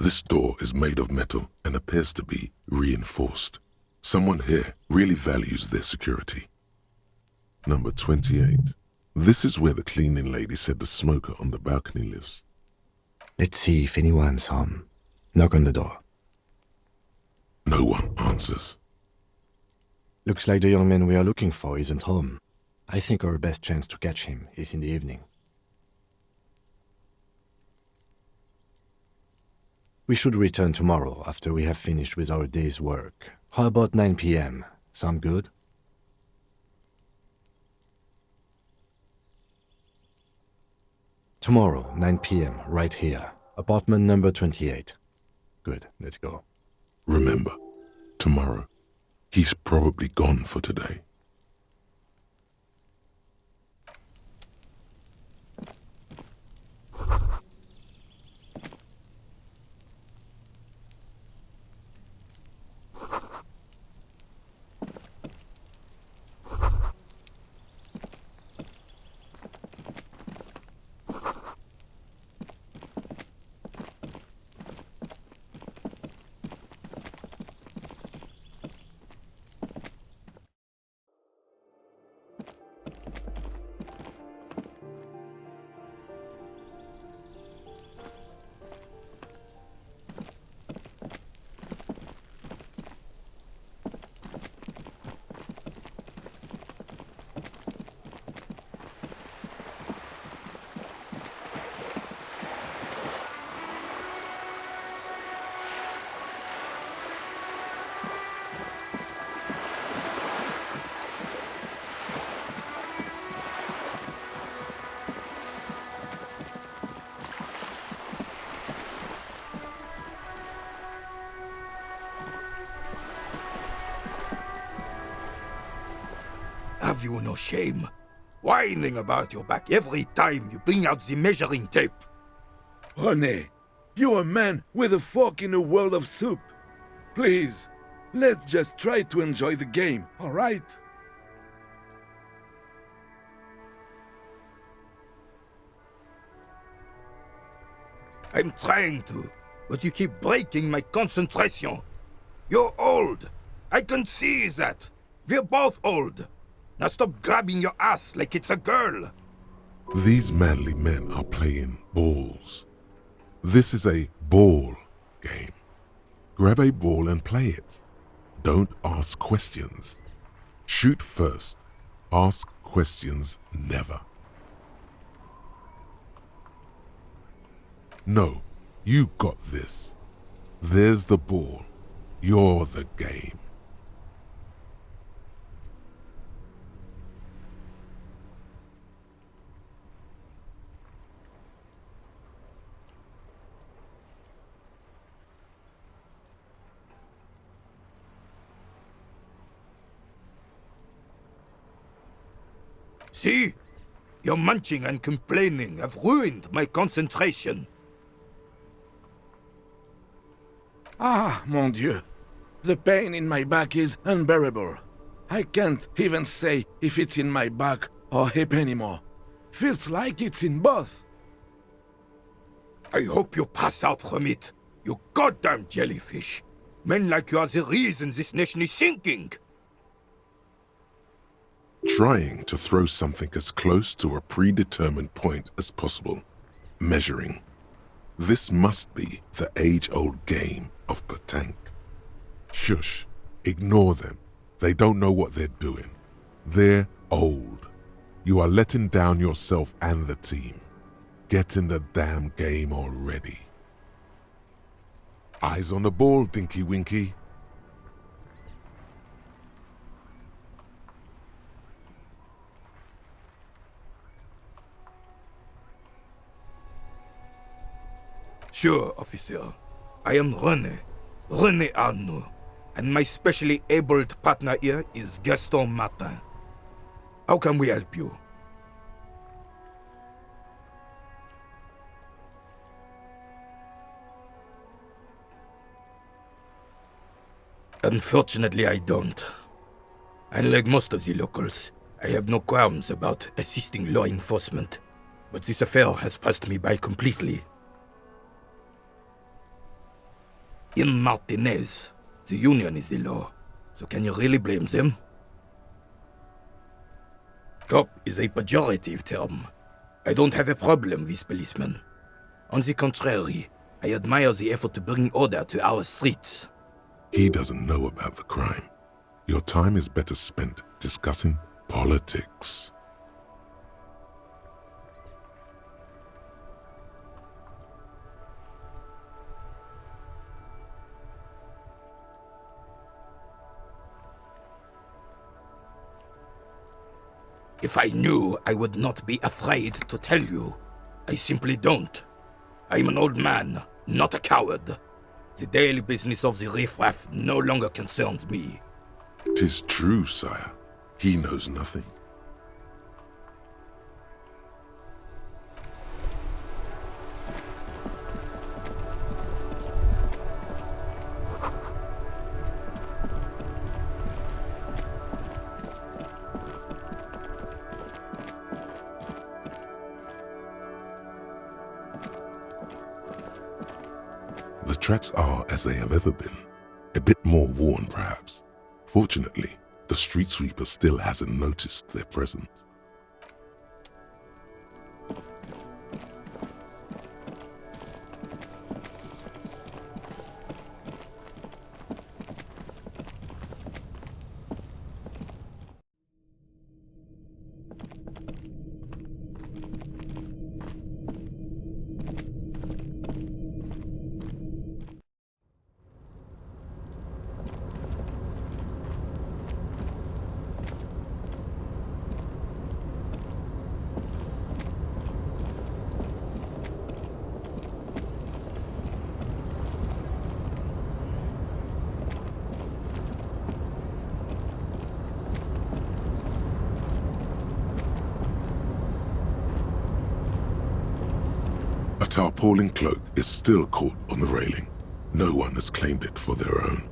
This door is made of metal and appears to be reinforced. Someone here really values their security. Number 28. This is where the cleaning lady said the smoker on the balcony lives. Let's see if anyone's home. Knock on the door. No one answers. Looks like the young man we are looking for isn't home. I think our best chance to catch him is in the evening. We should return tomorrow after we have finished with our day's work. How about 9 p.m.? Sound good? Tomorrow, 9 p.m., right here. Apartment number 28. Good, let's go. Remember, tomorrow, he's probably gone for today. Have you no shame? Whining about your back every time you bring out the measuring tape. René, you're a man with a fork in a world of soup. Please, let's just try to enjoy the game, all right? I'm trying to, but you keep breaking my concentration. You're old. I can see that. We're both old. Now stop grabbing your ass like it's a girl. These manly men are playing balls. This is a ball game. Grab a ball and play it. Don't ask questions. Shoot first. Ask questions never. No, you got this. There's the ball. You're the game. See? Your munching and complaining have ruined my concentration. Ah, mon Dieu. The pain in my back is unbearable. I can't even say if it's in my back or hip anymore. Feels like it's in both. I hope you pass out from it, you goddamn jellyfish. Men like you are the reason this nation is sinking. Trying to throw something as close to a predetermined point as possible. Measuring. This must be the age-old game of petanque. Shush. Ignore them. They don't know what they're doing. They're old. You are letting down yourself and the team. Get in the damn game already. Eyes on the ball, Dinky Winky. Sure, officer. I am René Arnaud, and my specially abled partner here is Gaston Martin. How can we help you? Unfortunately, I don't. Unlike most of the locals, I have no qualms about assisting law enforcement, but this affair has passed me by completely. in Martinez. The union is the law, so can you really blame them? Cop is a pejorative term. I don't have a problem with policemen. On the contrary, I admire the effort to bring order to our streets. He doesn't know about the crime. Your time is better spent discussing politics. If I knew, I would not be afraid to tell you. I simply don't. I'm an old man, not a coward. The daily business of the riffraff no longer concerns me. 'Tis true, sire. He knows nothing. The tracks are as they have ever been, a bit more worn perhaps. Fortunately, the street sweeper still hasn't noticed their presence. A tarpaulin cloak is still caught on the railing. No one has claimed it for their own.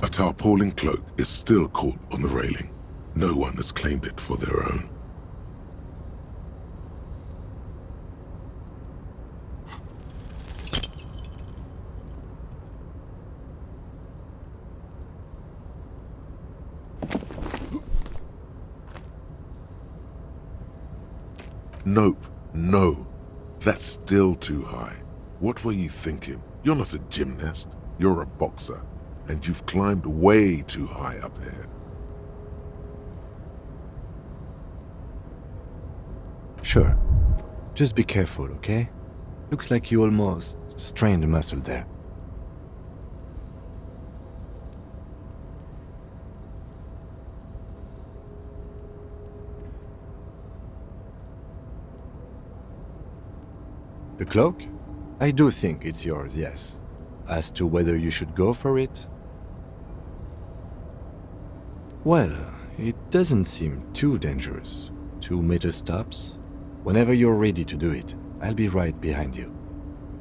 A tarpaulin cloak is still caught on the railing. No one has claimed it for their own. Nope, no. That's still too high. What were you thinking? You're not a gymnast. You're a boxer. And you've climbed way too high up here. Sure. Just be careful, okay? Looks like you almost strained a muscle there. The cloak? I do think it's yours, yes. As to whether you should go for it? Well, it doesn't seem too dangerous. 2-meter stops. Whenever you're ready to do it, I'll be right behind you.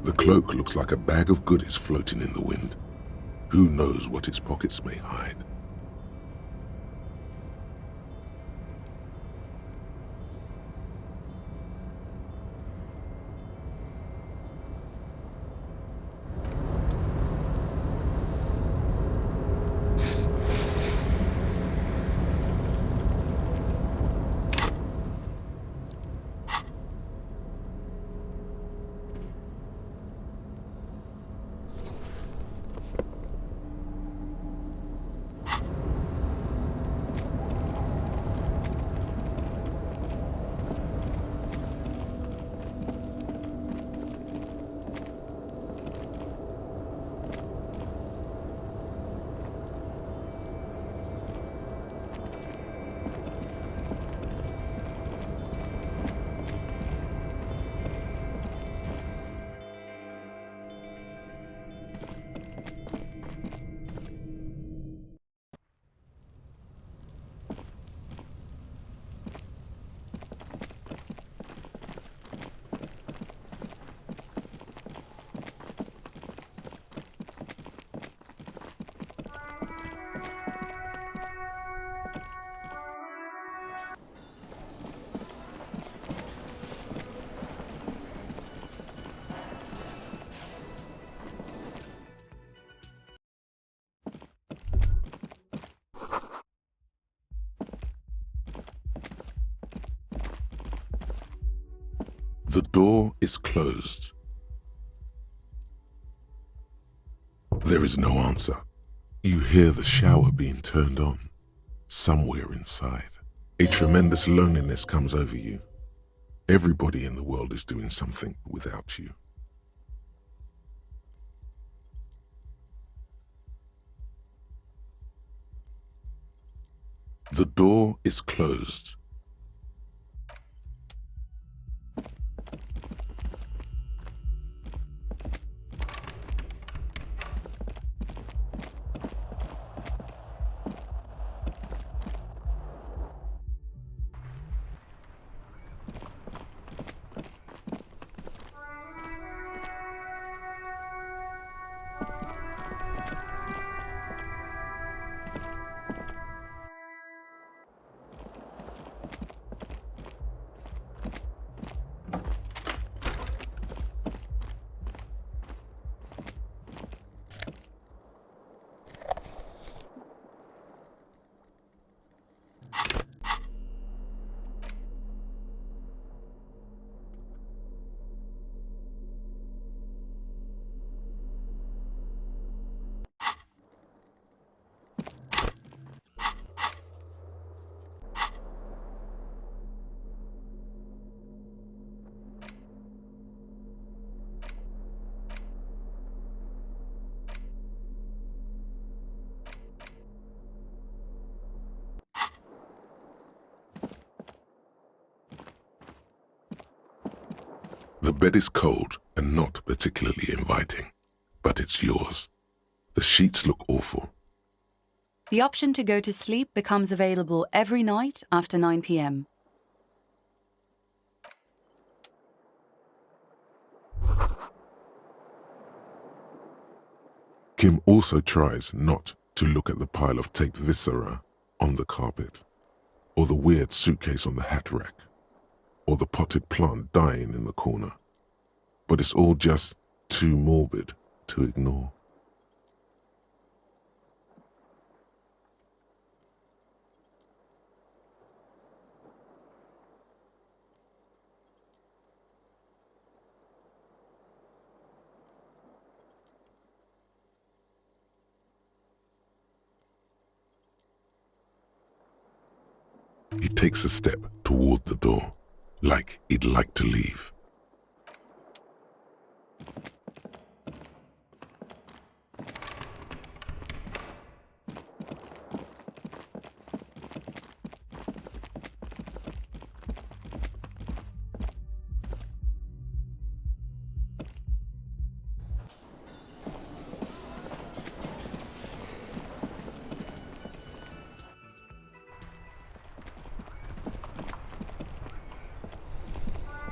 The cloak looks like a bag of goodies floating in the wind. Who knows what its pockets may hide? The door is closed. There is no answer. You hear the shower being turned on. Somewhere inside, a tremendous loneliness comes over you. Everybody in the world is doing something without you. The door is closed. The bed is cold and not particularly inviting, but it's yours. The sheets look awful. The option to go to sleep becomes available every night after 9 p.m. Kim also tries not to look at the pile of taped viscera on the carpet, or the weird suitcase on the hat rack, or the potted plant dying in the corner. But it's all just too morbid to ignore. He takes a step toward the door, like he'd like to leave.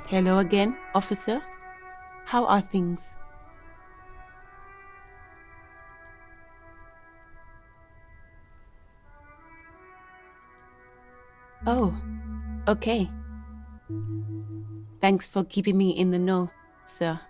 Hello again, officer. How are things? Oh, okay. Thanks for keeping me in the know, sir.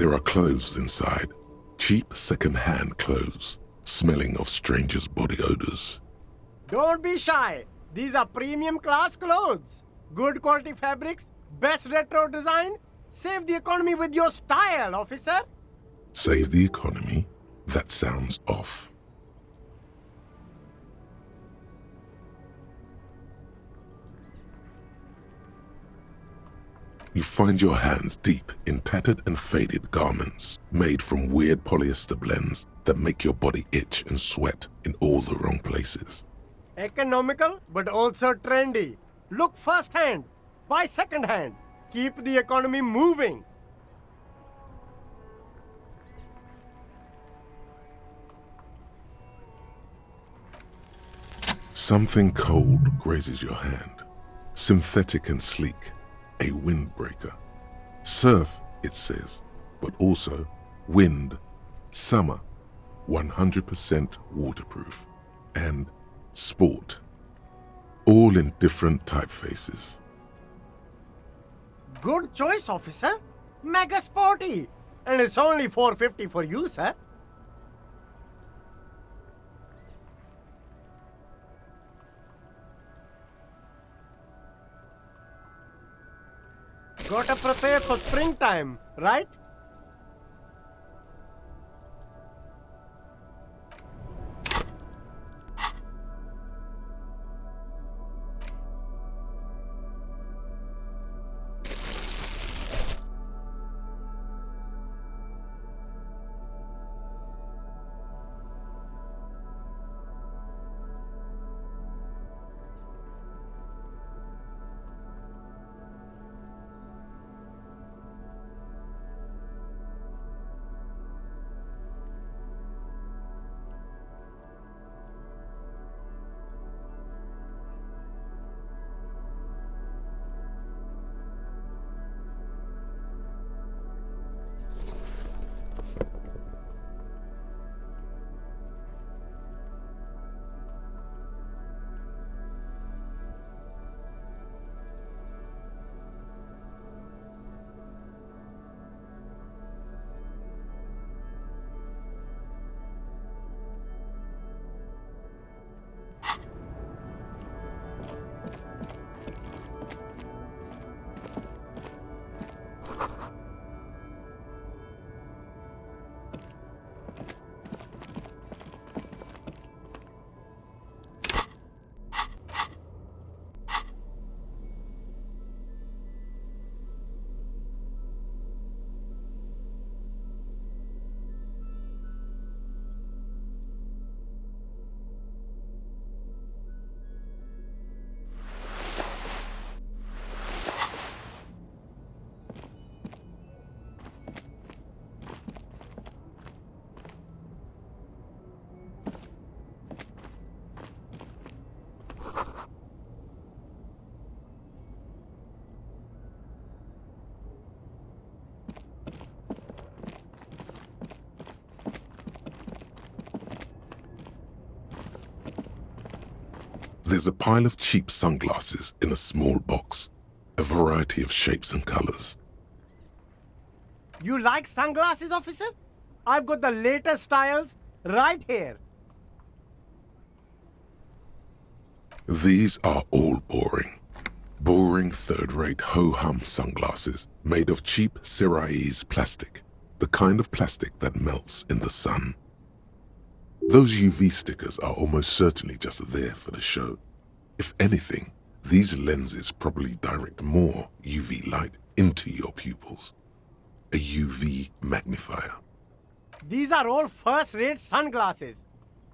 There are clothes inside, cheap second-hand clothes, smelling of strangers' body odors. Don't be shy. These are premium class clothes. Good quality fabrics, best retro design. Save the economy with your style, officer. Save the economy? That sounds off. You find your hands deep in tattered and faded garments made from weird polyester blends that make your body itch and sweat in all the wrong places. Economical, but also trendy. Look first-hand, buy second-hand. Keep the economy moving. Something cold grazes your hand. Synthetic and sleek. A windbreaker. Surf, it says, but also wind, summer, 100% waterproof, and sport. All in different typefaces. Good choice, officer. Mega sporty. And it's only $4.50 for you, sir. Gotta prepare for springtime, right? There's a pile of cheap sunglasses in a small box, a variety of shapes and colors. You like sunglasses, officer? I've got the latest styles right here. These are all boring. Boring third-rate ho-hum sunglasses made of cheap Syrahese plastic, the kind of plastic that melts in the sun. Those UV stickers are almost certainly just there for the show. If anything, these lenses probably direct more UV light into your pupils. A UV magnifier. These are all first-rate sunglasses.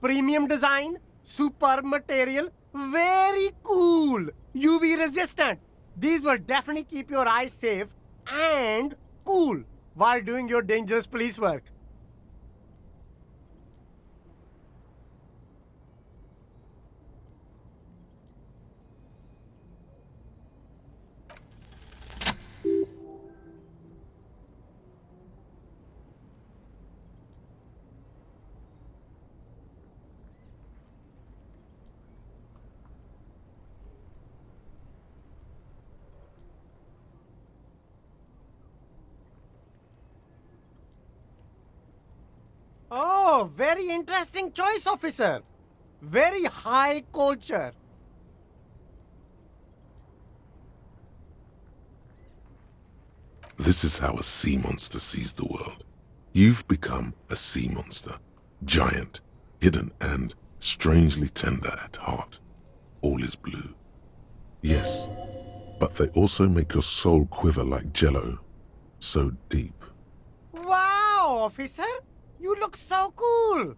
Premium design, superb material, very cool, UV resistant. These will definitely keep your eyes safe and cool while doing your dangerous police work. Oh, very interesting choice, officer. Very high culture. This is how a sea monster sees the world. You've become a sea monster. Giant, hidden, and strangely tender at heart. All is blue. Yes, but they also make your soul quiver like jello. So deep. Wow, officer. You look so cool.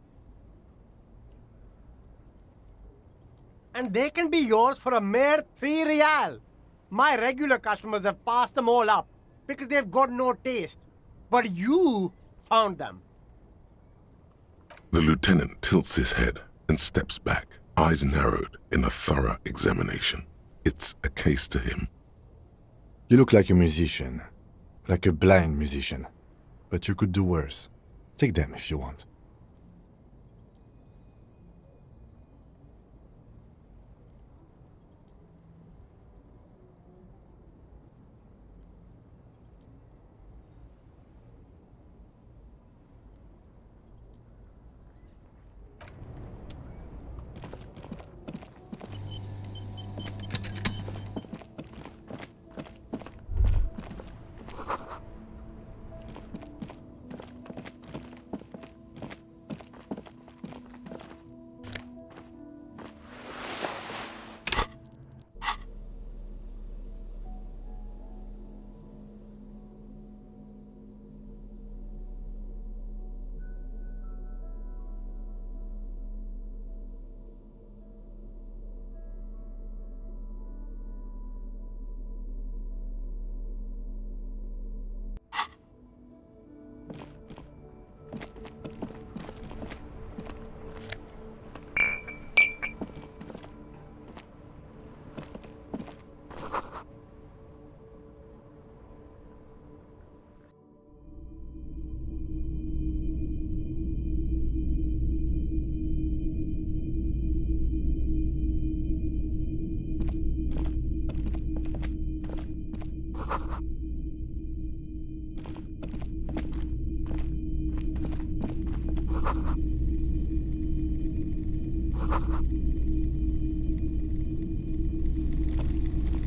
And they can be yours for a mere 3 real. My regular customers have passed them all up because they've got no taste. But you found them. The lieutenant tilts his head and steps back, eyes narrowed in a thorough examination. It's a case to him. You look like a musician. Like a blind musician. But you could do worse. Take them if you want.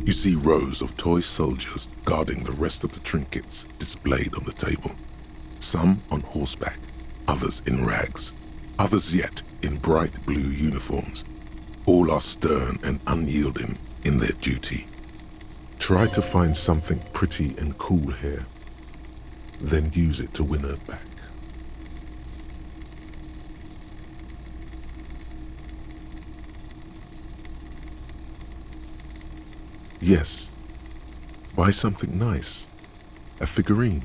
You see rows of toy soldiers guarding the rest of the trinkets displayed on the table. Some on horseback, others in rags, others yet in bright blue uniforms. All are stern and unyielding in their duty. Try to find something pretty and cool here, then use it to win her back. Yes, buy something nice. A figurine.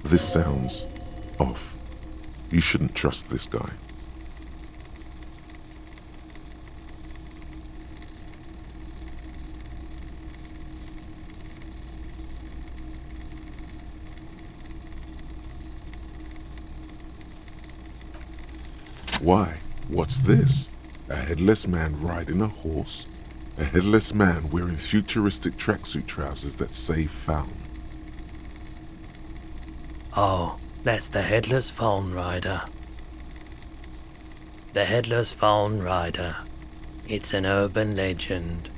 This sounds off. You shouldn't trust this guy. Why? What's this? A headless man riding a horse? A headless man wearing futuristic tracksuit trousers that say found. Oh, that's the Headless Phone Rider. The Headless Phone Rider. It's an urban legend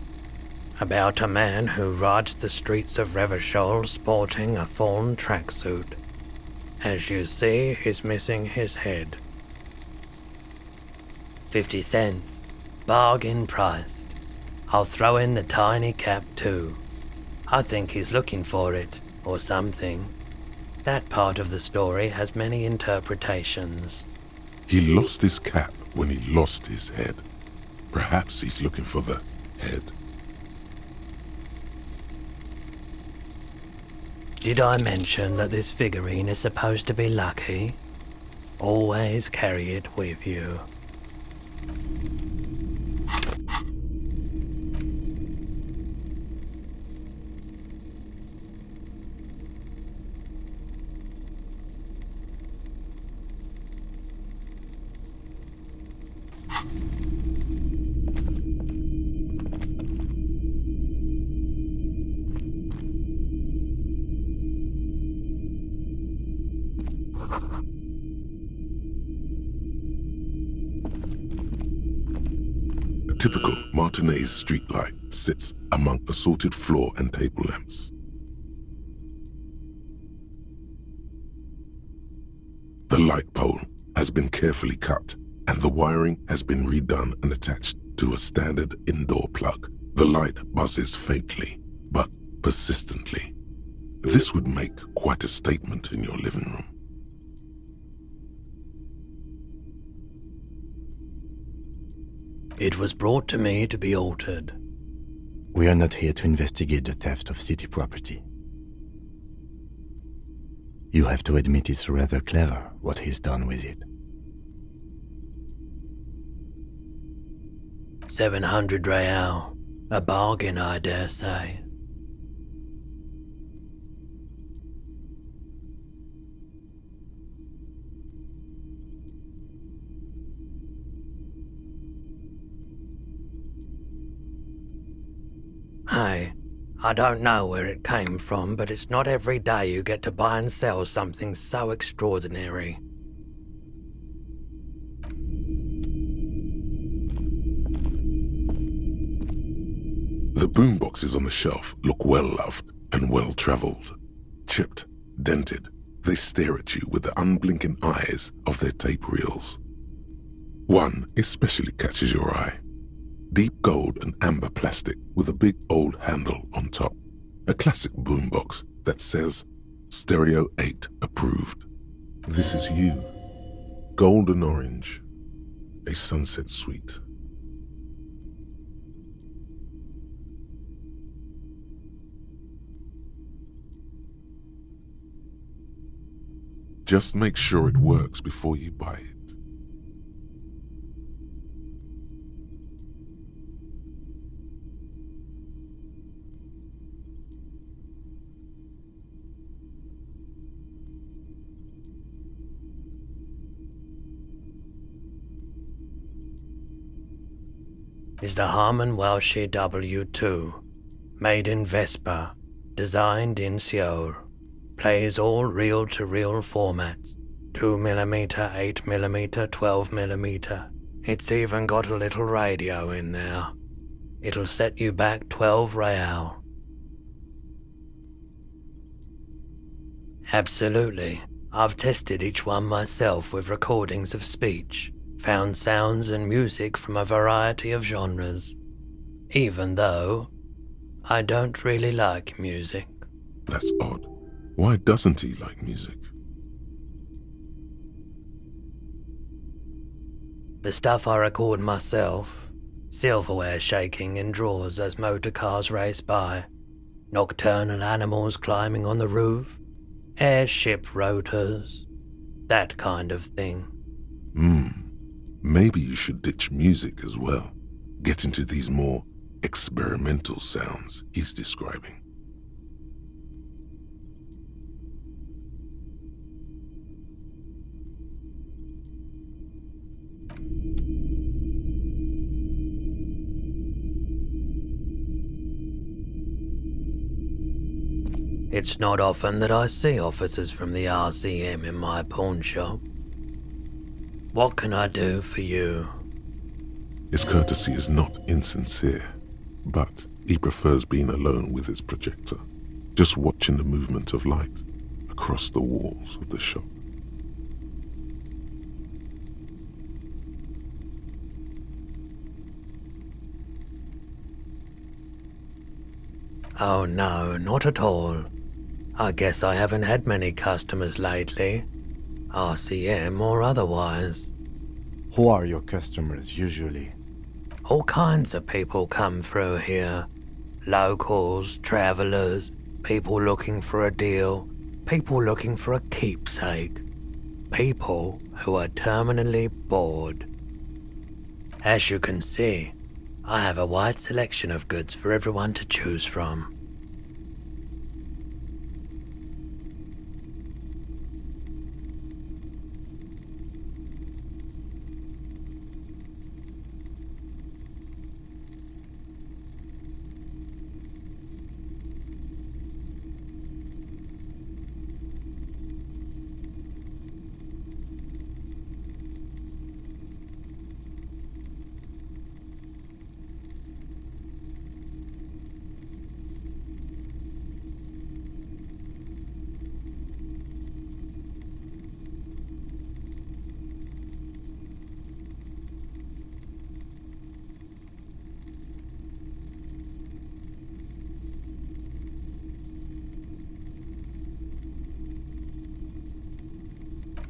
about a man who rides the streets of Revachol sporting a fawn tracksuit. As you see, he's missing his head. 50 cents. Bargain priced. I'll throw in the tiny cap too. I think he's looking for it, or something. That part of the story has many interpretations. He lost his cap when he lost his head. Perhaps he's looking for the head. Did I mention that this figurine is supposed to be lucky? Always carry it with you. A typical Martinez streetlight sits among assorted floor and table lamps. The light pole has been carefully cut, and the wiring has been redone and attached to a standard indoor plug. The light buzzes faintly, but persistently. This would make quite a statement in your living room. It was brought to me to be altered. We are not here to investigate the theft of city property. You have to admit it's rather clever what he's done with it. 700 real. A bargain, I dare say. Hey, I don't know where it came from, but it's not every day you get to buy and sell something so extraordinary. The boomboxes on the shelf look well-loved and well-traveled. Chipped, dented, they stare at you with the unblinking eyes of their tape reels. One especially catches your eye. Deep gold and amber plastic with a big old handle on top. A classic boombox that says, Stereo 8 approved. This is you. Golden orange. A sunset suite. Just make sure it works before you buy it. Is the Harman Welsh W2, made in Vespa, designed in Seoul, plays all reel-to-reel formats, 2mm, 8mm, 12mm. It's even got a little radio in there. It'll set you back 12 real. Absolutely. I've tested each one myself with recordings of speech. Found sounds and music from a variety of genres, even though I don't really like music. That's odd. Why doesn't he like music? The stuff I record myself, silverware shaking in drawers as motor cars race by, nocturnal animals climbing on the roof, airship rotors, that kind of thing. Maybe you should ditch music as well. Get into these more experimental sounds he's describing. It's not often that I see officers from the RCM in my pawn shop. What can I do for you? His courtesy is not insincere, but he prefers being alone with his projector, just watching the movement of light across the walls of the shop. Oh no, not at all. I guess I haven't had many customers lately, RCM or otherwise. Who are your customers usually? All kinds of people come through here. Locals, travelers, people looking for a deal, people looking for a keepsake, people who are terminally bored. As you can see, I have a wide selection of goods for everyone to choose from.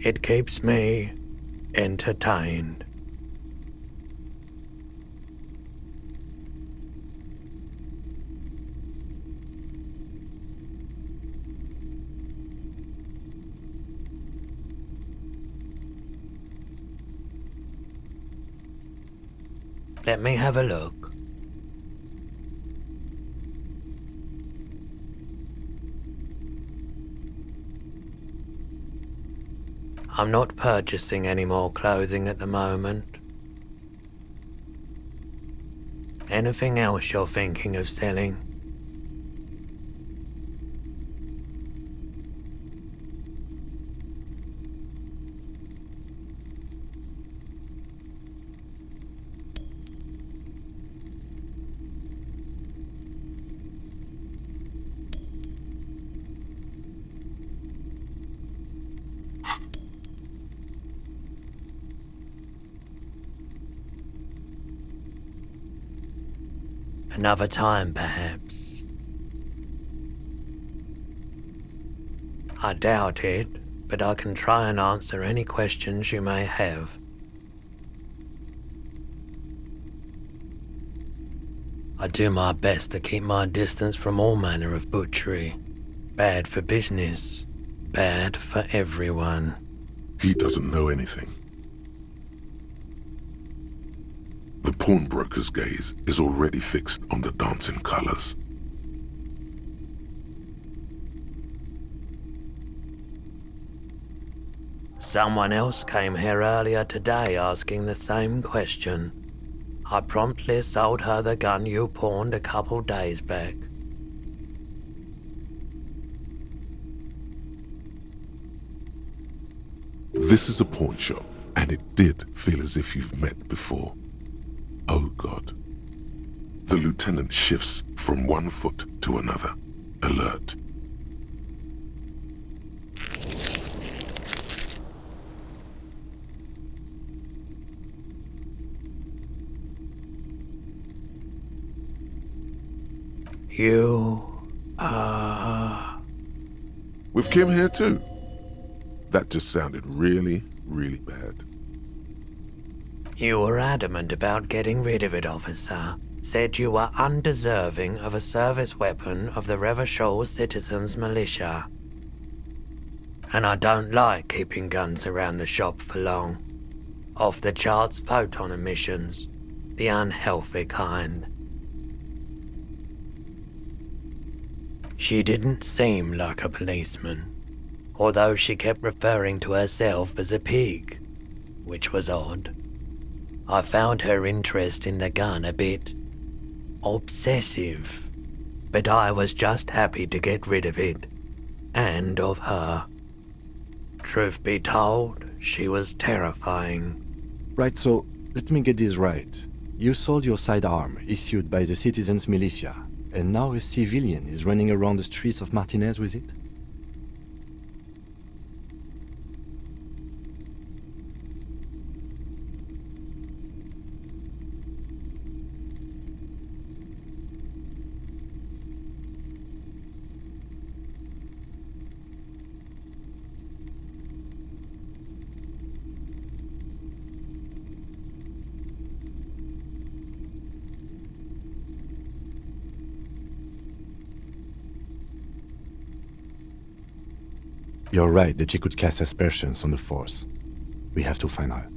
It keeps me entertained. Let me have a look. I'm not purchasing any more clothing at the moment. Anything else you're thinking of selling? Another time, perhaps. I doubt it, but I can try and answer any questions you may have. I do my best to keep my distance from all manner of butchery. Bad for business, bad for everyone. He doesn't know anything. The pawnbroker's gaze is already fixed on the dancing colors. Someone else came here earlier today asking the same question. I promptly sold her the gun you pawned a couple days back. This is a pawn shop, and it did feel as if you've met before. Oh God. The lieutenant shifts from one foot to another, alert. With Kim here too. That just sounded really, really bad. You were adamant about getting rid of it, officer. Said you were undeserving of a service weapon of the Revachol Citizens Militia. And I don't like keeping guns around the shop for long. Off-the-charts photon emissions. The unhealthy kind. She didn't seem like a policeman, although she kept referring to herself as a pig, which was odd. I found her interest in the gun a bit obsessive, but I was just happy to get rid of it, and of her. Truth be told, she was terrifying. Right, so let me get this right. You sold your sidearm, issued by the Citizens Militia, and now a civilian is running around the streets of Martinez with it? You're right that she could cast aspersions on the Force. We have to find her.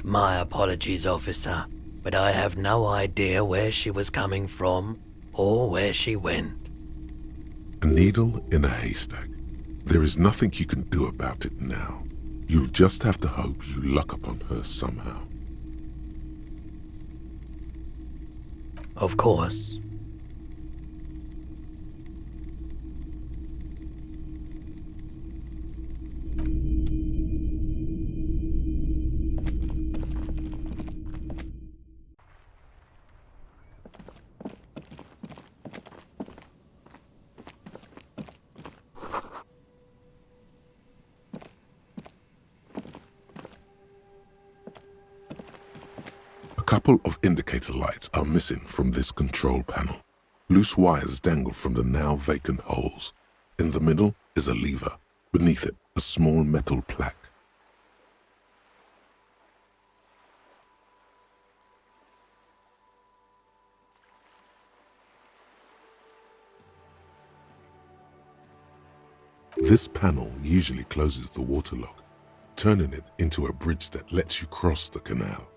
My apologies, officer, but I have no idea where she was coming from or where she went. A needle in a haystack. There is nothing you can do about it now. You'll just have to hope you luck upon her somehow. Of course. A couple of indicator lights are missing from this control panel. Loose wires dangle from the now vacant holes. In the middle is a lever. Beneath it, a small metal plaque. This panel usually closes the waterlock, turning it into a bridge that lets you cross the canal.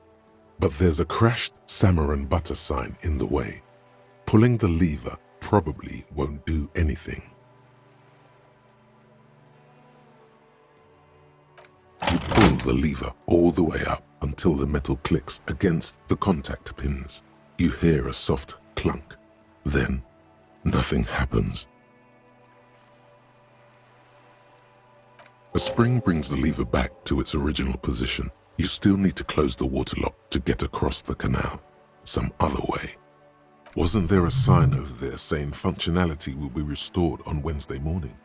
But there's a crashed salmon and butter sign in the way. Pulling the lever probably won't do anything. You pull the lever all the way up until the metal clicks against the contact pins. You hear a soft clunk. Then, nothing happens. A spring brings the lever back to its original position. You still need to close the waterlock to get across the canal, some other way. Wasn't there a sign over there saying functionality will be restored on Wednesday morning?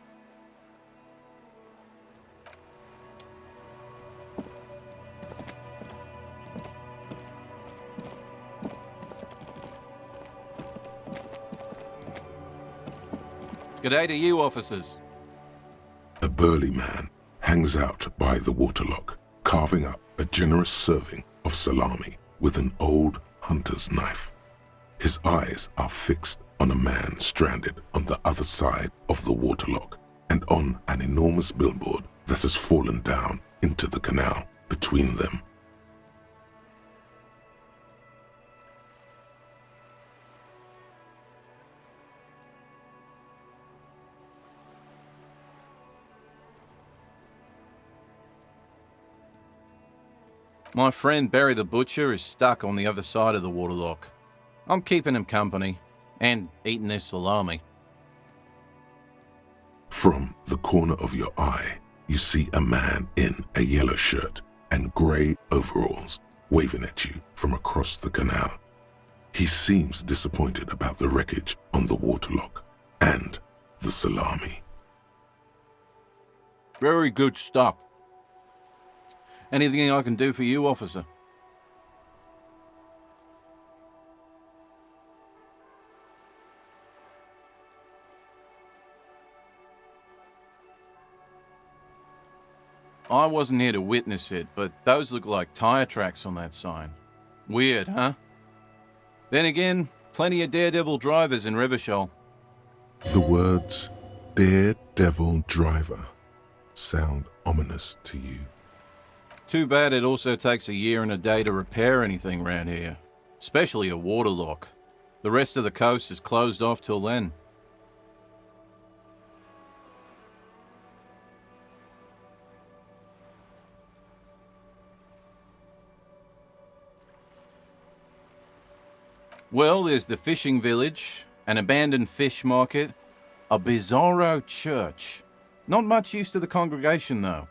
G'day to you, officers. A burly man hangs out by the waterlock, carving up a generous serving of salami with an old hunter's knife. His eyes are fixed on a man stranded on the other side of the waterlock and on an enormous billboard that has fallen down into the canal between them. My friend Barry the Butcher is stuck on the other side of the waterlock. I'm keeping him company and eating his salami. From the corner of your eye, you see a man in a yellow shirt and grey overalls waving at you from across the canal. He seems disappointed about the wreckage on the waterlock and the salami. Very good stuff. Anything I can do for you, officer? I wasn't here to witness it, but those look like tire tracks on that sign. Weird, huh? Then again, plenty of daredevil drivers in Revachol. The words daredevil driver sound ominous to you. Too bad it also takes a year and a day to repair anything round here, especially a waterlock. The rest of the coast is closed off till then. Well, there's the fishing village, an abandoned fish market, a bizarro church. Not much use to the congregation, though.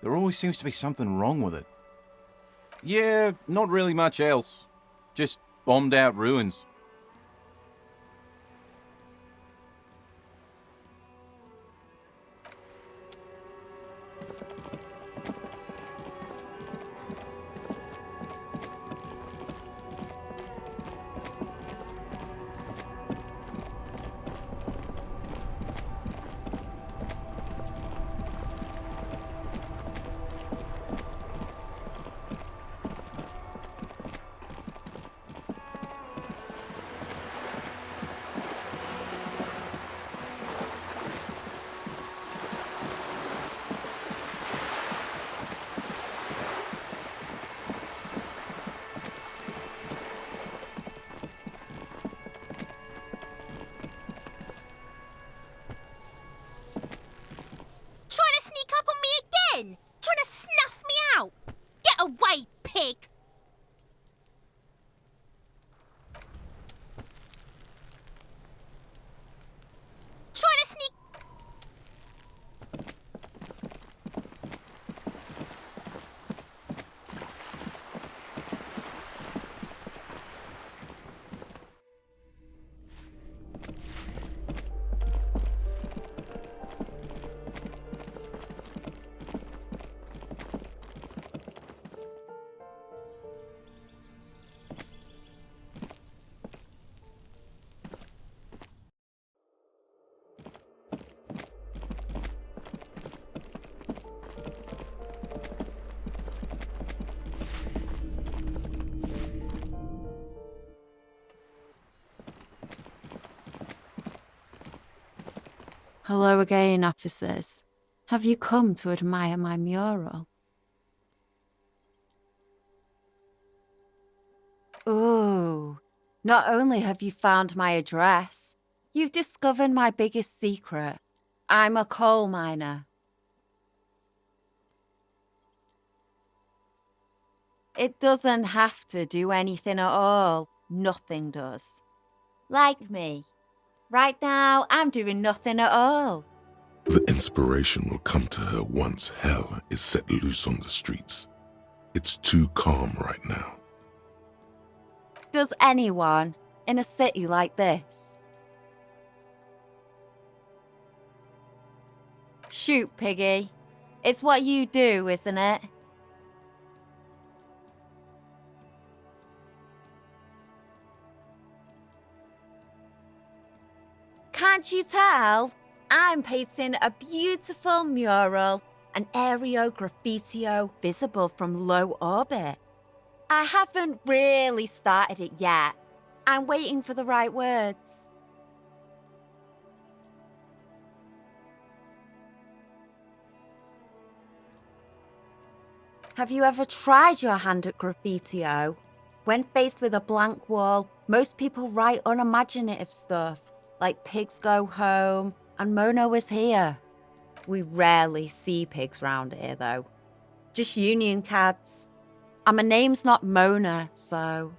There always seems to be something wrong with it. Yeah, not really much else. Just bombed out ruins. Hello again, officers. Have you come to admire my mural? Ooh, not only have you found my address, you've discovered my biggest secret. I'm a coal miner. It doesn't have to do anything at all. Nothing does. Like me. Right now, I'm doing nothing at all. The inspiration will come to her once hell is set loose on the streets. It's too calm right now. Does anyone in a city like this? Shoot, Piggy. It's what you do, isn't it? Can't you tell? I'm painting a beautiful mural, an aereo graffitio visible from low orbit. I haven't really started it yet. I'm waiting for the right words. Have you ever tried your hand at graffitio? When faced with a blank wall, most people write unimaginative stuff, like pigs go home and Mona was here. We rarely see pigs round here, though. Just union cads. And my name's not Mona, so...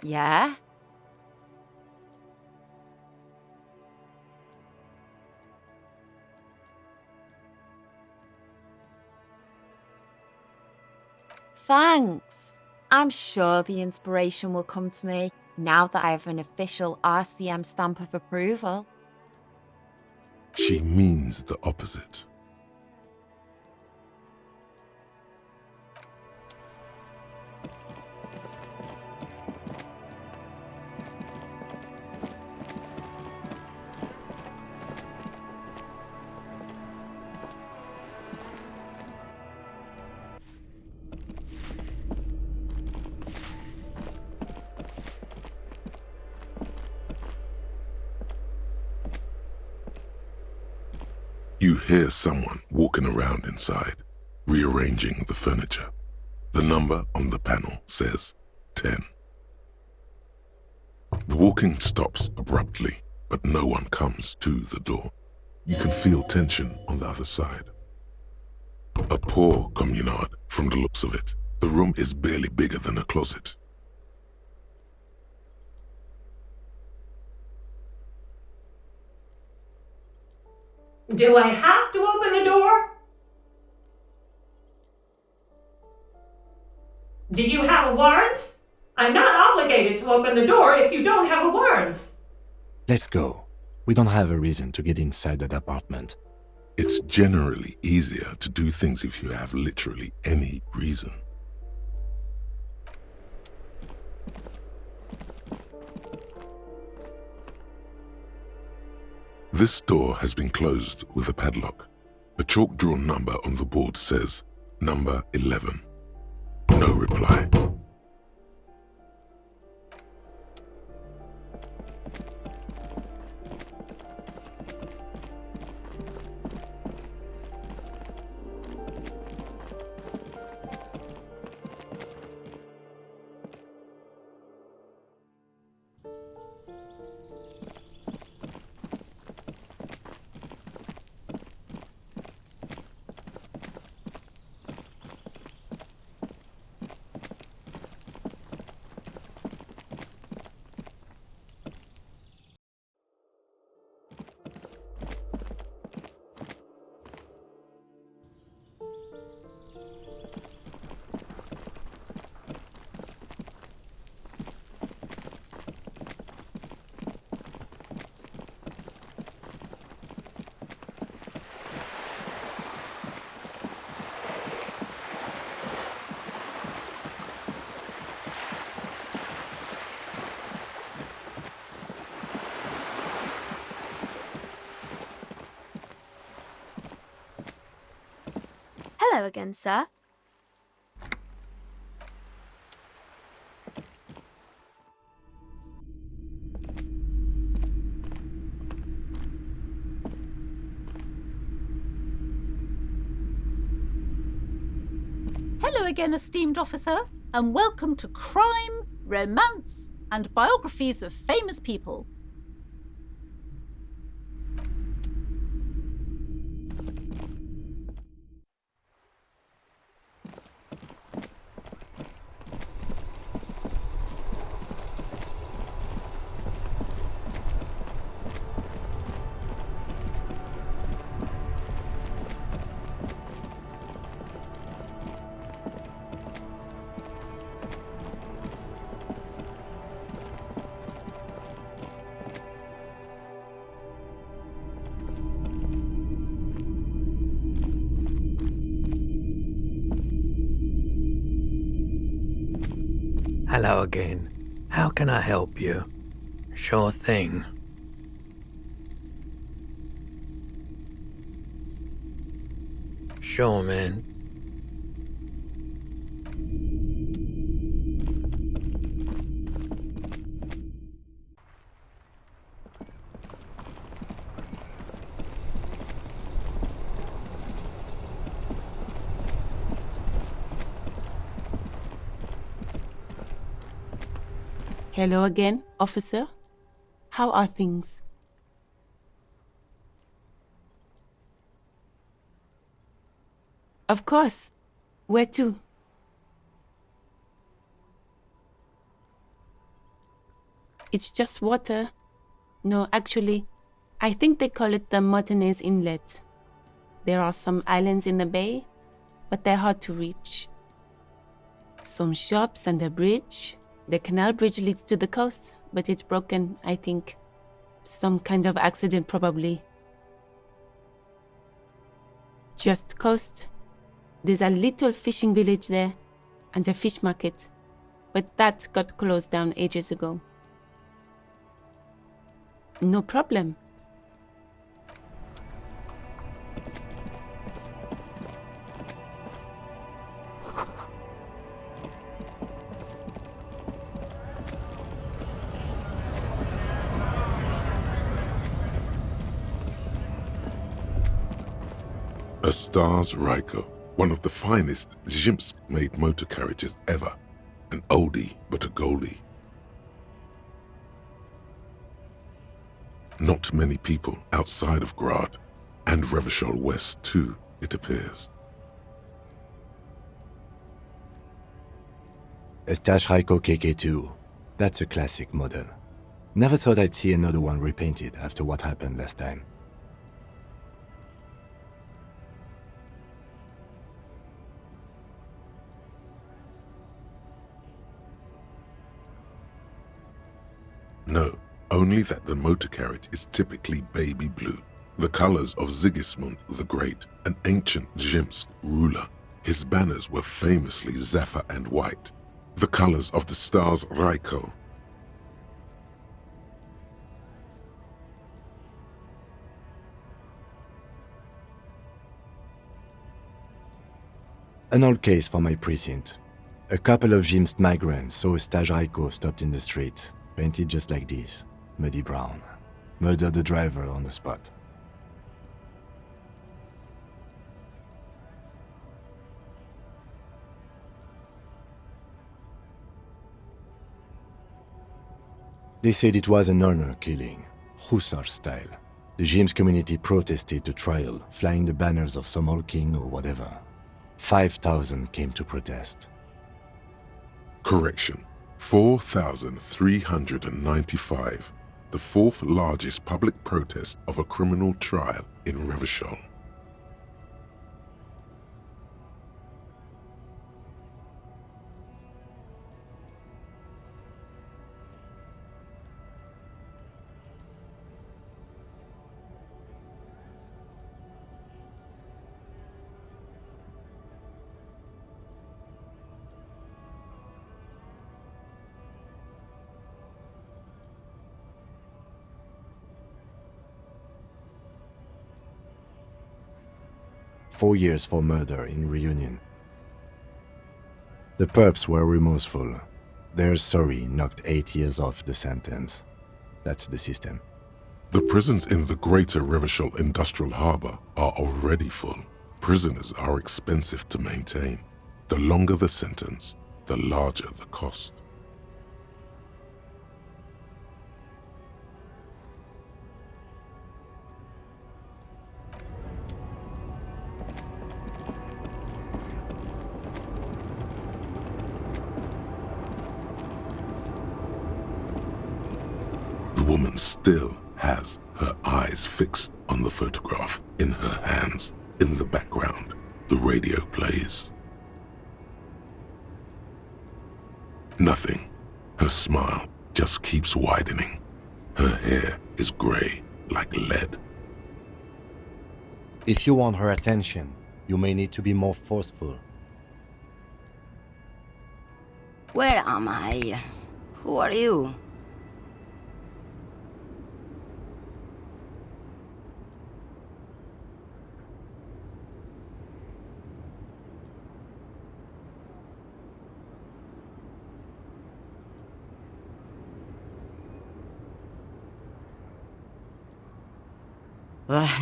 Yeah? Thanks. I'm sure the inspiration will come to me now that I have an official RCM stamp of approval. She means the opposite. You hear someone walking around inside, rearranging the furniture. The number on the panel says 10. The walking stops abruptly, but no one comes to the door. You can feel tension on the other side. A poor communard, from the looks of it. The room is barely bigger than a closet. Do I have to open the door? Do you have a warrant? I'm not obligated to open the door if you don't have a warrant. Let's go. We don't have a reason to get inside that apartment. It's generally easier to do things if you have literally any reason. This door has been closed with a padlock. A chalk-drawn number on the board says, number 11. No reply. Hello again, sir. Hello again, esteemed officer, and welcome to Crime, Romance, and Biographies of Famous People. Hello again. How can I help you? Sure thing. Sure, man. Hello again, officer. How are things? Of course. Where to? It's just water. No, actually, I think they call it the Martinez Inlet. There are some islands in the bay, but they're hard to reach. Some shops and a bridge. The canal bridge leads to the coast, but it's broken, I think. Some kind of accident, probably. Just coast. There's a little fishing village there, and a fish market, but that got closed down ages ago. No problem. A Stars Ryko, one of the finest Zhimsk-made motor carriages ever. An oldie, but a goldie. Not many people outside of Grad, and Revachol West too, it appears. A Stas Ryko KK2. That's a classic model. Never thought I'd see another one repainted after what happened last time. No, only that the motor carriage is typically baby blue, the colors of Sigismund the Great, an ancient Zhimsk ruler. His banners were famously zephyr and white, the colors of the Stars Ryko. An old case for my precinct. A couple of Zhimsk migrants saw a Stas Ryko stopped in the street, painted just like this, muddy brown. Murdered the driver on the spot. They said it was an honor killing, Hussar style. The Zhimsk community protested the trial, flying the banners of some old king or whatever. 5,000 came to protest. Correction, 4,395, the fourth largest public protest of a criminal trial in Revachol. Four years for murder in Reunion. The perps were remorseful. Their sorry knocked 8 years off the sentence. That's the system. The prisons in the greater Revachol industrial harbor are already full. Prisoners are expensive to maintain. The longer the sentence, the larger the cost. The woman still has her eyes fixed on the photograph in her hands. In the background, the radio plays. Nothing. Her smile just keeps widening. Her hair is gray like lead. If you want her attention, you may need to be more forceful. Where am I? Who are you?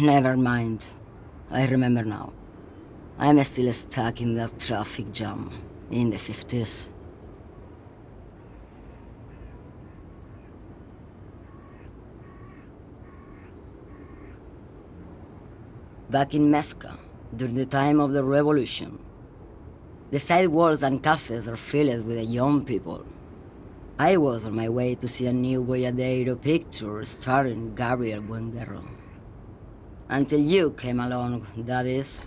Never mind. I remember now. I'm still stuck in that traffic jam in the 50s. Back in Mecca, during the time of the revolution, the sidewalks and cafes are filled with the young people. I was on my way to see a new Boyadero picture starring Gabriel Buenguerro. Until you came along, that is.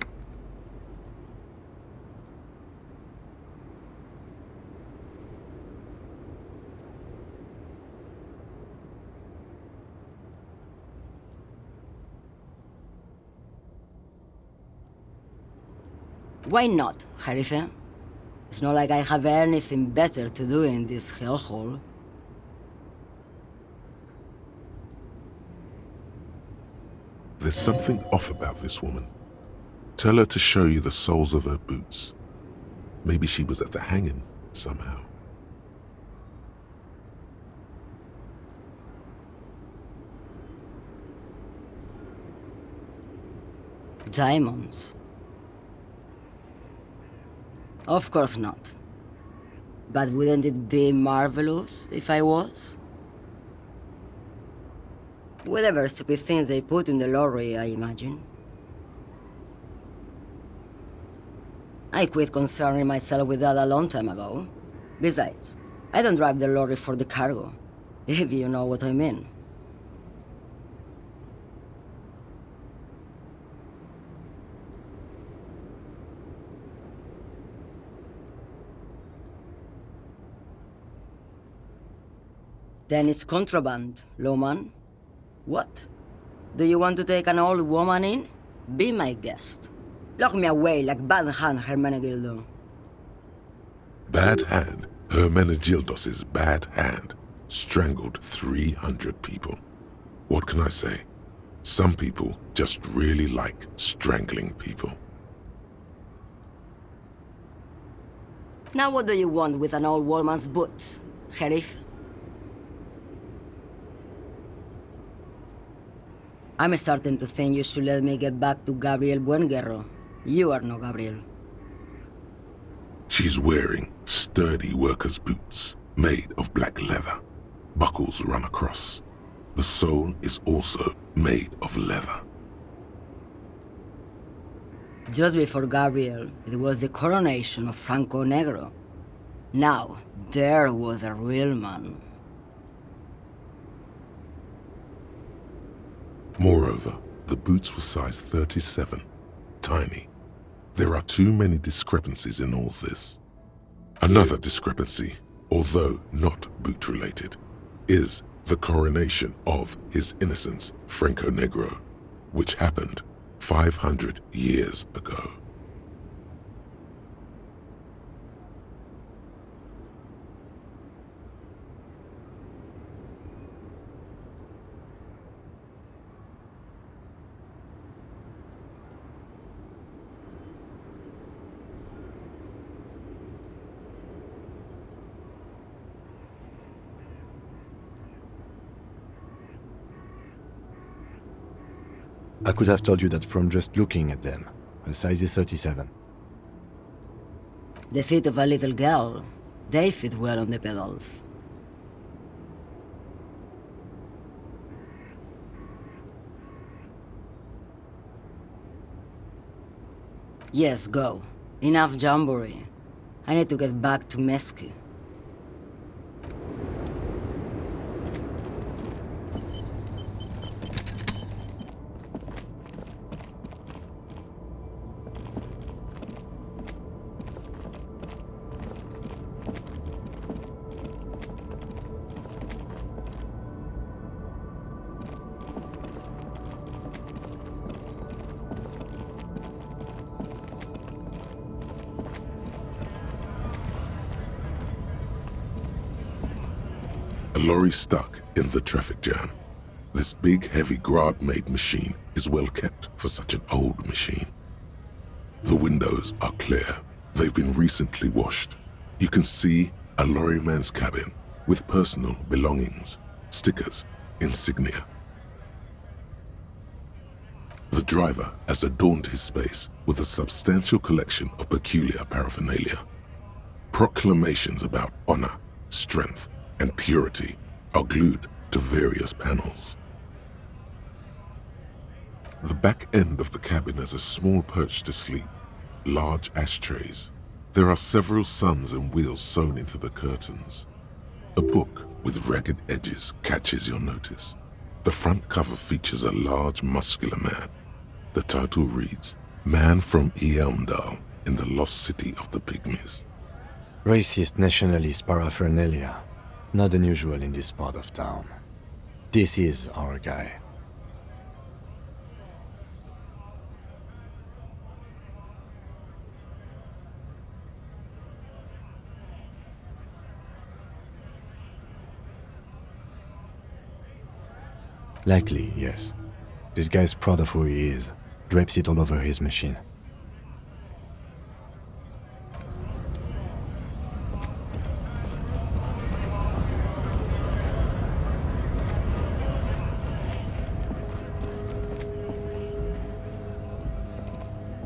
Why not, Harife? It's not like I have anything better to do in this hellhole. There's something off about this woman. Tell her to show you the soles of her boots. Maybe she was at the hanging somehow. Diamonds? Of course not. But wouldn't it be marvelous if I was? Whatever stupid things they put in the lorry, I imagine. I quit concerning myself with that a long time ago. Besides, I don't drive the lorry for the cargo, if you know what I mean. Then it's contraband, lawman. What? Do you want to take an old woman in? Be my guest. Lock me away like Bad Hand Hermenegildo. Bad Hand, Hermenegildos's bad hand, strangled 300 people. What can I say? Some people just really like strangling people. Now what do you want with an old woman's boots, Sheriff? I'm starting to think you should let me get back to Gabriel Buenguerro. You are no Gabriel. She's wearing sturdy workers' boots made of black leather. Buckles run across. The sole is also made of leather. Just before Gabriel, it was the coronation of Franco Negro. Now, there was a real man. Moreover, the boots were size 37, tiny. There are too many discrepancies in all this. Another discrepancy, although not boot-related, is the coronation of His Innocence Franco Negro, which happened 500 years ago. I could have told you that from just looking at them. Her size is 37. The feet of a little girl, they fit well on the pedals. Yes, go. Enough jamboree. I need to get back to Mesky. A lorry stuck in the traffic jam. This big, heavy Grad-made machine is well kept for such an old machine. The windows are clear. They've been recently washed. You can see a lorryman's cabin with personal belongings, stickers, insignia. The driver has adorned his space with a substantial collection of peculiar paraphernalia. Proclamations about honor, strength, and purity are glued to various panels. The back end of the cabin has a small perch to sleep, large ashtrays. There are several suns and wheels sewn into the curtains. A book with ragged edges catches your notice. The front cover features a large, muscular man. The title reads, Man from Eamdal in the Lost City of the Pygmies. Racist nationalist paraphernalia. Not unusual in this part of town. This is our guy. Likely, yes. This guy's proud of who he is. Drapes it all over his machine.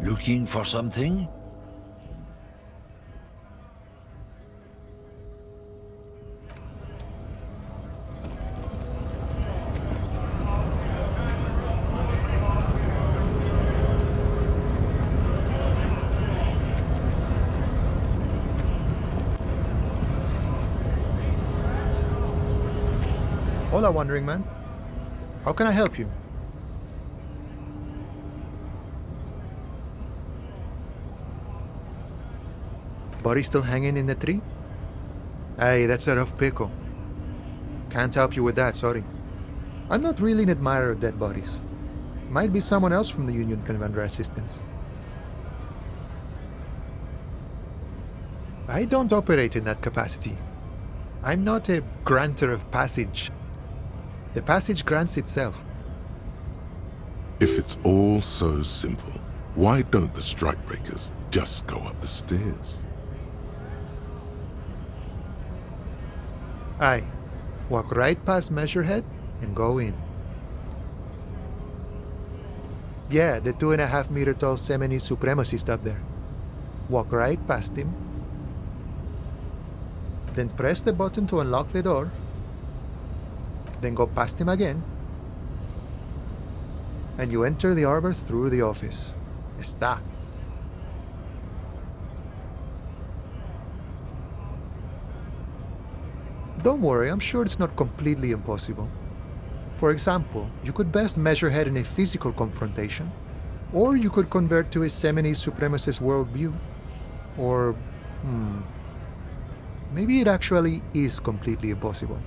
Looking for something? Hola, Wandering Man. How can I help you? Body still hanging in the tree? Hey, that's a rough pickle. Can't help you with that, sorry. I'm not really an admirer of dead bodies. Might be someone else from the Union can render assistance. I don't operate in that capacity. I'm not a granter of passage. The passage grants itself. If it's all so simple, why don't the strikebreakers just go up the stairs? Aye. Walk right past Measurehead and go in. Yeah, the 2.5 meter tall Semini supremacist up there. Walk right past him. Then press the button to unlock the door. Then go past him again. And you enter the arbor through the office. Está. Don't worry, I'm sure it's not completely impossible. For example, you could best Measurehead in a physical confrontation, or you could convert to a Semini supremacist worldview. Or, maybe it actually is completely impossible.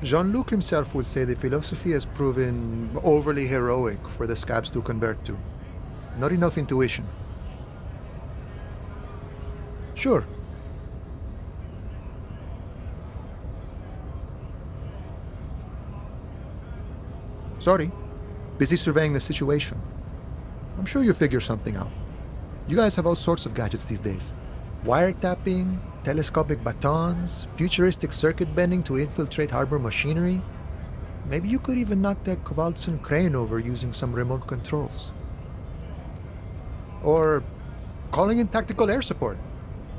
Jean-Luc himself would say the philosophy has proven overly heroic for the scabs to convert to. Not enough intuition. Sure. Sorry. Busy surveying the situation. I'm sure you'll figure something out. You guys have all sorts of gadgets these days. Wiretapping, telescopic batons, futuristic circuit bending to infiltrate harbor machinery. Maybe you could even knock that Kowalson crane over using some remote controls. Or calling in tactical air support.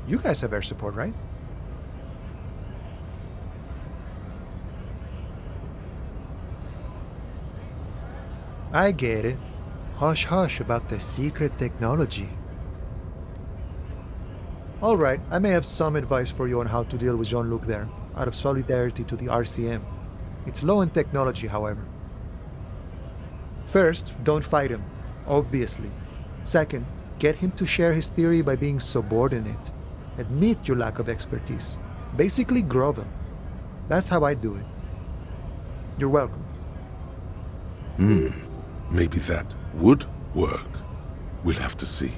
You guys have air support, right? I get it. Hush hush about the secret technology. Alright, I may have some advice for you on how to deal with Jean-Luc there, out of solidarity to the RCM. It's low in technology, however. First, don't fight him, obviously. Second, get him to share his theory by being subordinate. Admit your lack of expertise. Basically grovel. That's how I do it. You're welcome. Maybe that would work. We'll have to see.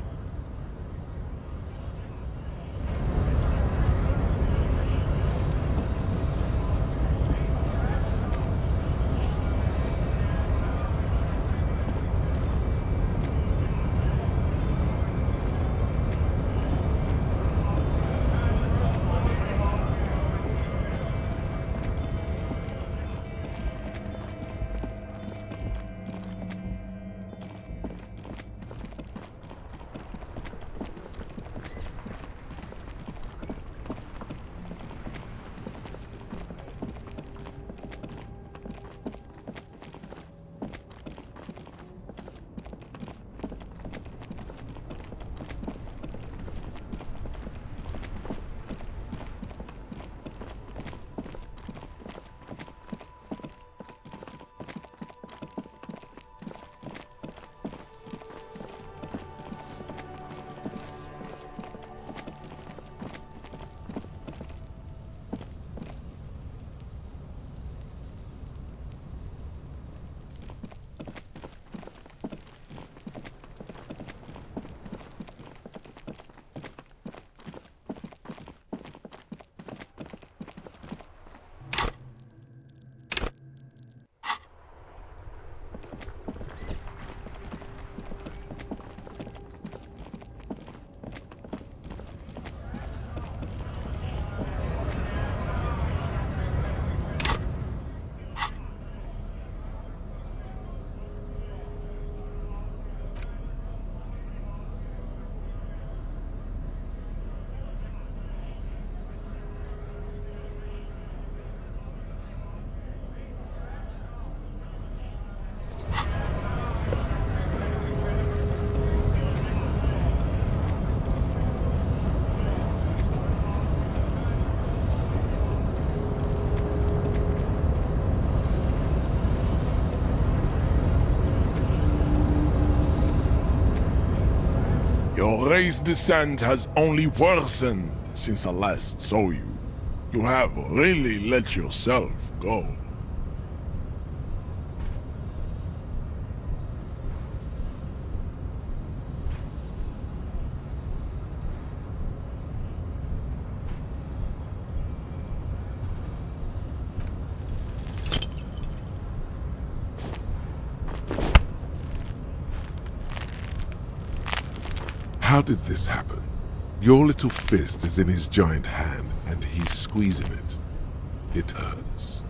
Your race descent has only worsened since I last saw you. You have really let yourself go. How did this happen? Your little fist is in his giant hand, and he's squeezing it. It hurts.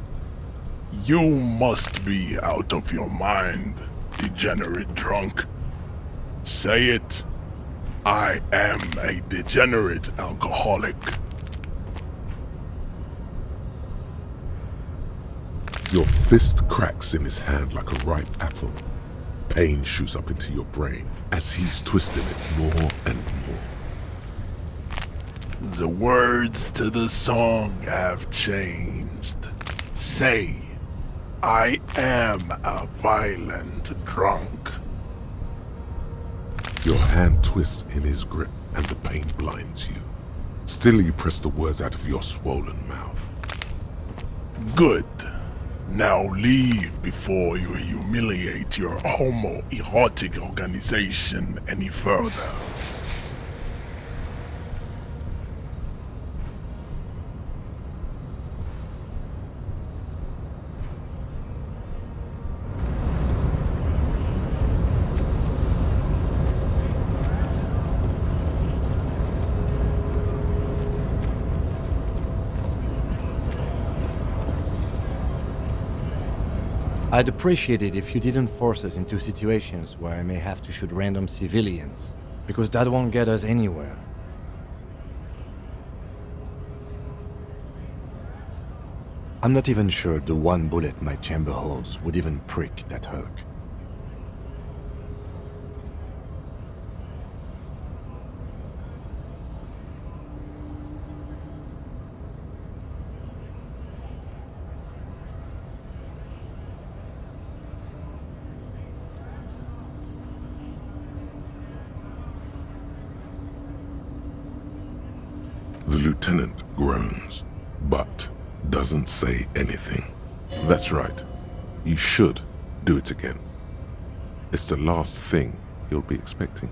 You must be out of your mind, degenerate drunk. Say it. I am a degenerate alcoholic. Your fist cracks in his hand like a ripe apple. Pain shoots up into your brain as he's twisting it more and more. The words to the song have changed. Say, I am a violent drunk. Your hand twists in his grip and the pain blinds you. Still you press the words out of your swollen mouth. Good. Now leave before you humiliate your homoerotic organization any further. I'd appreciate it if you didn't force us into situations where I may have to shoot random civilians, because that won't get us anywhere. I'm not even sure the one bullet my chamber holds would even prick that Hulk. The lieutenant groans, but doesn't say anything. That's right. You should do it again. It's the last thing he'll be expecting.